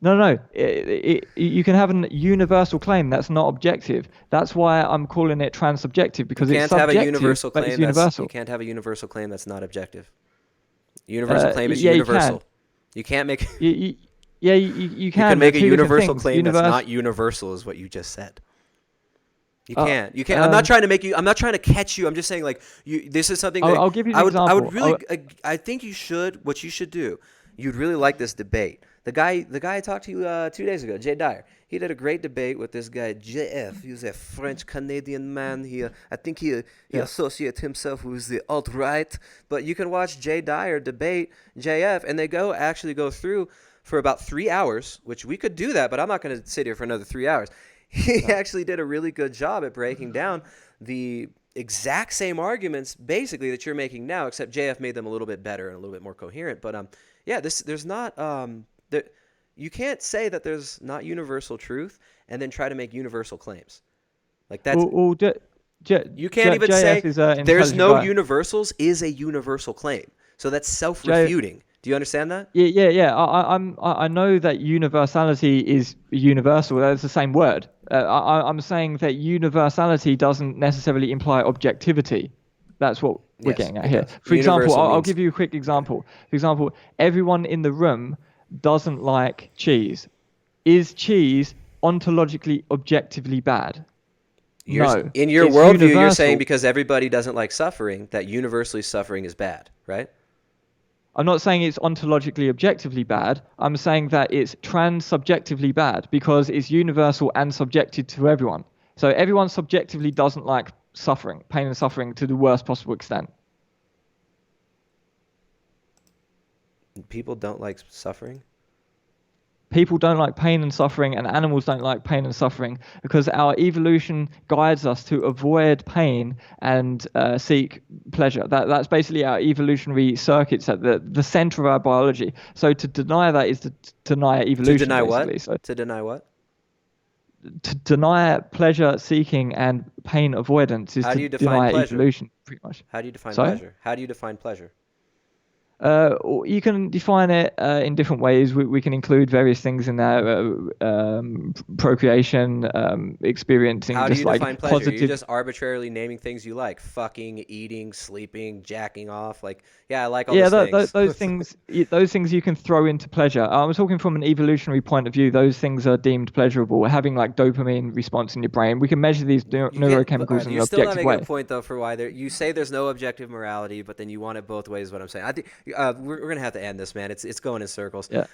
No. You can have a universal claim that's not objective. That's why I'm calling it transsubjective, because You it's can't have a subjective, universal but claim it's universal. you can't have a universal claim that's not objective. Universal claim is yeah, universal. You can. You can't make You you can. can make a They're two different universal things. claim that's not universal, is what you just said. You can't. You can't. I'm not trying to catch you. I'm just saying, like, this is something that I'll give you an example. I would really. I think you should. What you should do. You'd really like this debate. The guy I talked to you 2 days ago, Jay Dyer. He did a great debate with this guy JF. He was a French Canadian man. I think he associates himself with the alt right. But you can watch Jay Dyer debate JF, and they actually go through for about 3 hours, which we could do that, but I'm not going to sit here for another 3 hours. He actually did a really good job at breaking down the exact same arguments, basically, that you're making now, except JF made them a little bit better and a little bit more coherent. But there's not you can't say that there's not universal truth and then try to make universal claims. Like that's you can't even say there's no universals is a universal claim. So that's self-refuting. Do you understand that? Yeah. I know that universality is universal. That's the same word. I'm saying that universality doesn't necessarily imply objectivity. That's what we're getting at here. For example, I'll give you a quick example. For example, everyone in the room doesn't like cheese. Is cheese ontologically, objectively bad? No. In your worldview, you're saying because everybody doesn't like suffering, that universally suffering is bad, right? I'm not saying it's ontologically, objectively bad. I'm saying that it's transsubjectively bad because it's universal and subjected to everyone. So everyone subjectively doesn't like suffering, pain and suffering to the worst possible extent. People don't like suffering? People don't like pain and suffering, and animals don't like pain and suffering because our evolution guides us to avoid pain and seek pleasure. That's basically our evolutionary circuits at the center of our biology. So to deny that is to deny evolution. To deny basically. what? So to deny what? To deny pleasure seeking and pain avoidance is to deny evolution, pretty much. How do you define pleasure? How do you define pleasure? You can define it in different ways. We can include various things in there, procreation, experiencing. How do you define pleasure? Positive... You're just arbitrarily naming things you like: fucking, eating, sleeping, jacking off. Like, I like all those things. Those things you can throw into pleasure. I'm talking from an evolutionary point of view. Those things are deemed pleasurable. Having like dopamine response in your brain, we can measure these neurochemicals in an objective way. You're still not making a point though for why you say there's no objective morality, but then you want it both ways. Is what I'm saying. I think. We're gonna have to end this, man. It's going in circles. Yeah.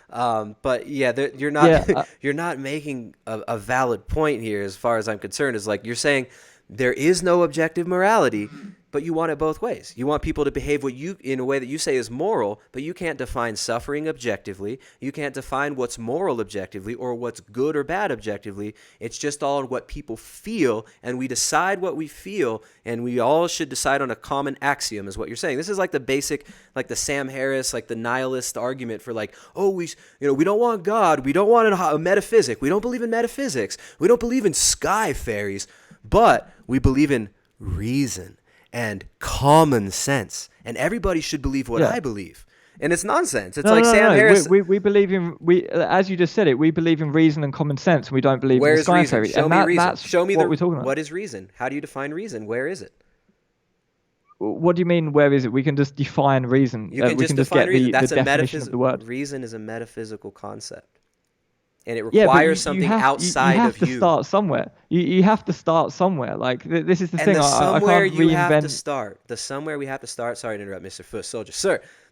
But you're not you're not making a valid point here, as far as I'm concerned. Is like you're saying there is no objective morality, but you want it both ways. You want people to behave in a way that you say is moral, but you can't define suffering objectively. You can't define what's moral objectively or what's good or bad objectively. It's just all what people feel, and we decide what we feel, and we all should decide on a common axiom, is what you're saying. This is like the basic, like the Sam Harris, like the nihilist argument for like, we don't want God, we don't want a metaphysic, we don't believe in metaphysics, we don't believe in sky fairies, but we believe in reason and common sense, and everybody should believe what I believe. And it's nonsense. It's Sam Harris. We believe in as you just said it. We believe in reason and common sense. And we don't believe in sky fairy. Show me reason. That's Show me what we're talking about. What is reason? How do you define reason? Where is it? What do you mean? Where is it? We can just define reason. You can just get reason. That's the definition of the word. Reason is a metaphysical concept. And it requires something outside of you. You have to start somewhere. You have to start somewhere. Like, this is the thing. I can't reinvent. The somewhere we have to start. Sorry to interrupt, Mr. Footsoldier.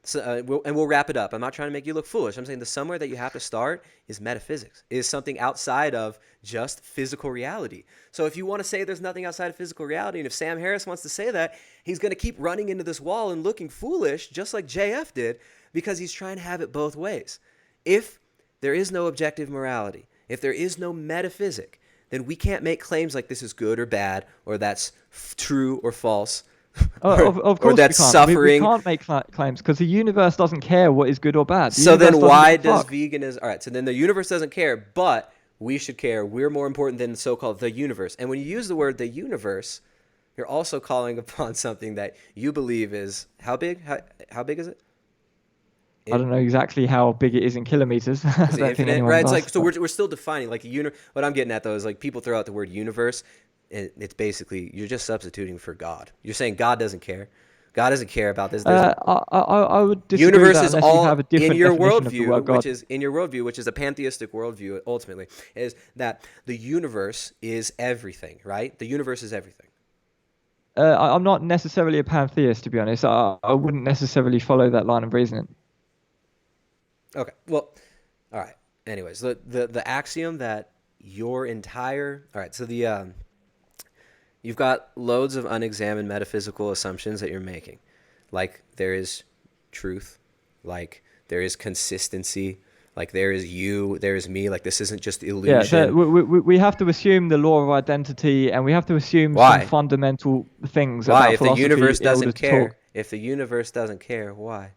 Sir, we'll wrap it up. I'm not trying to make you look foolish. I'm saying the somewhere that you have to start is metaphysics, is something outside of just physical reality. So if you want to say there's nothing outside of physical reality, and if Sam Harris wants to say that, he's going to keep running into this wall and looking foolish, just like JF did, because he's trying to have it both ways. If there is no objective morality, if there is no metaphysic, then we can't make claims like this is good or bad, or that's true or false. Of course, that's we can't. Suffering. We can't make claims because the universe doesn't care what is good or bad. So then why does veganism... All right, so then the universe doesn't care, but we should care. We're more important than the so-called the universe. And when you use the word the universe, you're also calling upon something that you believe is how big? How big is it? I don't know exactly how big it is in kilometers. I Is it don't think infinite? anyone Right. It's does. like, so we're still defining like what I'm getting at though is like people throw out the word universe, and it's basically you're just substituting for God. You're saying God doesn't care. God doesn't care about this. I would disagree with Universe that is unless you all have a in different your definition of the word worldview, God. which is a pantheistic worldview. Ultimately, is that the universe is everything, right? The universe is everything. I'm not necessarily a pantheist, to be honest. I wouldn't necessarily follow that line of reasoning. Okay. Well, all right. Anyways, the axiom that your entire all right. So you've got loads of unexamined metaphysical assumptions that you're making, like there is truth, like there is consistency, like there is you, there is me. Like this isn't just illusion. Yeah, we have to assume the law of identity, and we have to assume Why? some fundamental things Why? about If the philosophy universe in order doesn't to care, talk. if the universe doesn't care, why?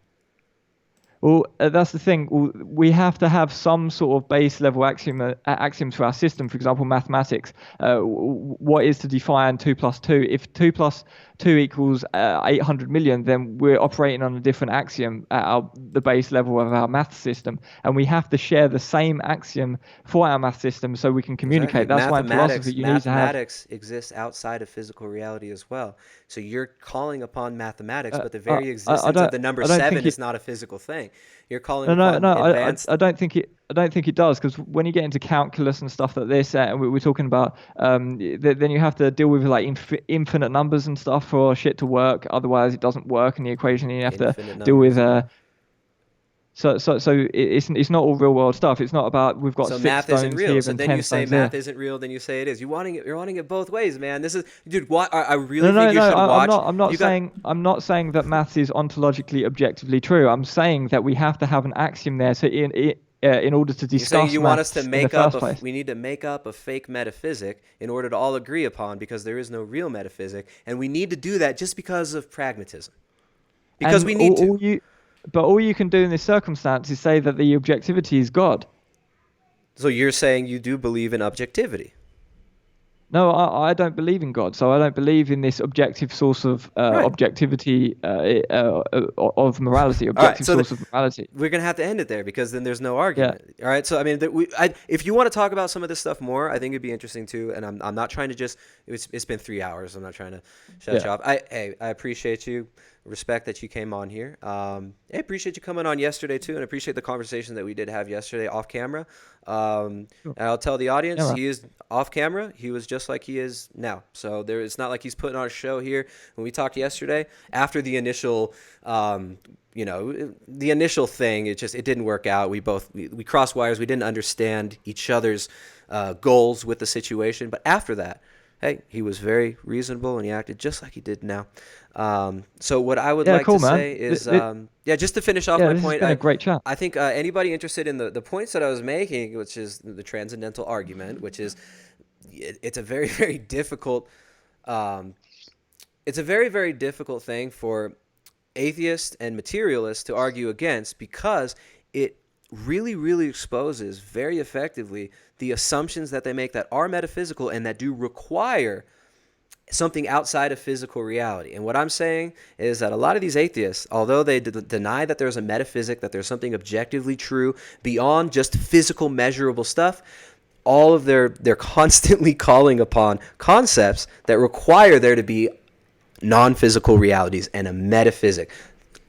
Well, that's the thing. We have to have some sort of base level axioms for our system. For example, mathematics. What is to define 2 plus 2? If 2 plus 2 equals 800 million, then we're operating on a different axiom at the base level of our math system. And we have to share the same axiom for our math system so we can communicate. Exactly. That's why in philosophy you need to have... Mathematics exists outside of physical reality as well. So you're calling upon mathematics, but the very existence of the number 7 is not a physical thing. You're calling upon advanced. I don't think it. I don't think it does, because when you get into calculus and stuff like this, and we're talking about, then you have to deal with like infinite numbers and stuff for shit to work. Otherwise, it doesn't work in the equation. And you have Infinite to deal with. numbers. So it's not all real world stuff. It's not about we've got So 6 math isn't stones real. here So and then 10 you say stones math there. isn't real. Then you say it is. You're wanting it both ways, man. This is, dude. What I really No, think you should watch. I'm not saying that maths is ontologically objectively true. I'm saying that we have to have an axiom there. So in order to You're saying discuss you want us maths to in the make up first place. we need to make up a fake metaphysic in order to all agree upon, because there is no real metaphysic, and we need to do that just because of pragmatism. Because And we need to. But all you can do in this circumstance is say that the objectivity is God. So you're saying you do believe in objectivity. No, I don't believe in God, so I don't believe in this objective source of Right. objectivity of morality, All right, objective so source of morality. we're gonna have to end it there, because then there's no argument. All right, so I mean, if you want to talk about some of this stuff more, I think it'd be interesting too. And I'm not trying to just. It's been 3 hours. I'm not trying to shut you off. I appreciate you. Respect that you came on here. I appreciate you coming on yesterday too, and I appreciate the conversation that we did have yesterday off camera. And I'll tell the audience, he is off camera. He was just like he is now. So it's not like he's putting on a show here. When we talked yesterday, after the initial, the initial thing, it didn't work out. We crossed wires. We didn't understand each other's goals with the situation. But after that, hey, he was very reasonable, and he acted just like he did now. So what I would like to say is, just to finish off my this point, has been a great chat. I think anybody interested in the points that I was making, which is the transcendental argument, which is it's a very, very difficult it's a very, very difficult thing for atheists and materialists to argue against, because it really, really exposes very effectively the assumptions that they make that are metaphysical and that do require something outside of physical reality. And what I'm saying is that a lot of these atheists, although they deny that there's a metaphysic, that there's something objectively true beyond just physical measurable stuff, all of they're constantly calling upon concepts that require there to be non-physical realities and a metaphysic.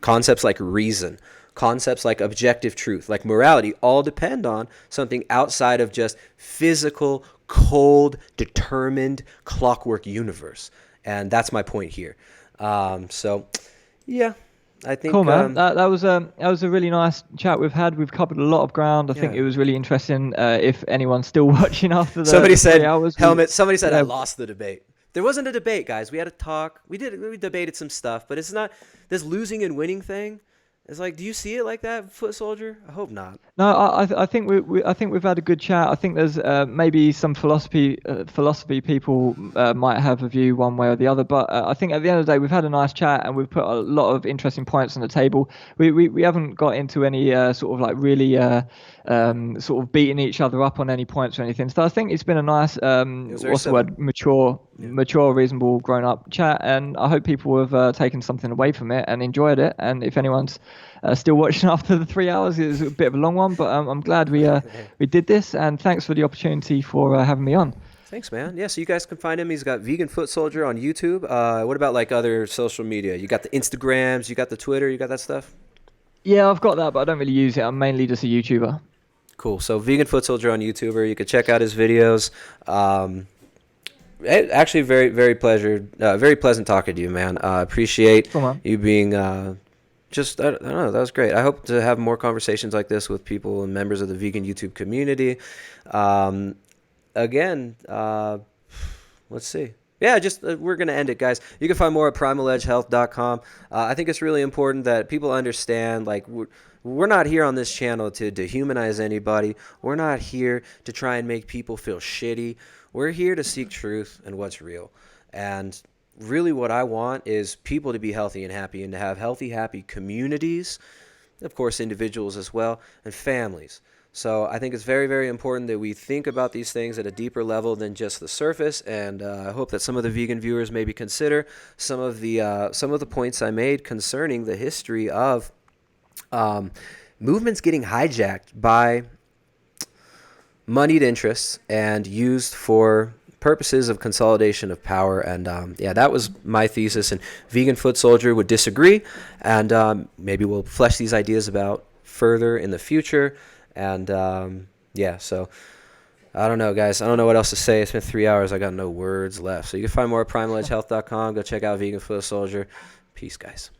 Concepts like reason, concepts like objective truth, like morality, all depend on something outside of just physical, cold, determined, clockwork universe. And that's my point here. I think cool, man. That was a really nice chat we've had. We've covered a lot of ground. I think it was really interesting. If anyone's still watching after the somebody said 3 hours, somebody said I lost the debate. There wasn't a debate, guys. We had a talk. We debated some stuff, but it's not this losing and winning thing. It's like, do you see it like that, Footsoldier? I hope not. No, I think we've had a good chat. I think there's maybe some philosophy people might have a view one way or the other, but I think at the end of the day we've had a nice chat and we've put a lot of interesting points on the table. We haven't got into any sort of like really sort of beating each other up on any points or anything. So I think it's been a nice mature mature, reasonable, grown-up chat, and I hope people have taken something away from it and enjoyed it. And if anyone's still watching after the 3 hours, it was a bit of a long one, but I'm glad we did this, and thanks for the opportunity for having me on. Thanks, man. Yeah, so you guys can find him. He's got Vegan Footsoldier on YouTube. What about like other social media? You got the Instagrams, you got the Twitter, you got that stuff? Yeah, I've got that, but I don't really use it. I'm mainly just a YouTuber. Cool. So Vegan Footsoldier on YouTuber. You can check out his videos. Actually, very pleasant talking to you, man. Appreciate you being I don't know, that was great. I hope to have more conversations like this with people and members of the vegan YouTube community. Again, let's see. Yeah, just we're going to end it, guys. You can find more at primaledgehealth.com. I think it's really important that people understand, like, we're not here on this channel to dehumanize anybody. We're not here to try and make people feel shitty. We're here to seek truth and what's real. And really what I want is people to be healthy and happy and to have healthy, happy communities, of course, individuals as well, and families. So I think it's very, very important that we think about these things at a deeper level than just the surface, and I hope that some of the vegan viewers maybe consider some of the points I made concerning the history of movements getting hijacked by moneyed interests and used for purposes of consolidation of power. And that was my thesis, and Vegan Footsoldier would disagree, and maybe we'll flesh these ideas about further in the future. And so I don't know, guys. I don't know what else to say. It's been 3 hours. I got no words left. So you can find more at primaledgehealth.com. Go check out Vegan Footsoldier. Peace, guys.